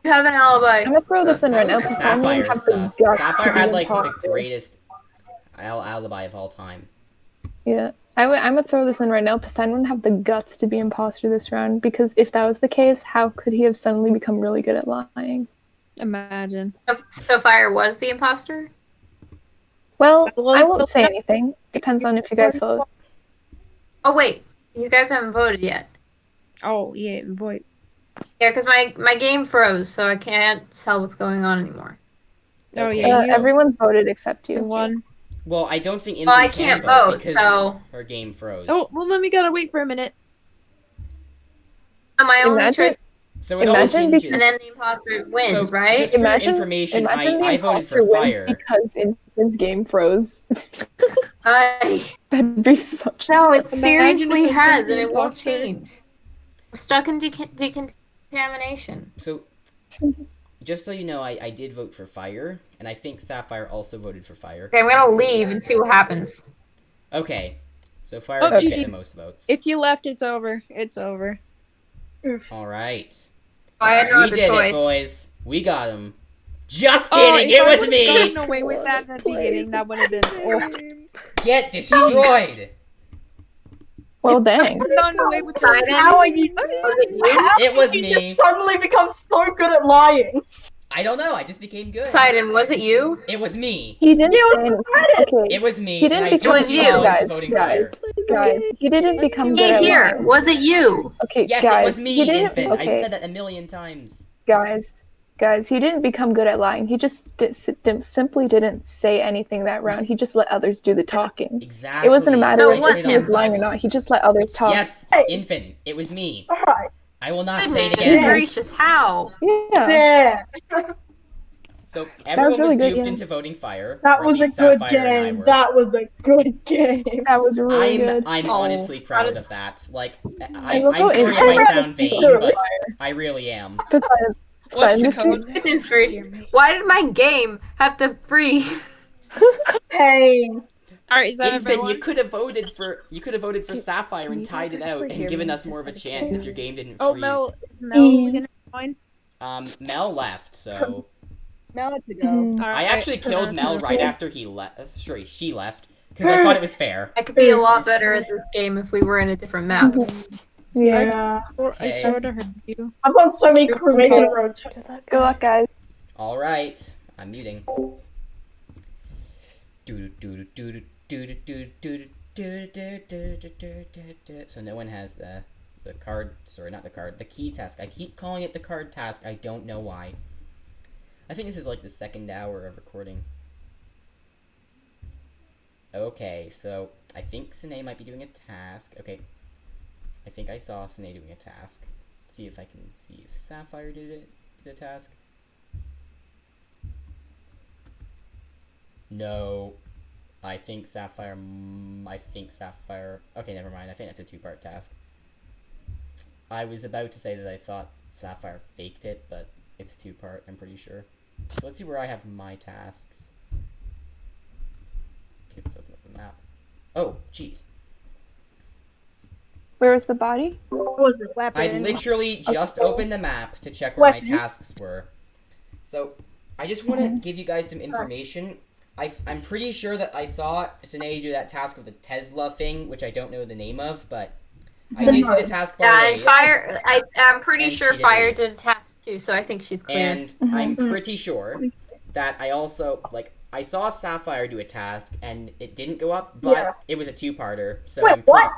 You have an alibi. I'm gonna throw this in right now. That was Poseidon would have the Sapphire's guts Sapphire to be had, like, the imposter. greatest alibi of all time. Yeah. I'm gonna throw this in right now. Poseidon wouldn't have the guts to be imposter this round, because if that was the case, how could he have suddenly become really good at lying? Imagine. So Fire was the imposter? Well, I won't say anything. Depends on if you guys vote. Oh, wait. You guys haven't voted yet. Oh, yeah, vote. Yeah, because my game froze, so I can't tell what's going on anymore. Oh, Okay, yeah. so- Everyone voted except you. One. Well, I don't think Well, I Infant can't can vote vote, because so- her game froze. Oh, well, then we gotta wait for a minute. So my only Imagine- choice, So it all Imagine hinges. and then the imposter wins, So, right? just for your Imagine- information, Imagine the I voted for imposter wins fire. because Infant's game froze. I That'd be such. No, it Imagine seriously if it's has, the and it won't imposter. change. I'm stuck in decontamination. So, just so you know, I did vote for fire, and I think Sapphire also voted for fire. Okay, I'm gonna leave and see what happens. Okay, so fire Oh, did GG. get the most votes. If you left, it's over. It's over. All right, I had no we other did choice. it, boys. We got him. Just Oh, kidding, if it I was would've me. gotten away with that at the beginning, that would have been. Oh, Get destroyed. Well, dang. gotten away with Poseidon, that. How are you? was it you? How It was did you me. just suddenly become so good at lying? I don't know. I just became good. Poseidon, was it you? It was me. He didn't Yeah, say it was anything. Reddit. Okay. It was me. He and didn't I become It was duped you. you all into guys, voting guys, fire. guys. He didn't become good Hey, at here, lying. was it you? Okay, Yes, guys, it was me, he didn't. Infant. Okay, I've said that a million times. guys, he didn't become good at lying. He just simply didn't say anything that round. He just let others do the talking. Exactly. It wasn't a matter So of what- if he was lying or not. He just let others talk. Yes, Infant. It was me. Alright. I will not say it Goodness again. gracious, how? Yeah. Yeah. So everyone really was good, duped yeah. into voting fire. That or at was a least good Sapphire and I game. were. That was a good game. That was really good. I'm Oh, honestly how proud did- of that. Like, I will I'm go sorry if in- I sound vain, Sure. but I really am. Poseidon, What's the this week- code? Goodness gracious. Why did my game have to freeze? Pain. All right, is that Infant, everyone? you could have voted for Sapphire and tied it out and given us more of a chance if your game didn't freeze. Oh, Mel, is Mel gonna join? Mel left, so Mel had to go. Mhm. All right, I actually killed that's Mel enough. right after he left. Sorry, she left because I thought it was fair. I could be a lot better at this game if we were in a different map. Yeah. Yeah. I Okay. sort of heard you. I've won so many crewmates in a row. Good luck, guys. All right, I'm muting. So no one has the card. Sorry, not the card. The key task. I keep calling it the card task. I don't know why. I think this is like the second hour of recording. Okay, so I think Sine might be doing a task. Okay, I think I saw Sine doing a task. Let's see if I can see if Sapphire did a task. No, I think Sapphire. Okay, never mind. I think that's a two-part task. I was about to say that I thought Sapphire faked it, but it's two-part. I'm pretty sure. So let's see where I have my tasks. Okay, let's open up the map. Oh, jeez. Where was the body? What was it? Oh, I Weapon. literally just opened the map to check where my Weapon. tasks were. So, I just want to give you guys some information. I'm pretty sure that I saw Sine do that task with the Tesla thing, which I don't know the name of, but I did see the task bar Yeah, and raised, Fire. I'm pretty And sure she didn't Fire leave. did a task too, so I think she's clear. and I'm pretty sure that I also, I saw Sapphire do a task, and it didn't go up, but Yeah. it was a two-parter, so Wait, I'm what?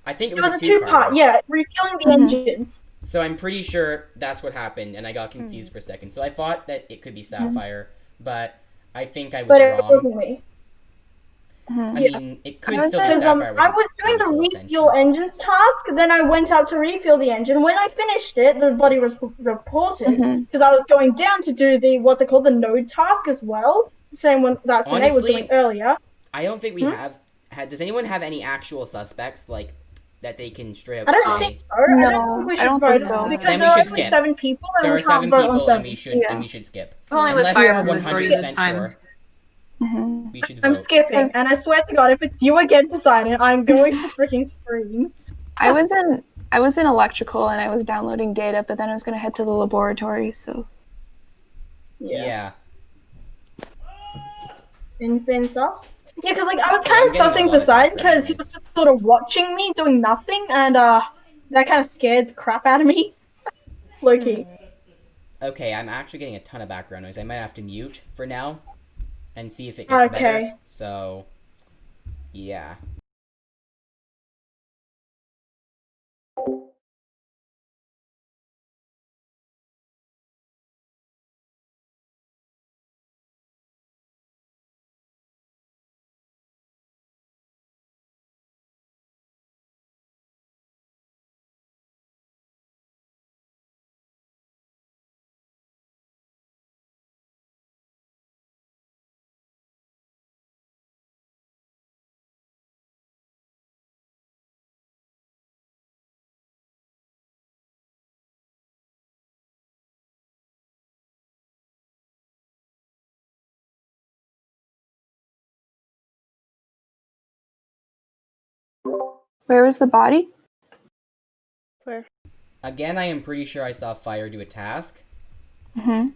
I think it It was, was a two-parter. two-part. Yeah, refueling the engines. So I'm pretty sure that's what happened, and I got confused for a second. So I thought that it could be Sapphire, but I think I was But it wrong. wasn't me. I Yeah. mean, it could was still be like- Because Sapphire I wasn't was doing paying the full refuel attention. engines task, then I went out to refuel the engine. When I finished it, the body was reported because I was going down to do the the node task as well, the same one that Sine was doing Honestly, earlier. I don't think we have. Does anyone have any actual suspects like that they can straight I up don't say? think so. I No, don't think we I should don't vote think so. on it because Then we there are should only skip. 7 people and There we are can't 7 vote on people, 7. and we should Yeah. skip. Only with Unless fire we're the majority of 100% the time. sure, Mhm. we should I'm vote. skipping, and I swear to God, if it's you again, Poseidon, I'm going to freaking scream. I was in electrical and I was downloading data, but then I was gonna head to the laboratory. So Yeah. Infin sus? Yeah, because I was Okay, kind I'm of getting a sussing lot of Poseidon background because he noise. was just sort of watching me doing nothing, and that kind of scared the crap out of me. Low-key. Okay, I'm actually getting a ton of background noise. I might have to mute for now and see if it gets better. Okay. So, yeah. where was the body? Again, I am pretty sure I saw Fire do a task. Mm-hmm.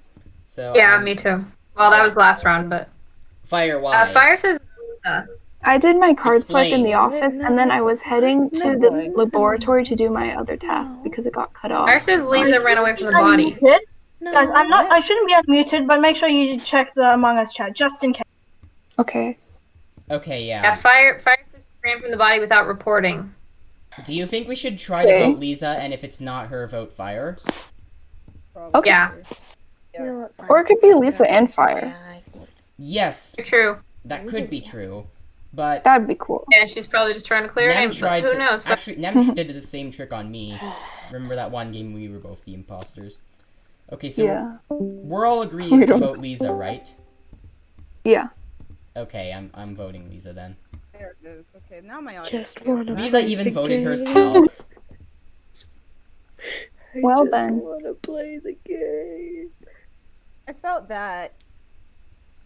So Yeah, me too. Well, that was last round, but Fire, why? Fire says Lisa. I did my card swipe in the Explain. office, and then I was heading to the laboratory to do my other task because it got cut off. Fire says Lisa ran away from the I'm body. muted. Guys, I shouldn't be unmuted, but make sure you check the Among Us chat, just in case. Okay. Okay, Yeah, yeah. Fire says she ran from the body without reporting. Do you think we should try to vote Lisa, and if it's not her, vote Fire? Okay. Yeah. Or it could be Lisa and Fire. Yes, True. that could be true. But That'd be cool. Yeah, she's probably just trying to clear her Nem name, tried but who to knows? actually Nem did the same trick on me. Remember that one game we were both the imposters? Okay, so Yeah. we're all agreed We to don't- vote Lisa, right? Yeah. Okay, I'm voting Lisa then. There it is. Okay, now my audio. Just wanna Lisa play even the voted game. herself. I Well just then. wanna play the game. I felt that.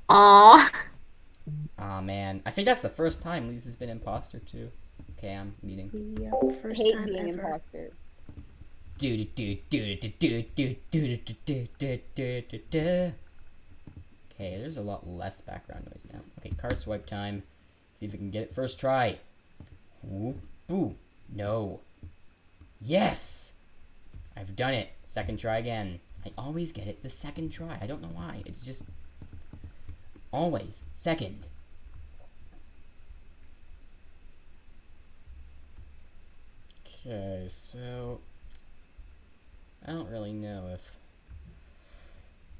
Aw. Aw, man. I think that's the first time Lisa's been imposter too. Okay, I'm meeting. Yep, I first hate time being ever. imposter. Okay, there's a lot less background noise now. Okay, card swipe time. See if we can get it first try. Whoop, boo. No. Yes! I've done it. Second try again. I always get it the second try. I don't know why. It's just always second. Okay, so I don't really know if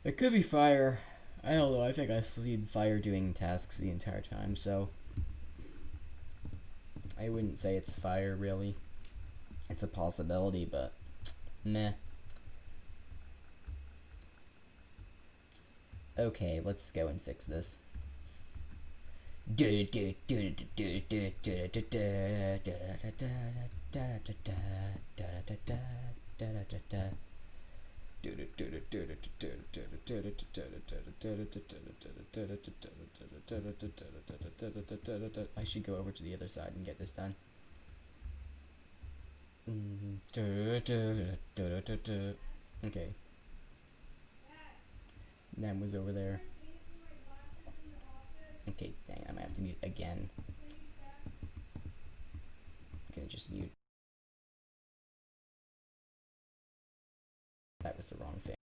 it could be Fire. I don't know. I think I seen Fire doing tasks the entire time, so I wouldn't say it's Fire really. It's a possibility, but meh. Okay, let's go and fix this. I should go over to the other side and get this done. Okay. Nem was over there. Okay, dang, I might have to mute again. I'm gonna just mute. That was the wrong thing.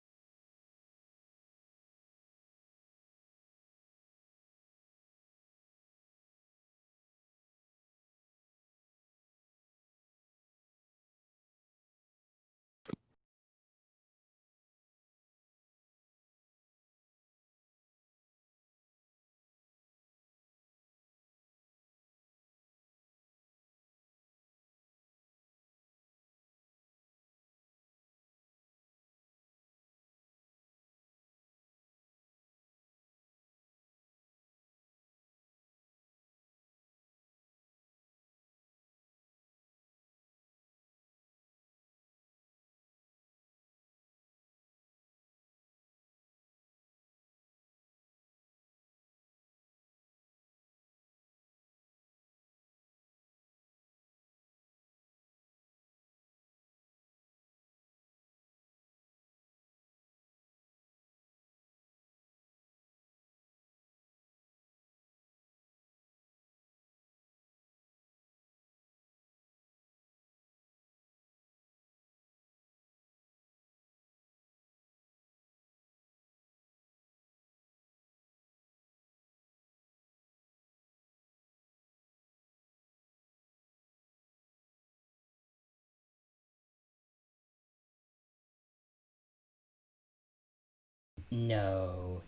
No.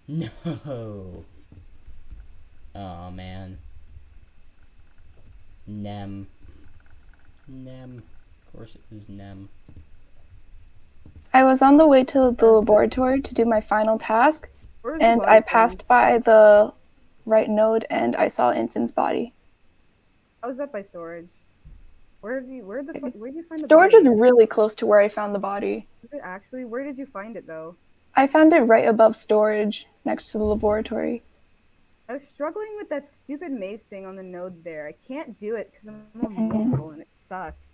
No. Oh man. Nem. Nem. Of course it was Nem. I was on the way to the laboratory to do my final task, and I passed by the right node and I saw Infin's body. I was up by storage. Where'd you find the Storage body? is really close to where I found the body. Is it actually? Where did you find it though? I found it right above storage, next to the laboratory. I was struggling with that stupid maze thing on the node there. I can't do it because I'm on mobile and it sucks.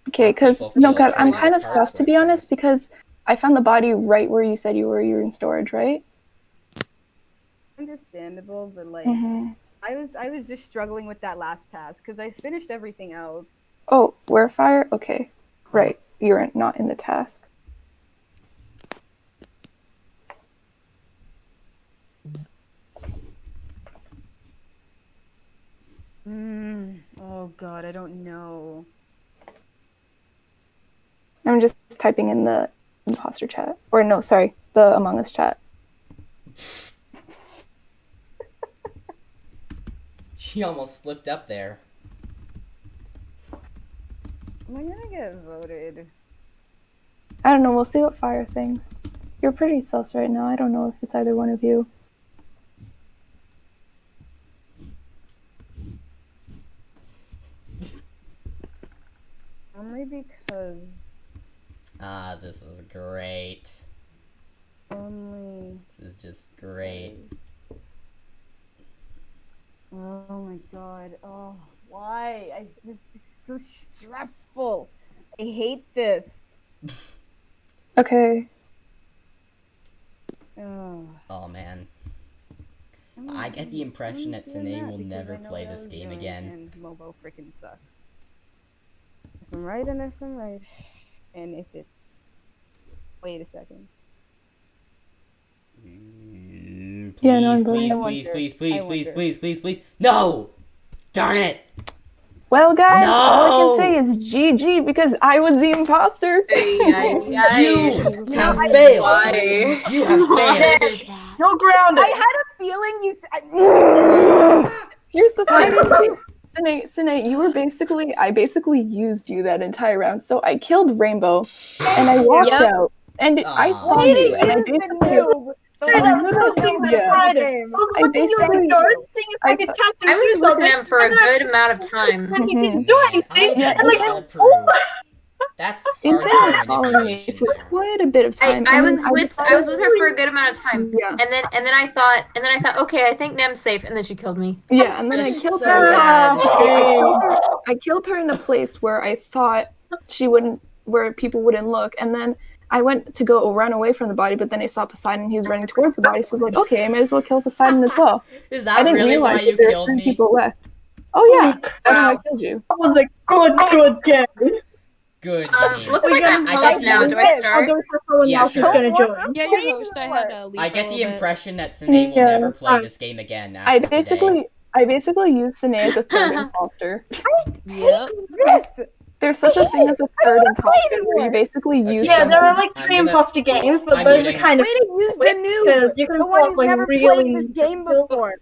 Okay, because I'm kind of sus to be honest, because I found the body right where you said you were. You were in storage, right? Understandable, but like, Mhm. I was just struggling with that last task because I finished everything else. Oh, where fire? Okay, right. You're not in the task. Oh god, I don't know. I'm just typing in the imposter chat. Or no, sorry, the Among Us chat. She almost slipped up there. Am I gonna get voted? I don't know, we'll see what fire thinks. You're pretty sus right now. I don't know if it's either one of you. Only because... Ah, this is great. Only... This is just great. Oh my god. Oh, why? This is so stressful. I hate this. Okay. Oh man. I get the impression that Sine will never play this game again. And Mobo freaking sucks. If I'm right and if I'm right. And if it's... Wait a second. Please, Yeah, no, I'm please, going. please. No! Darn it! Well, guys, No! all I can say is GG because I was the imposter. You have failed! Why? You have failed! You're grounded. I had a feeling you said... Here's the thing. Sine, you were I basically used you that entire round. So I killed Rainbow, and I walked out, and I saw you, and I basically... I'm so stupid about it. I was looking at your notes, seeing if I could catch I was confused with of it, them for a and then good amount of time. he didn't do anything, and like, oh my... That's Infant was following me for quite a bit of time. I and was then with her for a good amount of time. Yeah. And then I thought, okay, I think Nem's safe, and then she killed me. Yeah, and then I killed so her. bad. I killed her in a place where I thought where people wouldn't look, and then I went to go run away from the body, but then I saw Poseidon. He was running towards the body, so I was like, okay, I might as well kill Poseidon as well. Is that really why you killed me? People left. Oh yeah, that's how I killed you. That was a good game. Good. Looks like I'm host now. Do I start? Yeah, sure. Yeah, you're host. I had to leave. I get the impression that Sine will never play this game again. I basically used Sine as a third imposter. Yep. There's such a thing as a third imposter where you basically use. Yeah, there are like 3 imposter games, but those are kind of. Way to use the noob. Because you can The one play who's like never really. played this game before.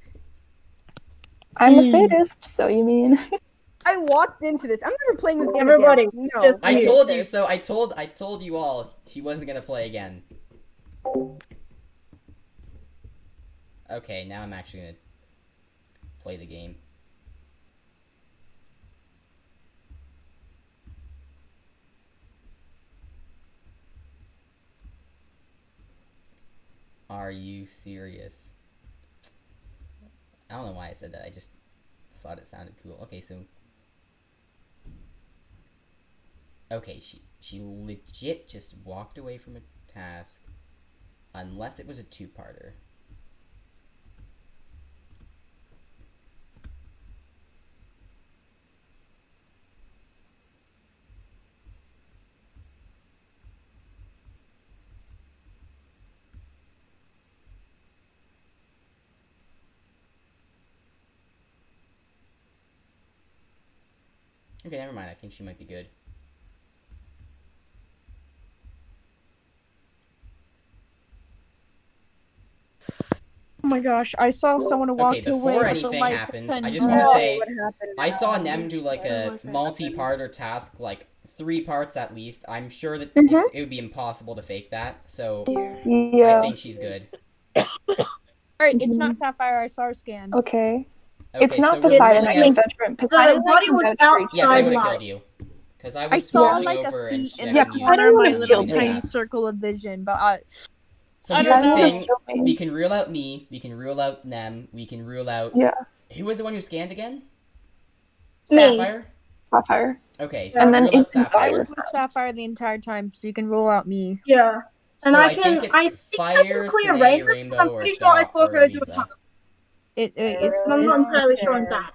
I'm a sadist, so you mean? I walked into this. I'm never playing this game Everybody, again. No. just I told you so. I told you all she wasn't gonna play again. Okay, now I'm actually gonna play the game. Are you serious? I don't know why I said that. I just thought it sounded cool. Okay, so okay, she legit just walked away from a task unless it was a two-parter. Okay, never mind. I think she might be good. my gosh, I saw someone Okay, walked away before with the anything lights happens, and I just want to say What happened I saw now? Nem do like a was it? multi-parter task, like 3 parts at least. I'm sure that Mhm. it would be impossible to fake that, so I Yeah. think she's good. Alright, it's not Sapphire, I saw her scan. Okay. Okay, It's not so we're Poseidon. ruling I can out. vouch for him. Poseidon, I body can was vouch for you. Yes, I would have Outside killed you. Because I I was saw watching like a over and feet in checking the you. corner of my Poseidon little would've killed tiny me. circle of vision, but I So I here's don't the know. thing: Killed me. we can rule out me, we can rule out Nem, we can rule out. Yeah. Who was the one who scanned again? Me. Sapphire. Sapphire. Okay, so And we then rule out Infant Sapphire. I Fire. was with Sapphire the entire time, so you can rule out me. Yeah. And So I I think can it's I Fire, can clear Sine, Rainbow. Rainbow, I'm or pretty sure I Dot, saw or her do a Lisa. task. It's I'm not entirely sure on there. that.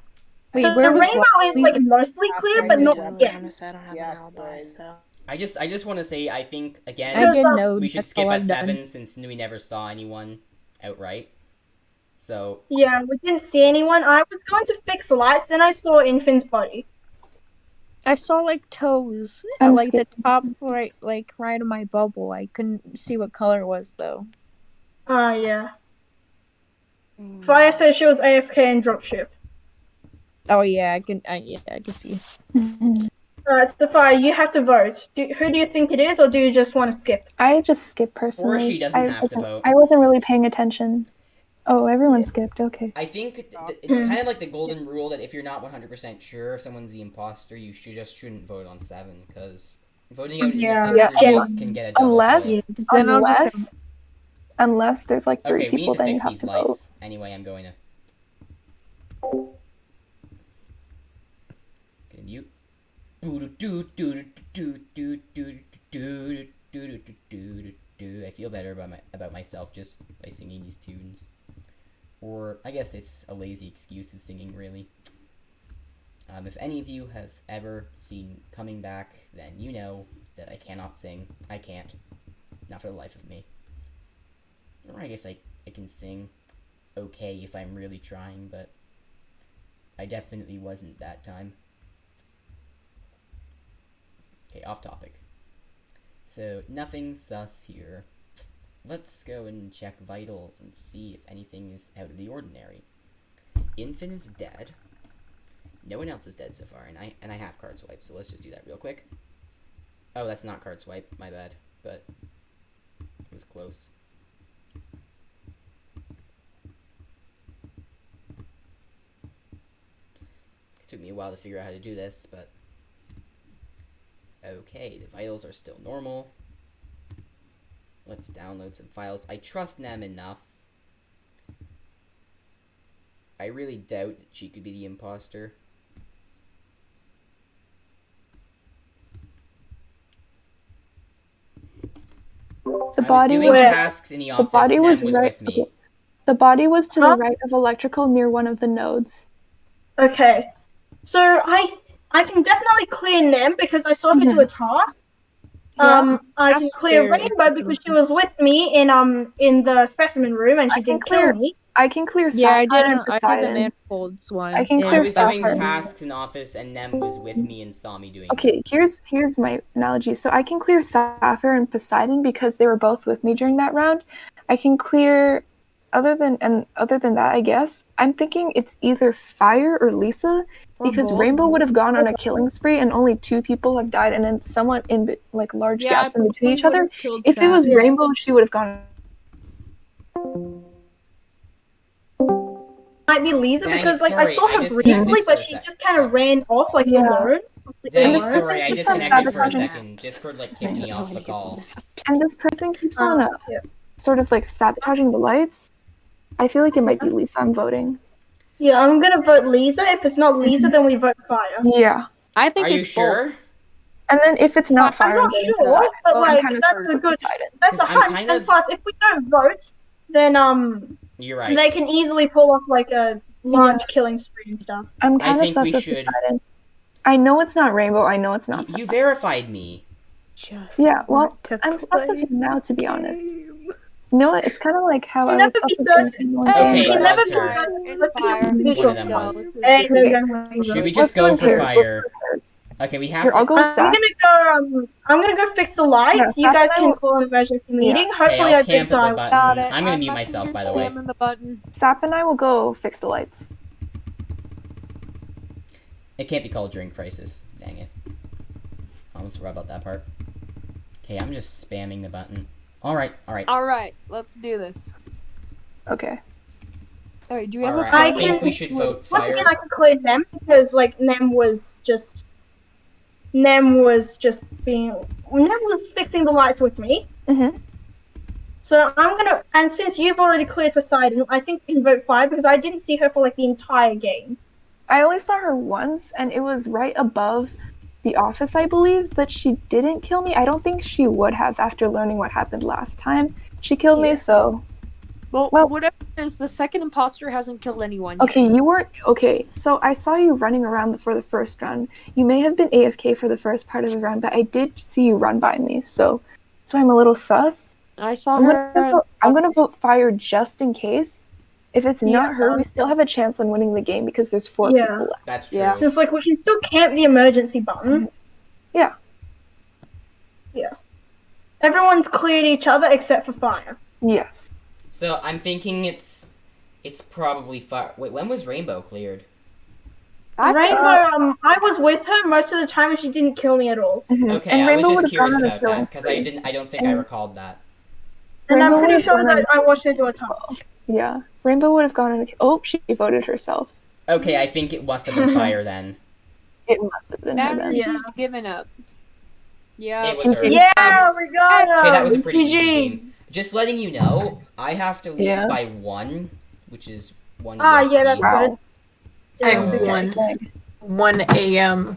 Wait, So where the was rainbow is Lisa? like mostly clear, but not yet. Honest, I don't have Yeah, an alibi, but- so. I just want to say I think again I did Because, know we should that's skip all at I've done. 7 since we never saw anyone outright. So Yeah, we didn't see anyone. I was going to fix lights, and I saw Infin's body. I saw like toes I'm at like the skipping. top right of my bubble. I couldn't see what color it was though. Yeah. Fire said she was AFK and dropship. Oh yeah, I can see. Alright, so Fire, you have to vote. Who do you think it is, or do you just want to skip? I just skipped personally. she doesn't have to vote. I wasn't really paying attention. Oh, everyone skipped. Okay. I think it's kind of like the golden rule that if you're not 100% sure if someone's the imposter, you shouldn't vote on 7 because voting out Yeah. innocent Yeah, for you and can get a double unless kill. Then I'll just unless there's like 3 Okay, we need people, to then you fix have these to vote. lights. Anyway, I'm going to mute. I feel better about myself just by singing these tunes. Or I guess it's a lazy excuse of singing, really. If any of you have ever seen Coming Back, then you know that I cannot sing. I can't. Not for the life of me. Or I guess I can sing okay if I'm really trying, but I definitely wasn't that time. Okay, off topic. So, nothing sus here. Let's go and check vitals and see if anything is out of the ordinary. Infant is dead. No one else is dead so far, and I have card swipe, so let's just do that real quick. Oh, that's not card swipe, my bad, but it was close. It took me a while to figure out how to do this, but okay, the vitals are still normal. Let's download some files. I trust Nem enough. I really doubt that she could be the imposter. The body was doing was tasks in the office. Nem was right. with me. The body was to the Huh? right of electrical near one of the nodes. Okay. So I can definitely clear Nem because I saw her do a task. I can That's clear fair. Rainbow because she was with me in the specimen room and she I can didn't kill clear- me. I can clear Yeah, I Sapphire did and I did the Poseidon. manifolds one. I can and I clear was doing Sapphire. tasks in office, and Nem was with me and saw me doing them. Okay, here's my analogy. So I can clear Sapphire and Poseidon because they were both with me during that round. I can clear other than that, I guess I'm thinking it's either Fire or Lisa because both. Rainbow would have gone on a killing spree and only 2 people have died, and then someone in like large Yeah, gaps in between probably each other. would've killed If it was Sap. Rainbow, she would have gone. Might be Lisa Dang because it, like I sorry, saw I her disconnected briefly, for but a she sec. just kind of ran off like Yeah. alone. Dang And it, this person sorry, I keeps on disconnected for a sabotaging. second. Discord like kicked me off the call. And this person keeps on Yeah. sort of like sabotaging the lights. I feel like it might be Lisa. I'm voting. Yeah, I'm gonna vote Lisa. If it's not Lisa, then we vote Fire. Yeah. I think Are you it's sure? And then if it's not I'm Fire, not then sure, Poseidon. but Well, I'm like kinda that's sure a it's good. Poseidon. That's a 'Cause I'm hunch. kind And of- plus, if we don't vote, then You're right. they can easily pull off like a large killing spree and stuff. I'm I kind of think we sus of should. Poseidon. I know it's not Rainbow. I know it's not. You Sapphire. verified me. Just Yeah, well, want to I'm sus of play him now, to be the honest. game. You know what? It's kind of like how You'll I was never be sus of certain. Infant one Okay, day, You it but- never was be her. certain. It's Let's Fire. be One sure. of them was. Hey, there you go. Should we Let's just go go in for pairs. Fire? Okay, we have Here, to. I'll go with Sap. I'm gonna go fix the lights. Yeah, You guys Sap and I can will- call an emergency meeting. Okay, Hopefully, I'll I camp did at the die. button. Got it. I'm gonna mute myself, by the way. Spamming the button. Sap and I will go fix the lights. It can't be called drink crisis. Dang it. I almost forgot about that part. Okay, I'm just spamming the button. Alright. Alright, let's do this. Okay. Alright, do we have Alright, a I think we should vote Once fire. again, I can clear Nem because like Nem was just fixing the lights with me. Mm-hmm. So I'm gonna, and since you've already cleared Poseidon, I think we can vote fire because I didn't see her for like the entire game. I only saw her once, and it was right above the office, I believe, but she didn't kill me. I don't think she would have after learning what happened last time. She killed me, so... Well, whatever it is, the second imposter hasn't killed anyone yet. Okay, you weren't... Okay, so I saw you running around for the first run. You may have been AFK for the first part of the run, but I did see you run by me, so that's why I'm a little sus. I saw I'm gonna vote fire just in case. If it's not her, we still have a chance on winning the game because there's 4 people left. That's true. So it's like we can still camp the emergency button. Yeah. Yeah. Everyone's cleared each other except for fire. Yes. So I'm thinking it's probably fire. Wait, when was Rainbow cleared? Rainbow, I was with her most of the time and she didn't kill me at all. Okay, And I Rainbow was just would've curious gone on a about that killing because spree. I don't think I recalled that. And Rainbow I'm pretty would've sure gone on that I watched her do a task. Yeah. Rainbow would have gone in. Oh, she voted herself. Okay, I think it must have been fire then. It must have been her Now then. she's given up. Yeah. It was her. Yeah, we got her. Okay, that was a pretty easy GG. game. Just letting you know, I have to leave Yeah. by 1, which is 1 Yeah, EST. that's good. At So- 1 a.m.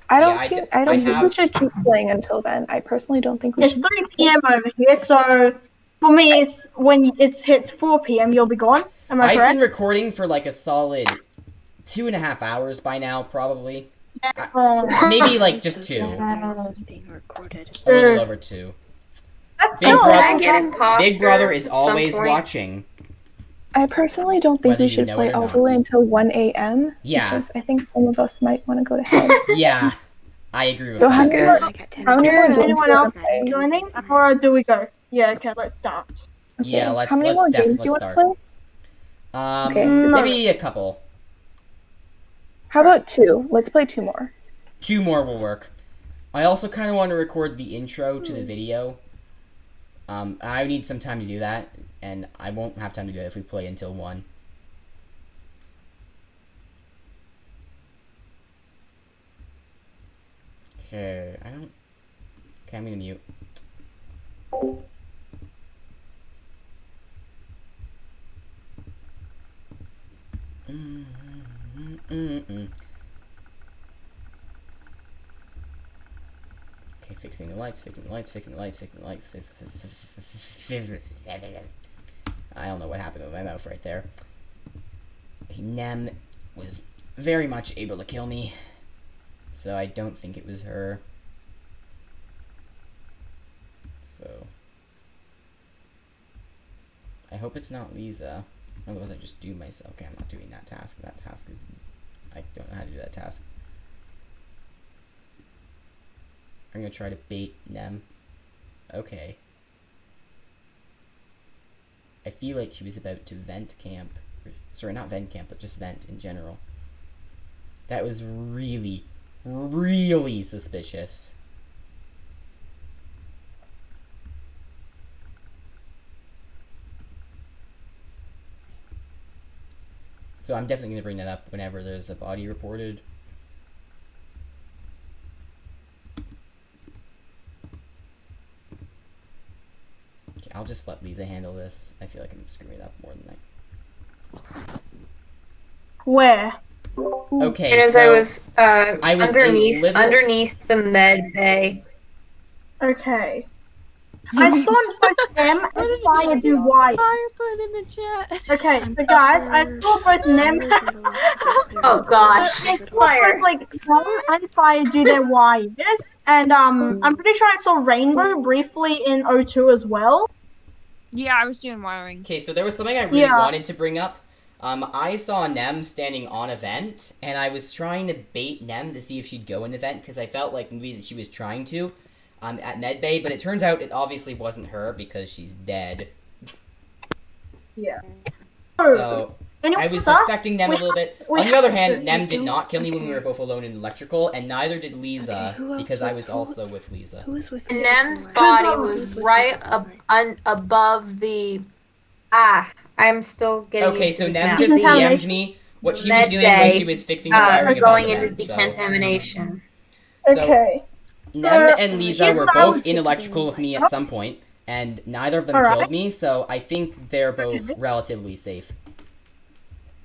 I don't Yeah, think I think we have- should keep playing until then. I personally don't think we It's should. 3 p.m. over here, so for me, it's when it hits 4 p.m. You'll be gone. Am I I've correct? been recording for like a solid 2.5 hours by now, probably. Maybe like just 2. being recorded. A little over 2. That's Big, so bro- Can I get imposter Big Brother is at some always point? watching. I personally don't think Whether we you should know play it or all the way not. until 1 a.m. Yeah. Because I think some of us might want to go to bed. Yeah, I agree with So how that. many more, how many more games Anyone do you else want to play? joining, or do we go? Yeah, okay, let's start. Yeah, let's How many more games do you want to play? Okay. Maybe a couple. How about 2? Let's play 2 more. 2 more will work. I also kind of want to record the intro to the video. I need some time to do that, and I won't have time to do it if we play until 1. Okay, Okay, I'm gonna mute. Okay, fixing the lights. I don't know what happened with my mouth right there. Okay, Nem was very much able to kill me, so I don't think it was her. So I hope it's not Lisa. Otherwise, I just do myself. Okay, I'm not doing that task. That task is... I don't know how to do that task. I'm gonna try to bait Nem. Okay. I feel like she was about to vent camp. Sorry, not vent camp, but just vent in general. That was really, really suspicious. So I'm definitely going to bring that up whenever there's a body reported. Okay, I'll just let Lisa handle this. I feel like I'm screwing it up more than I... Where? Okay, And as so I was, I was a little- underneath the med bay. Okay. I saw both Nem and Fire do wires. Put in the chat. Okay, so guys, I saw both Nem. Oh gosh, I saw Fire. both like Nem and Fire do their wires, and I'm pretty sure I saw Rainbow briefly in O2 as well. Yeah, I was doing wiring. Okay, so there was something I really Yeah. wanted to bring up. I saw Nem standing on a vent, and I was trying to bait Nem to see if she'd go in the vent, because I felt like maybe that she was trying to, at Medbay, but it turns out it obviously wasn't her, because she's dead. Yeah. So, Anyone I was else? suspecting Nem a We little bit. we On the other have hand, to- Nem did not kill me when we were both alone in electrical, and neither did Lisa, who else because I was- was who- also with Lisa. Who was with Nem's Hudson? body Who was was with right Hudson? above the. I'm still getting Okay, used to so this Nem map. just The DM'd me. What she was Med doing was bay, she was fixing the wiring of going the into vent, so... decontamination. So, Okay. Nem So, and Lisa here's were what I both was in electrical with me at some point, and neither of them Alright. killed me, so I think they're both relatively safe.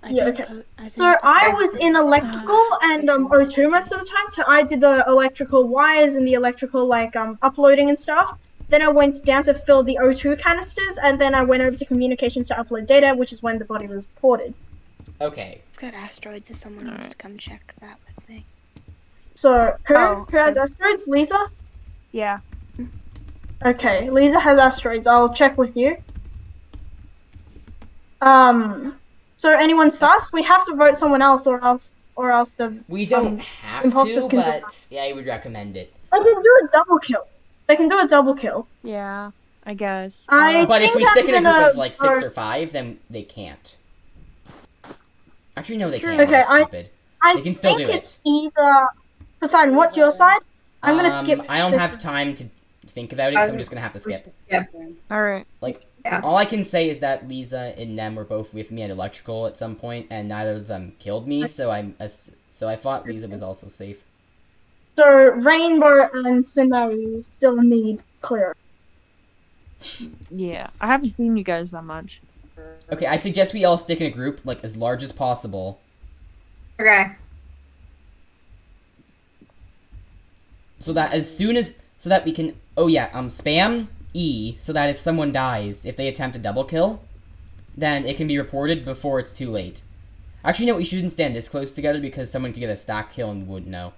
Yeah, okay. So I was in electrical and O2 most of the time, so I did the electrical wires and the electrical like uploading and stuff. Then I went down to fill the O2 canisters, and then I went over to communications to upload data, which is when the body was reported. Okay. I've got asteroids if someone wants to come check that with me. So who Oh, who has asteroids? Lisa? Yeah. Okay, Lisa has asteroids. I'll check with you. So anyone sus? We have to vote someone else, or else the We don't have imposters to, can do but yeah, I would recommend it. They can do a double kill. They can do a double kill. Yeah, I guess. But if we think stick in a I'm group gonna of like 6 vote- or 5, then they can't. Actually, no, they True. can't. Okay, I'm stupid. I They can still think do it's either. Poseidon, what's your side? I'm gonna skip. I don't this have one. time to think about it, so I'm just gonna have to skip. Yeah. Alright. Like, Yeah. all I can say is that Lisa and Nem were both with me at electrical at some point, and neither of them killed me, so I thought Lisa was also safe. So Rainbow and Snow still need clear. Yeah, I haven't seen you guys that much. Okay, I suggest we all stick in a group, like, as large as possible. Okay. So that so that we can, spam E, so that if someone dies, if they attempt a double kill, then it can be reported before it's too late. Actually, no, we shouldn't stand this close together because someone could get a stack kill and wouldn't know.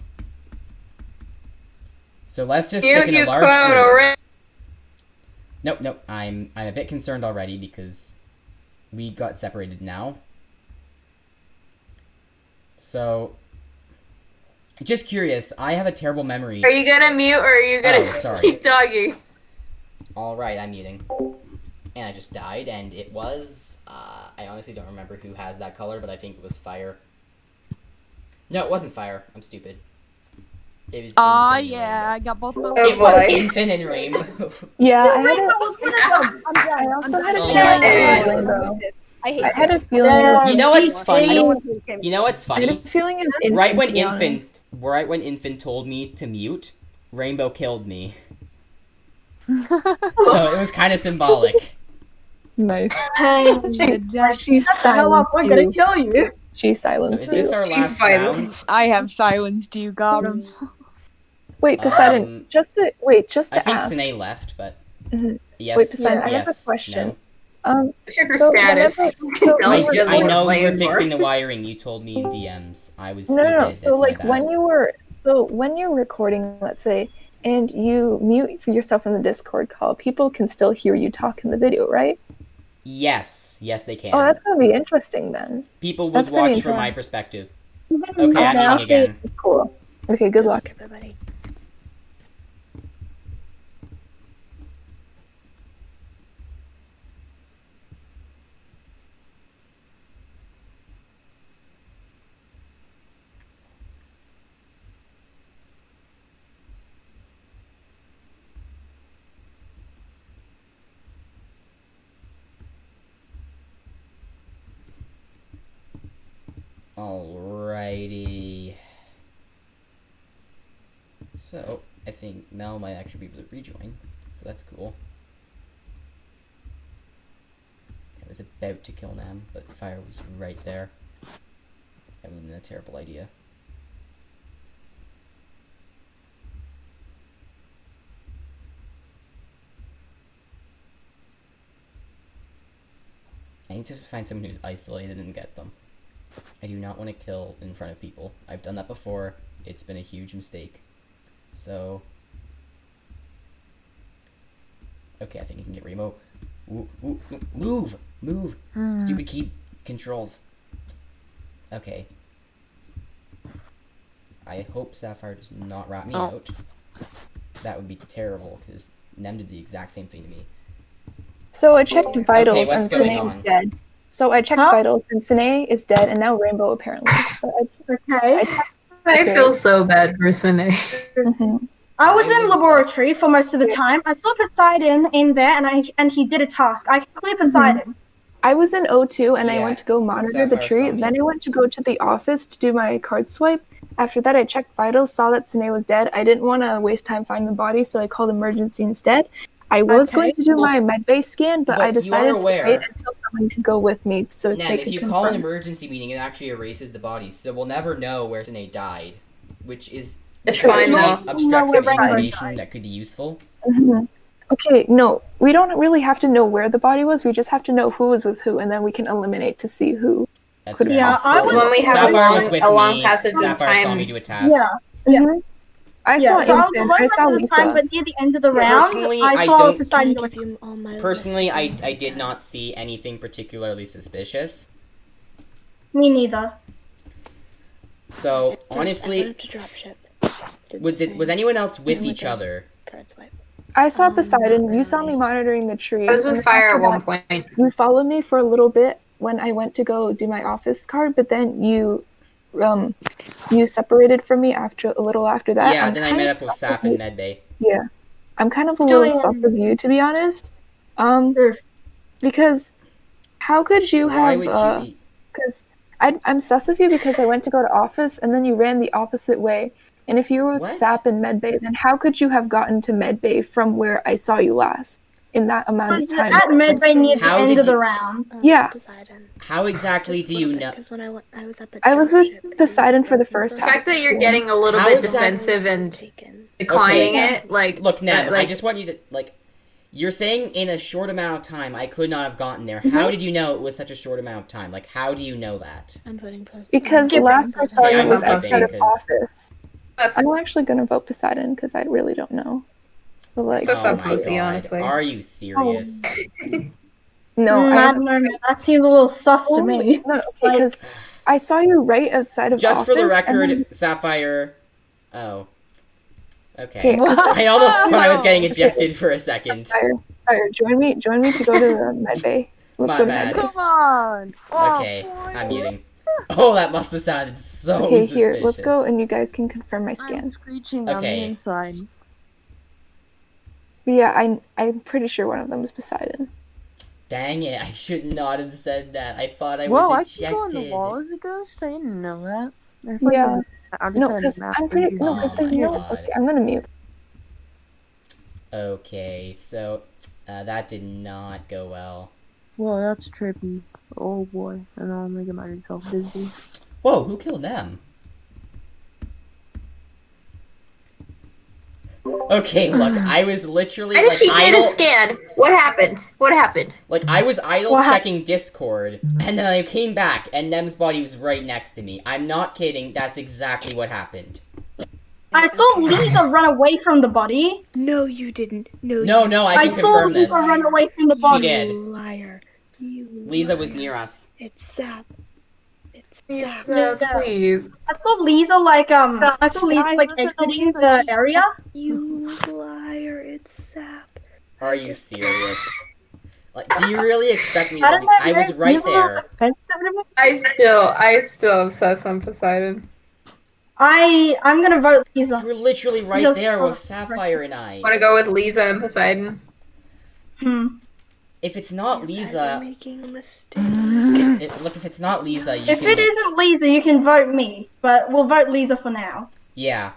So let's just stick in a large group. Nope, I'm a bit concerned already because we got separated now. So, just curious, I have a terrible memory. Are you gonna mute or are you gonna sorry. keep talking? Alright, I'm muting. And I just died, and it was, I honestly don't remember who has that color, but I think it was fire. No, it wasn't fire. I'm stupid. It was I got both of them. It was Infant and Rainbow. Yeah, I Also had a Oh feeling my it was God. Rainbow. I hate I had a feeling it was You know what's funny? Infant. You know what's I had a funny? feeling it was Infant, Right when to be Infant, right when Infant told me to mute, Rainbow killed me. So it was kind of symbolic. Nice. Hey, She shut the hell up! We're gonna silenced kill you. She So silenced is this you. our last round? I have silenced you, got him. Wait, Poseidon, just to I think ask. Sine left, but Mhm. yes. Wait, Poseidon, I have a yes, question. no. Check her So status. whenever- I know you were fixing the wiring. You told me in DMs. I was stupid. No. That's So my like bad. when you're recording, let's say, and you mute for yourself in the Discord call, people can still hear you talk in the video, right? Yes, they can. Oh, that's gonna be interesting then. People would that's pretty watch from my intense. perspective. Okay, I'm I'll eating say again. it's cool. Okay, good luck, everybody. Alrighty. So, I think Mel might actually be able to rejoin, so that's cool. I was about to kill Nam, but fire was right there. That would have been a terrible idea. I need to find someone who's isolated and get them. I do not want to kill in front of people. I've done that before. It's been a huge mistake. So... Okay, I think you can get Remo. Move! Move! Stupid key. Controls. Okay. I hope Sapphire does not rat me out. That would be terrible, because Nem did the exact same thing to me. So I checked vitals what's and going Sine on? is dead. So I checked vitals and Sine is dead, and now Rainbow apparently. I feel so bad for Sine. I was in laboratory for most of the time. I saw Poseidon in there, and he did a task. I can clear Poseidon. I was in O2 and I Yeah, went to go monitor the Sapphire tree. saw me. Then I went to go to the office to do my card swipe. After that, I checked vitals, saw that Sine was dead. I didn't want to waste time finding the body, so I called emergency instead. I was going to do my medbay scan, but I decided to wait until someone could go with me so Nem, they if could you confirm. call an emergency meeting, it actually erases the bodies, so we'll never know where Sine died, which is It's fine, though. obstructs We'll some know where Rainbow information that could be useful. Okay, no, we don't really have to know where the body was. We just have to know who was with who, and then we can eliminate to see who. That's could fair. have possibly- So when we have Sapphire was a with long me. passage of Sapphire saw time. me do a task. I saw so I was Infant, away I most saw of the time, Lisa. but near the end of the round, Personally, I I saw don't- Poseidon. Can I give you all my Personally, list of I things did that- not see anything particularly suspicious. Me neither. So, I honestly, went to dropship. was anyone else with went each to other? Card swipe. I saw Poseidon. You saw me monitoring the tree. I was and with then Fire after at one that, point. You followed me for a little bit when I went to go do my office card, but then you separated from me a little after that. Yeah, I'm then I kind met of up with sus of Saf and you- Medbay. Yeah, I'm kind of a little sus of you, to be honest. Because how could you Why have? would you be? Because I'm sus of you because I went to go to office and then you ran the opposite way. And if you were with What? Sap and Medbay, then how could you have gotten to Medbay from where I saw you last in that amount of Was time? at Medbay near the How end did of the you- round. Yeah. Poseidon. How exactly do you know? Because when I was up at I was with dropship, Poseidon for the first The half. fact that you're getting a little How bit exactly- defensive and declining it, like Look, Nem, I like just want you to, like, you're saying in a short amount of time I could not have gotten there. How did you know it was such a short amount of time? Like, how do you know that? I'm putting post. Because the last I saw Okay, you I'm was skipping outside of because- office. I'm actually going to vote Poseidon because I really don't know. But, like, So Oh my pussy, God, honestly. are you serious? no, I don't know. That seems a little sus to me. No, okay, because I saw you right outside of Just office. for the and record, then- Sapphire. Oh. Okay. Okay, 'cause I almost thought I was getting ejected for a second. Fire, join me to go to the med bay. Let's My go to bad. med bay. Come on. Okay, I'm muting. Oh, that must have sounded so Okay, suspicious. here, let's go and you guys can confirm my I'm scan. screeching on the Okay. inside. But yeah, I'm pretty sure one of them is Poseidon. Dang it, I should not have said that. I thought I Whoa, I was can go on the ejected. wall as a ghost? I didn't know that. There's Yeah. I just No, had a because map I'm for pretty. you. No, because there's my no. God. Okay, I'm gonna mute. Okay, so that did not go well. Whoa, that's trippy. Oh boy, and I'm making myself busy. Whoa, who killed them? Okay, look, I was literally and like she did idle. a scan. What happened? What happened? Like I was idle What hap- checking Discord, and then I came back, and Nem's body was right next to me. I'm not kidding. That's exactly what happened. I saw Lisa run away from the body. No, you didn't. No, No, I I can saw confirm this. Lisa run away from the She body. did. You liar. You Lisa was liar. near us. It's Sap. It's Sap. Please. I saw Lisa I saw Lisa Guys, like listen to exiting Lisa, the she's- area. You liar. It's Sap. Are you serious? Like, do you really expect me to I don't believe? know. I was you're right a little there. defensive to me. I still obsess on Poseidon. I'm gonna vote Lisa. You were literally right Just- there with Sapphire and I. Want to go with Lisa and Poseidon? If it's not You guys are Lisa, making a mistake. look, if it's not Lisa, you If can. it isn't Lisa, you can vote me, but we'll vote Lisa for now. Yeah.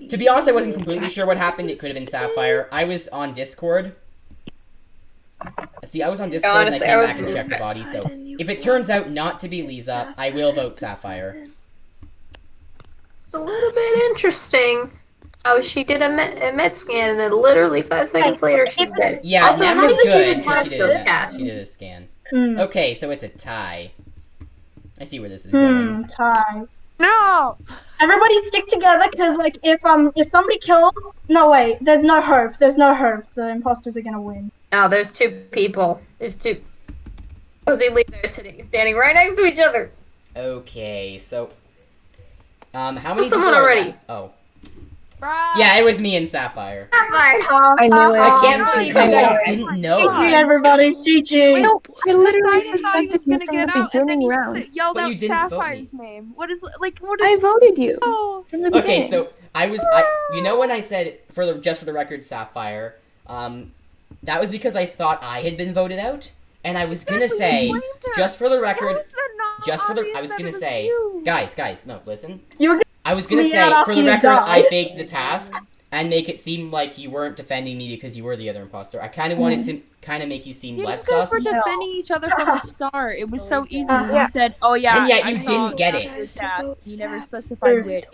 To be honest, I wasn't completely sure what happened. It could have been Sapphire. I was on Discord. See, I was on Discord Honestly, and I I came was- back and checked the body, so if it turns out not to be Lisa, I will vote Sapphire. It's a little bit interesting. Oh, she did a med scan, and then literally 5 seconds later, she's dead. Yeah, Also, Nem how was did you do good the because task she for did that? she did a scan. Hmm. Okay, so it's a tie. I see where this is going. Tie. No! Everybody stick together, because like if somebody kills, no wait, there's no hope. There's no hope. The imposters are gonna win. No, there's 2 people. There's 2. Jose and Lisa are standing right next to each other. Okay, so how many Someone people are already. left? Oh. Yeah, it was me and Sapphire. I knew it. I can't believe you guys didn't know. GG, everybody. GG. No, I literally Poseidon thought he was suspected you gonna from get the out, and then beginning he round. yelled But out you didn't vote Sapphire's name. What is like? What is? I voted you Oh. from the beginning. Okay, so you know when I said just for the record, Sapphire, that was because I thought I had been voted out, and I was gonna say just for the record, I was gonna say, guys, no, listen. I was gonna say for the record, I faked the task and make it seem like you weren't defending me because you were the other imposter. I kind of wanted to kind of make you seem less You guys sus. were defending each other from the start. It was so easy. Yeah. You said, "Oh yeah," And yet you I didn't saw get Sapphire's it. task. You never specified which.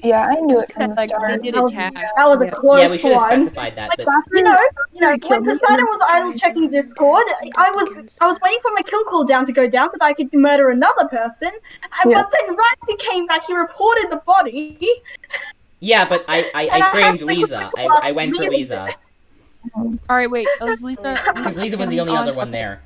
Yeah, I knew it from the Like, start. we did a task. That was a close Yeah, we should have one. specified that. But You know, when Poseidon was idle checking Discord, I was waiting for my kill cooldown to go down so that I could murder another person. And but then right as he came back, he reported the body. yeah, but I framed Lisa. I went for Lisa. All right, wait. Was Lisa? Because Lisa was the only other one there.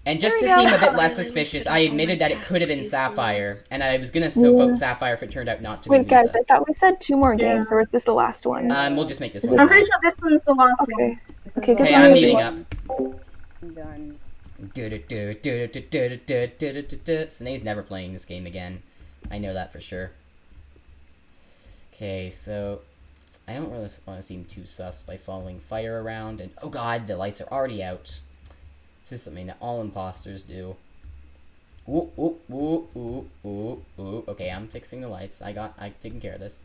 And just to seem a bit less suspicious, I admitted that it could have been Sapphire, and I was gonna vote Sapphire if it turned out not to be Wait, Lisa. guys, I thought we said 2 more games, or is this the last one? We'll just make this one. I'm pretty sure this one's the last one. Okay. Okay, good Okay, luck, I'm meeting up. I'm done. Sinead's never playing this game again. I know that for sure. Okay, so I don't really want to seem too sus by following fire around, and oh god, the lights are already out. This is something that all imposters do. Ooh, ooh, ooh, ooh, ooh, ooh. Okay, I'm fixing the lights. I taken care of this.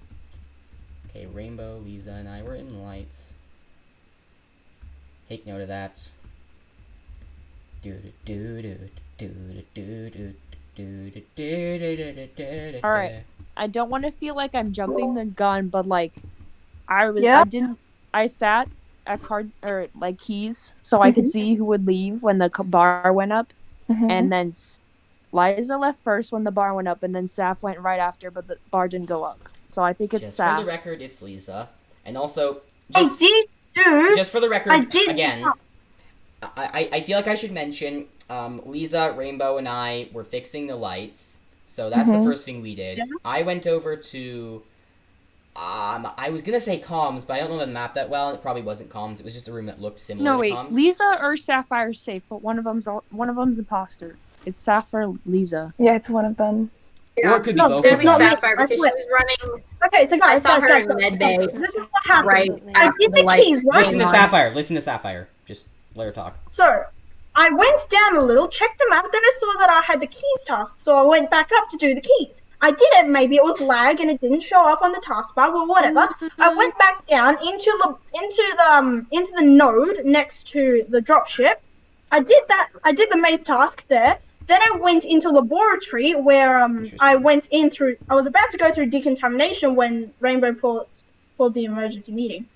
Okay, Rainbow, Lisa, and I were in the lights. Take note of that. Alright. I don't want to feel like I'm jumping the gun, but like, I sat at keys so I could see who would leave when the bar went up, and then Liza left first when the bar went up, and then Saf went right after, but the bar didn't go up. So I think it's Saf. For the record, it's Lisa, and also just for the record, again, I feel like I should mention Lisa, Rainbow, and I were fixing the lights, so that's the first thing we did. I went over to I was gonna say comms, but I don't know the map that well, and it probably wasn't comms. It was just a room that looked similar to comms. Lisa or Sapphire's safe, but one of them's imposter. It's Saf or Lisa. Yeah, it's one of them. Yeah. Or it could be both It's of gonna them. be Sapphire because she was running. Okay, so guys, I saw her in med bay. This is what happened. Right I after did the the lights keys, right? Listen to Sapphire. Listen to Sapphire. Just let her talk. So, I went down a little, checked the map, then I saw that I had the keys task, so I went back up to do the keys. I did it, maybe it was lag and it didn't show up on the taskbar or whatever. I went back down into the node next to the dropship. I did the maze task there. Then I went into laboratory where I was about to go through decontamination when Rainbow pulled the emergency meeting.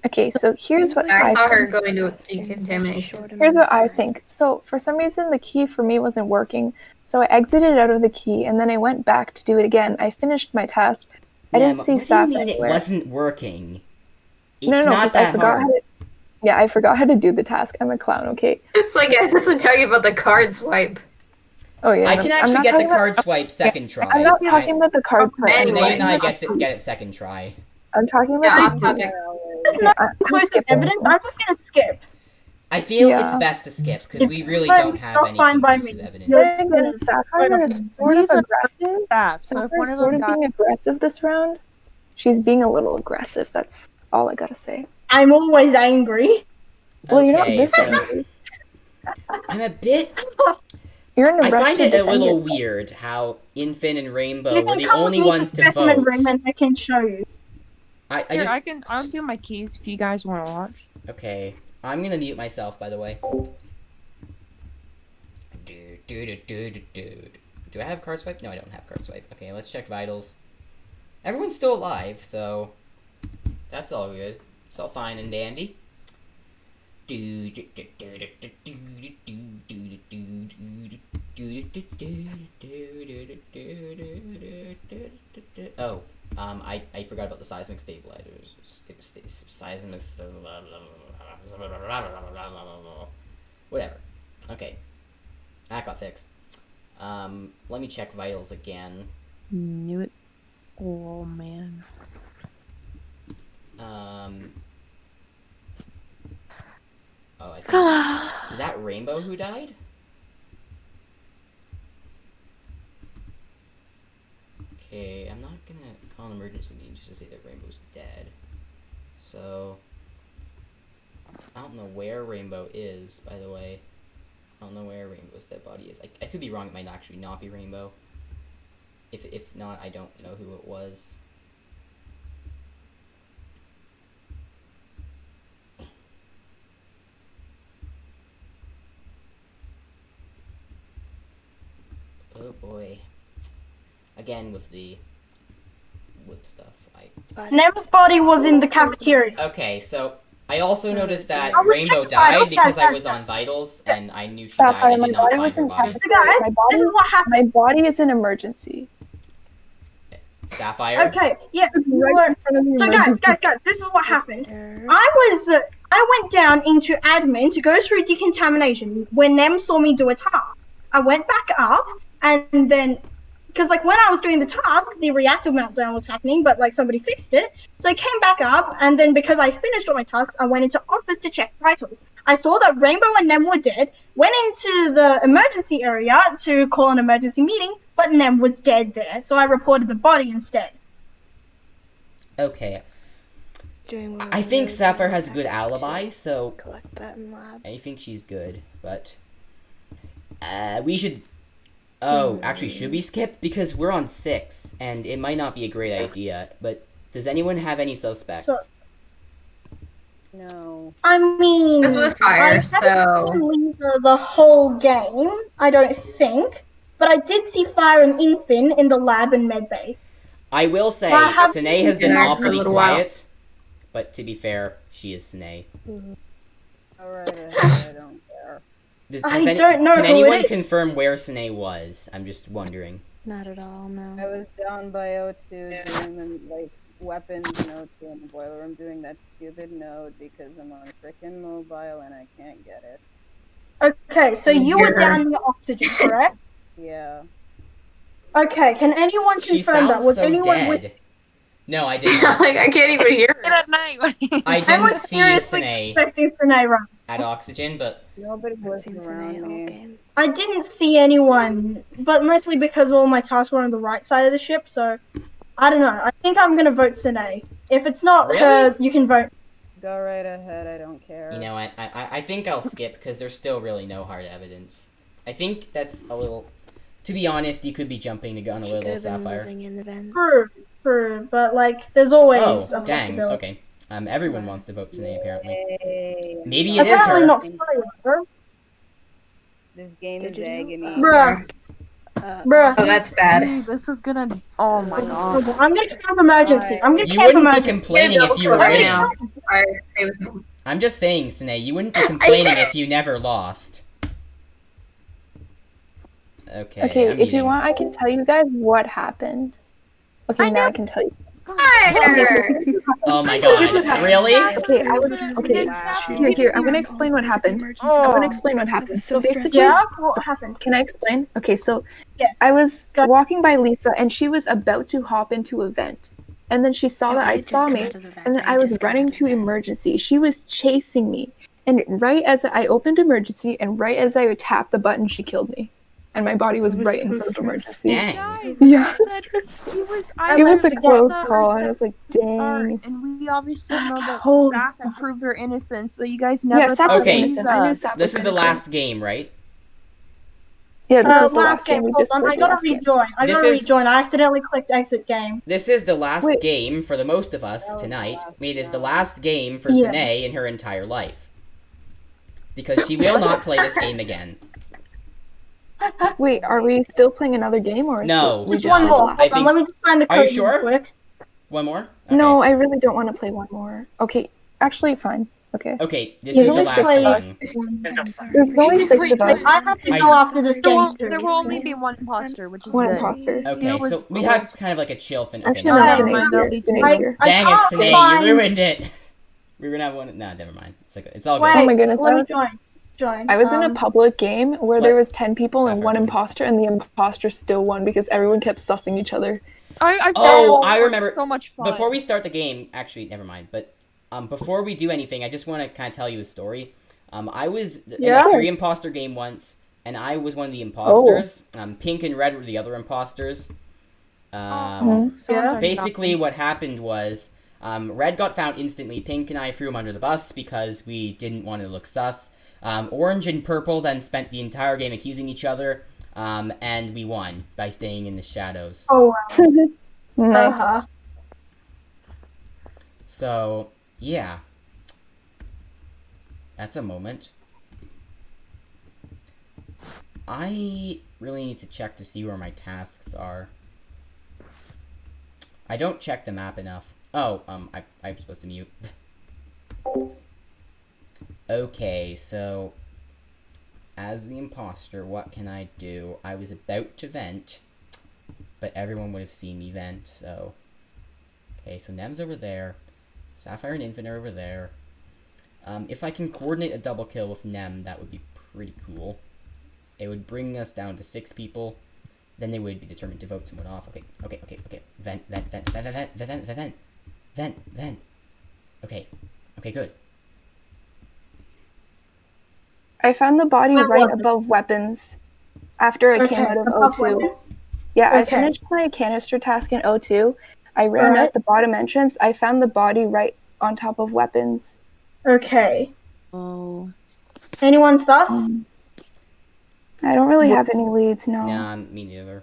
Okay, so here's what I saw her think. go into decontamination. Here's what I think. So for some reason, the key for me wasn't working. So I exited out of the key, and then I went back to do it again. I finished my task. I didn't see Saf anywhere. It wasn't working. It's No, not because that I forgot hard. how to. Yeah, I forgot how to do the task. I'm a clown. Okay. It's like I wasn't talking about the card swipe. Oh yeah. I can I'm actually not get the talking about- card swipe second try. I'm not talking about the card swipe. Sinead and I get it second try. I'm talking about Yeah, the I'm talking. Conclusive evidence. I'm just gonna skip. I feel Yeah. it's best to skip because we really Fine, don't have not any fine by conclusive me. evidence. Then again, Sapphire is sort of Lisa- aggressive. Saf. So if Sapphire's one of sort them of got being aggressive this round. She's being a little aggressive. That's all I gotta say. I'm always angry. Well, you're not Okay, this so angry. I'm a bit. You're in a I rush find to it a defend little yourself. weird how Infin and Rainbow You were can the come with only me ones to specimen vote. room and I can show you. I Here, just I'll do my keys if you guys want to watch. okay. I'm gonna mute myself, by the way. Do I have card swipe? No, I don't have card swipe. Okay, let's check vitals. Everyone's still alive, so that's all good. It's all fine and dandy. Oh, I forgot about the seismic stabilizers. Seismic whatever. Okay. That got fixed. Let me check vitals again. Knew it. Oh man. Oh, I think... Is that Rainbow who died? Okay, I'm not gonna call an emergency meeting just to say that Rainbow's dead. So... I don't know where Rainbow is, by the way. I don't know where Rainbow's dead body is. I could be wrong, it might actually not be Rainbow. If not, I don't know who it was. Oh boy. Again with the wood stuff. Nem's body was in the cafeteria. Okay, so I also noticed that I was Rainbow checking vitals, died because I guys. was on vitals and I knew she died. Sapphire, I my did not body find was her in body. So guys, this is what happened. My body is an emergency. Sapphire? Okay, yeah. It's right in front of the So emergency. guys, this is what happened. I went down into admin to go through decontamination when Nem saw me do a task. I went back up and then, because like when I was doing the task, the reactor meltdown was happening, but like somebody fixed it. So I came back up and then because I finished all my tasks, I went into office to check vitals. I saw that Rainbow and Nem were dead, went into the emergency area to call an emergency meeting, but Nem was dead there. So I reported the body instead. Okay. I think Sapphire has a good alibi, so Collect that in lab. I think she's good, but we should... Oh, actually, should we skip? Because we're on 6, and it might not be a great idea, but does anyone have any suspects? No. I mean, It's with fire, I haven't so- seen Lisa the whole game, I don't think, but I did see Fire and Infin in the lab and medbay. I will say, Well, I have Sine has been been there for a awfully little while. quiet, but to be fair, she is Sine. Alright, I don't care. I don't know Can who anyone it is. confirm where Sine was? I'm just wondering. Not at all, no. I was down by O2 doing like weapons and O2 in the boiler room doing that stupid node because I'm on frickin' mobile and I can't get it. Okay, so you were down near oxygen, correct? Yeah. Okay, can anyone She confirm that? sounds Was so anyone dead. with... No, I did not. Like, I can't even hear it. At night. I I didn't was see seriously Sine expecting Sine run. at Oxygen, but Nobody I've was seen around Sine all me. game. I didn't see anyone, but mostly because all my tasks were on the right side of the ship, so... I don't know. I think I'm gonna vote Sine. If it's not Really? her, you can vote... Go right ahead, I don't care. you know, I think I'll skip because there's still really no hard evidence. I think that's a little... To be honest, you could be jumping the gun a She could little, have been Sapphire. living in the vents. True, but like, there's always Oh, a dang. possibility. Okay. Everyone wants to vote Sine, apparently. Yay. Maybe it is Apparently her. not Fire. This game is Did you? agony. Bruh. Oh, that's bad. Dude, this is gonna. Oh my god. I'm gonna camp emergency. I'm gonna You camp wouldn't be emergency. complaining if you were Right winning. now. I agree with you. I'm just saying, Sine, you wouldn't be complaining if you never lost. Okay, Okay, I'm if you eating. want, I can tell you guys what happened. Okay, now I can tell you. Fire! Oh my Here's what god, happened. really? Okay, I was okay. Here. I'm gonna explain what happened. I'm gonna explain what happened. So basically, Yeah, what happened? can I explain? Okay, so Yes. I was walking by Lisa, and she was about to hop into a vent, and then she saw that I saw me, and then I was running to emergency. She was chasing me, and right as I opened emergency, and right as I tapped the button, she killed me, and my body was right in front of emergency. Dang. Yeah. It was, It was a to get close that call, were and I was like, Alright, dang. and we obviously know that Holy Saf had proved her innocence, but you guys never Yeah, Sap thought was Okay. innocent. I knew Lisa. Sap was This is the innocent. last game, right? Yeah, this was the last game. We Hold just on, played I the gotta last game. rejoin. I This gotta is- rejoin. I accidentally clicked exit game. This is the last Wait. game for the most of us That was the tonight. last It is the round. last game for Yeah. Sine in her entire life. Because she will not play this game again. Wait, are we still playing another game, or is No. we Just just one played the more. last I Hold on, think- let me just find the Are you code sure? real quick. One more? Okay. No, I really don't want to play one more. Okay, actually, fine. Okay. Okay, this There's is the only last six of us. game. There's only 6 of us. I have to I- go after this There game will, too. there will only be one imposter, which is One good. imposter. Okay, Here was- so we had kind of like a chill fin. Okay, Actually, never no, Okay. mind. Sinead's There'll here. be Sinead's I- here. I Dang it, can't Sine, find- you ruined it. We were gonna have one. No, never mind. It's like it's all good. Wait, Oh my goodness, let that me was- join. join. I was in a public game where there was 10 people and Sapphire, one join. imposter, and the imposter still won because everyone kept sussing each other. I remember. So much fun. Before we start the game, actually, never mind. But before we do anything, I just want to kind of tell you a story. I was in a 3 imposter game once, and I was one of the imposters. Pink and red were the other imposters. Basically, what happened was red got found instantly. Pink and I threw him under the bus because we didn't want to look sus. Orange and purple then spent the entire game accusing each other, and we won by staying in the shadows. Oh, wow. Nice. So, yeah. That's a moment. I really need to check to see where my tasks are. I don't check the map enough. Oh, I'm supposed to mute. Okay, so as the imposter, what can I do? I was about to vent, but everyone would have seen me vent, so... Okay, so Nem's over there. Sapphire and Infant are over there. If I can coordinate a double kill with Nem, that would be pretty cool. It would bring us down to 6 people. Then they would be determined to vote someone off. Okay. Vent. Okay, good. I found the body right above weapons after I came out of O2. Yeah, I finished my canister task in O2. I ran out the bottom entrance. I found the body right on top of weapons. Okay. Oh. Anyone sus? I don't really have any leads, no. Nah, me neither.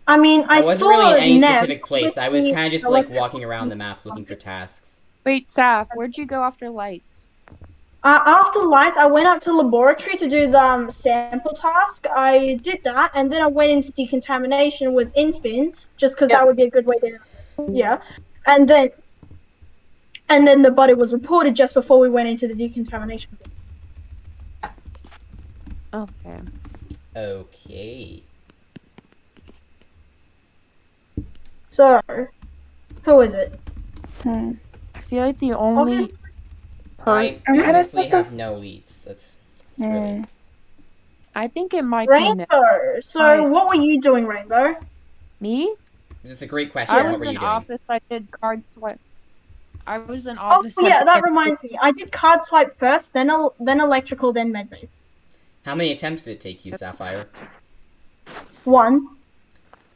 I mean, I wasn't saw really in any Nem specific place. I was with kind of just the like walking around the map looking for tasks. Wait, Saf, where'd you go after lights? After lights, I went up to laboratory to do the sample task. I did that, and then I went into decontamination with Infin, just because that would be a good way to, and then the body was reported just before we went into the decontamination. Okay. So, who is it? I feel like the only... I honestly have no leads. That's really... I think it might Rainbow. be... So, what were you doing, Rainbow? Me? That's a great question. I What was were you in doing? office. I did card swipe. I was in office. Oh, yeah, that reminds me. I did card swipe first, then electrical, then medbay. How many attempts did it take you, Sapphire? 1.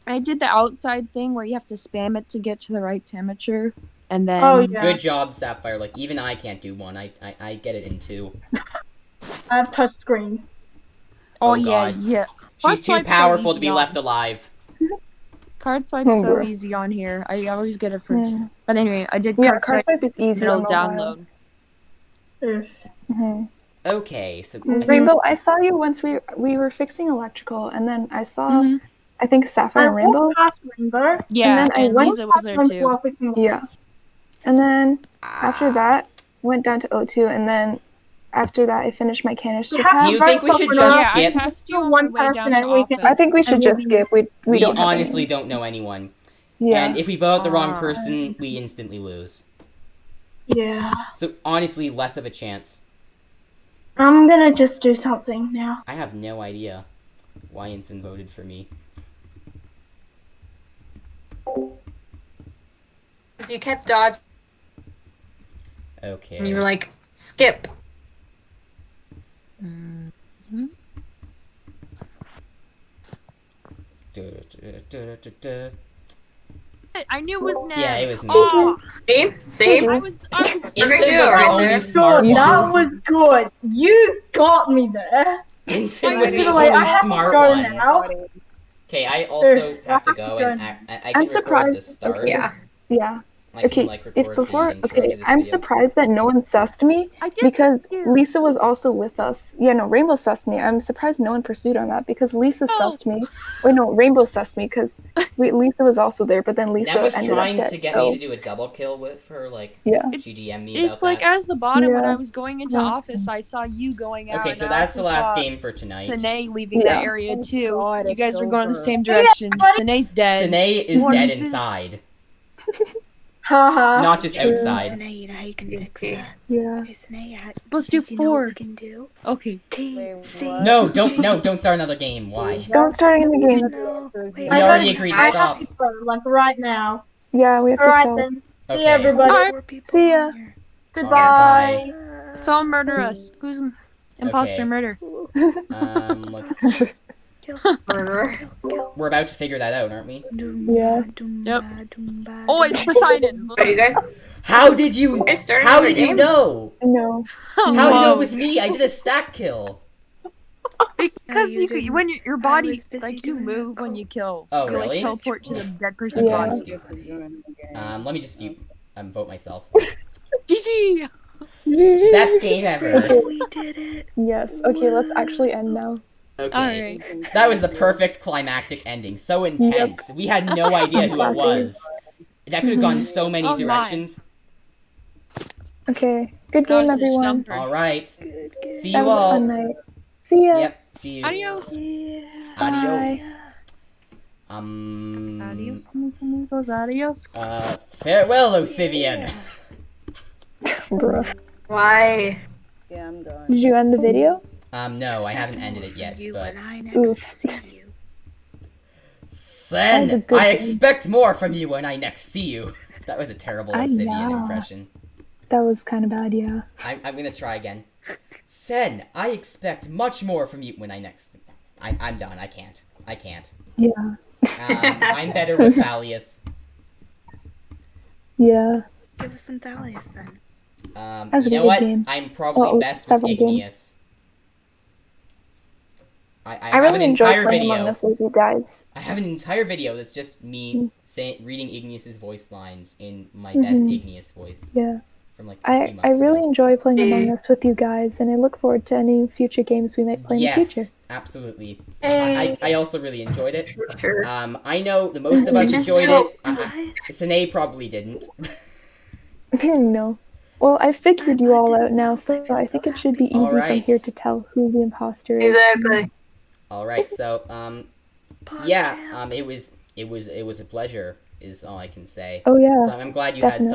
I did the outside thing where you have to spam it to get to the right temperature, and then... Good job, Sapphire. Like, even I can't do 1. I get it in 2. I have touch screen. Oh, God. yeah. She's too powerful to be left alive. Card swipe's so easy on here. I always get it first. But anyway, I did card swipe is easy middle on download. Okay, so... Rainbow, I saw you once we were fixing electrical, and then I saw, I think Sapphire and Rainbow. walked past Rainbow. Yeah, and then I went Lisa was there too. Yeah. And then after that, went down to O2, and then after that, I finished my canister task. Do you think we should just skip? I passed you on my way down to office. I think we should just skip. We don't honestly don't know anyone. Yeah. And if we vote the wrong person, we instantly lose. Yeah. So honestly, less of a chance. I'm gonna just do something now. I have no idea why Infant voted for me. Because you kept dodging. Okay. And you were like, skip. I knew it was Ned. Yeah, it was me. Oh. See? I was Infant was the only smart one. That was good. You got me there. Infant was the Literally, I only have to smart go one. now. Okay, I also have to go, and I can record the start. Okay. Yeah. I can, I'm surprised that no one sussed me because Lisa was also with us. Yeah, no, Rainbow sussed me. I'm surprised no one pursued on that because Lisa sussed me. Wait, no, Rainbow sussed me because Lisa was also there, but then Lisa That was ended trying up dead, to get so. me to do a double kill with her, like, she DM'd me It's about like that. as the bottom when Yeah. I was going into office, I saw you going out. Okay, so and I that's the also last saw game for tonight. Sine leaving Yeah. the area too. God, You guys it's were going in the over. same direction. Sine's dead. Sine is dead inside. Haha. not just True. outside. Sine, you know how you can fix that? Yeah. Hey, Sine, Let's do you know what 4. we can do? Okay. Wait, See? what? No, don't start another game. Why? Don't start in the game. No. Wait, We already agreed to I stop. have to go, like right now. Yeah, we have to Alright stop. then. See Okay. everybody. Alright. 4 people See ya. on here. Goodbye. So murder us. Who's imposter Okay. murder? Let's. Murderer. We're about to figure that out, aren't we? Yeah. Yep. Oh, it's Poseidon. Are you guys? How did you? guys started How another did you game? know? No. Oh, How do you know whoa. it was me? I did a stack kill. Because you you didn't. when your I body was busy like you doing move that. when you kill. Oh, you really? like teleport to the dead person Yeah. body. Let me just vote myself. GG. Best game ever. We did it. Yes. Okay, let's actually end now. Okay. Alright. That was the perfect climactic ending. So intense. We had no idea who it was. That could have gone so many Oh, my. directions. Okay. Good That game, was a everyone. stumper. Alright. Good, See That you was a all. fun night. See ya. Yep. See you. Adios. Adios. Adios, mis amigos. Adios. Farewell, Osivian. Bruh. Why? Yeah, I'm done. Did you end the video? No, I haven't ended it yet, You but and I next Oof. see you. That was a Sen, good I game. expect more from you when I next see you. That was a terrible Osivian yeah. impression. That was kind of bad, yeah. I'm gonna try again. Sen, I expect much more from you when I next. I'm done. I can't. Yeah. I'm better with Thalius. Yeah. Give us some Thalius then. That was a You know good what? game. I'm probably Oh, best with several games. Igneous. I I have an really enjoyed entire playing video. Among Us with you guys. I have an entire video that's just Mm. me reading Igneous's voice lines in my best Igneous voice Yeah. from like a few I months really ago. enjoy playing Among Us with you guys, and I look forward to any future games we might play in the future. Yes, absolutely. Hey. I also really enjoyed it. Sure. I know the most of us You just enjoyed hope- it. Sine probably didn't. No. Well, I figured you all out now, so I think it should be easy from Alright. here to tell who the imposter is. Exactly. All right, so yeah, it was a pleasure, is all I can say. Oh yeah. So I'm glad you definitely.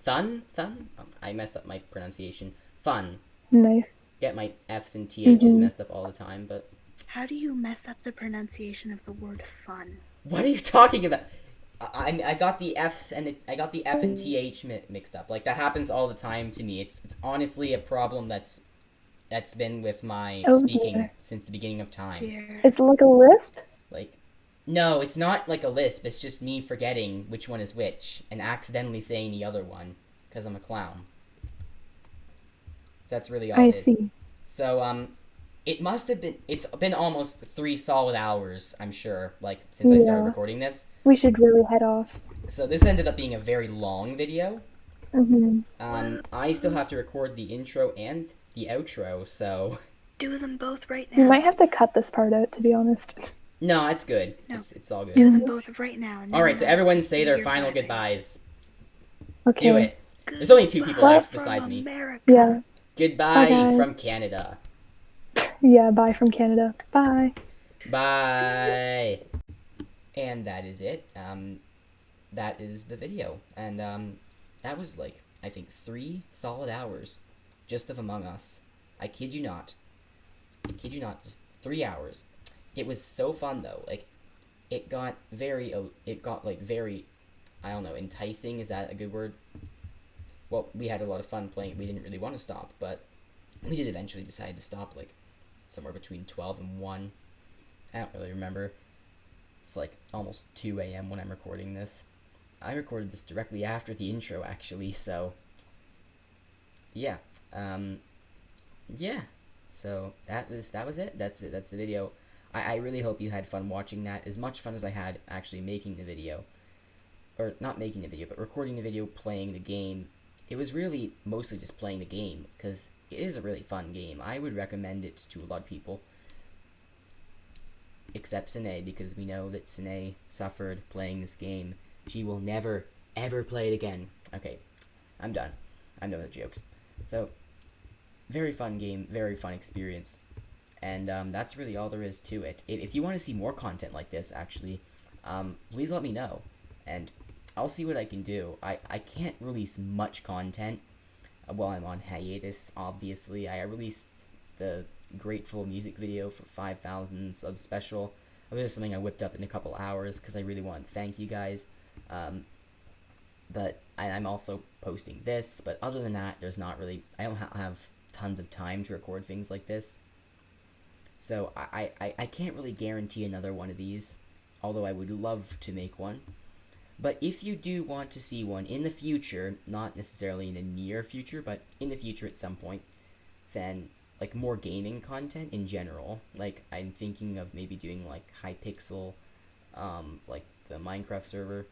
had fun. I messed up my pronunciation. Fun. Nice. Get my F's and THs messed up all the time, but How do you mess up the pronunciation of the word fun? what are you talking about? I got the F's and I got the F and TH mixed up. Like that happens all the time to me. It's honestly a problem that's been with my Oh, speaking dear. since the beginning of time. Dear. It's like a lisp? Like, no, it's not like a lisp. It's just me forgetting which one is which and accidentally saying the other one because I'm a clown. That's really all I it is. see. So, it must have been. It's been almost 3 solid hours, I'm sure. Like since I started Yeah. recording this. We should really head off. So this ended up being a very long video. Mm-hmm. I still have to record the intro and the outro, so Do them both right You now. might have to cut this part out, to be honest. no, it's good. No. It's all good. Do them both right now. All right, so everyone say their You're final vibing. goodbyes. Okay. Do it. There's only 2 people Bye. left besides me. America. Yeah. Goodbye Bye, guys. from Canada. Yeah, bye from Canada. Bye. Bye. And that is it. That is the video. And that was like I think 3 solid hours just of Among Us. I kid you not. Just 3 hours. It was so fun though. Like it got very I don't know, enticing, is that a good word? Well, we had a lot of fun playing. We didn't really want to stop, but we did eventually decide to stop like somewhere between 12 and 1. I don't really remember. It's like almost 2 a.m. when I'm recording this. I recorded this directly after the intro, actually, so yeah. Yeah. So that was it. That's it. That's the video. I really hope you had fun watching that. As much fun as I had actually making the video. Or not making the video, but recording the video, playing the game. It was really mostly just playing the game, because it is a really fun game. I would recommend it to a lot of people. Except Sine, because we know that Sine suffered playing this game. She will never, ever play it again. Okay, I'm done. I'm done with jokes. So, very fun game, very fun experience. And that's really all there is to it. If you want to see more content like this, actually, please let me know. And I'll see what I can do. I can't release much content while I'm on hiatus, obviously. I released the Grateful music video for 5,000 sub special. It was just something I whipped up in a couple hours because I really wanted to thank you guys. But I'm also posting this, but other than that, there's not really, I don't have tons of time to record things like this. So I can't really guarantee another one of these, although I would love to make one. But if you do want to see one in the future, not necessarily in the near future, but in the future at some point, then like more gaming content in general, like I'm thinking of maybe doing like Hypixel, like the Minecraft server,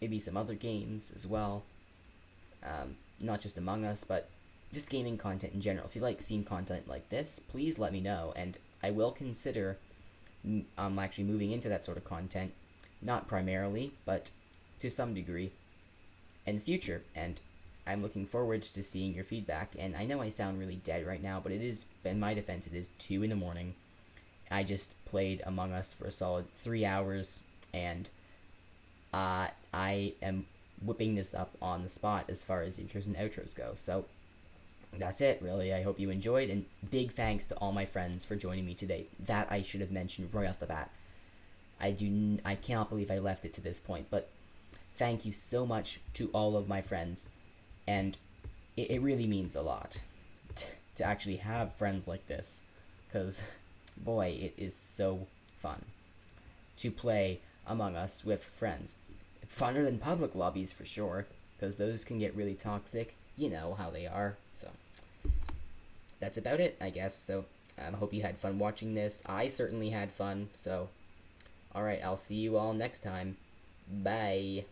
maybe some other games as well, not just Among Us, but just gaming content in general. If you like seeing content like this, please let me know, and I will consider actually moving into that sort of content, not primarily, but to some degree in the future, and I'm looking forward to seeing your feedback. And I know I sound really dead right now, but it is, in my defense, it is 2 in the morning. I just played Among Us for a solid 3 hours, and I am whipping this up on the spot as far as intros and outros go. So that's it, really. I hope you enjoyed, and big thanks to all my friends for joining me today. That I should have mentioned right off the bat. I cannot believe I left it to this point, but thank you so much to all of my friends, and it really means a lot to actually have friends like this, because, boy, it is so fun to play Among Us with friends. Funner than public lobbies, for sure, because those can get really toxic. You know how they are, so that's about it, I guess. So I hope you had fun watching this. I certainly had fun, so alright, I'll see you all next time. Bye.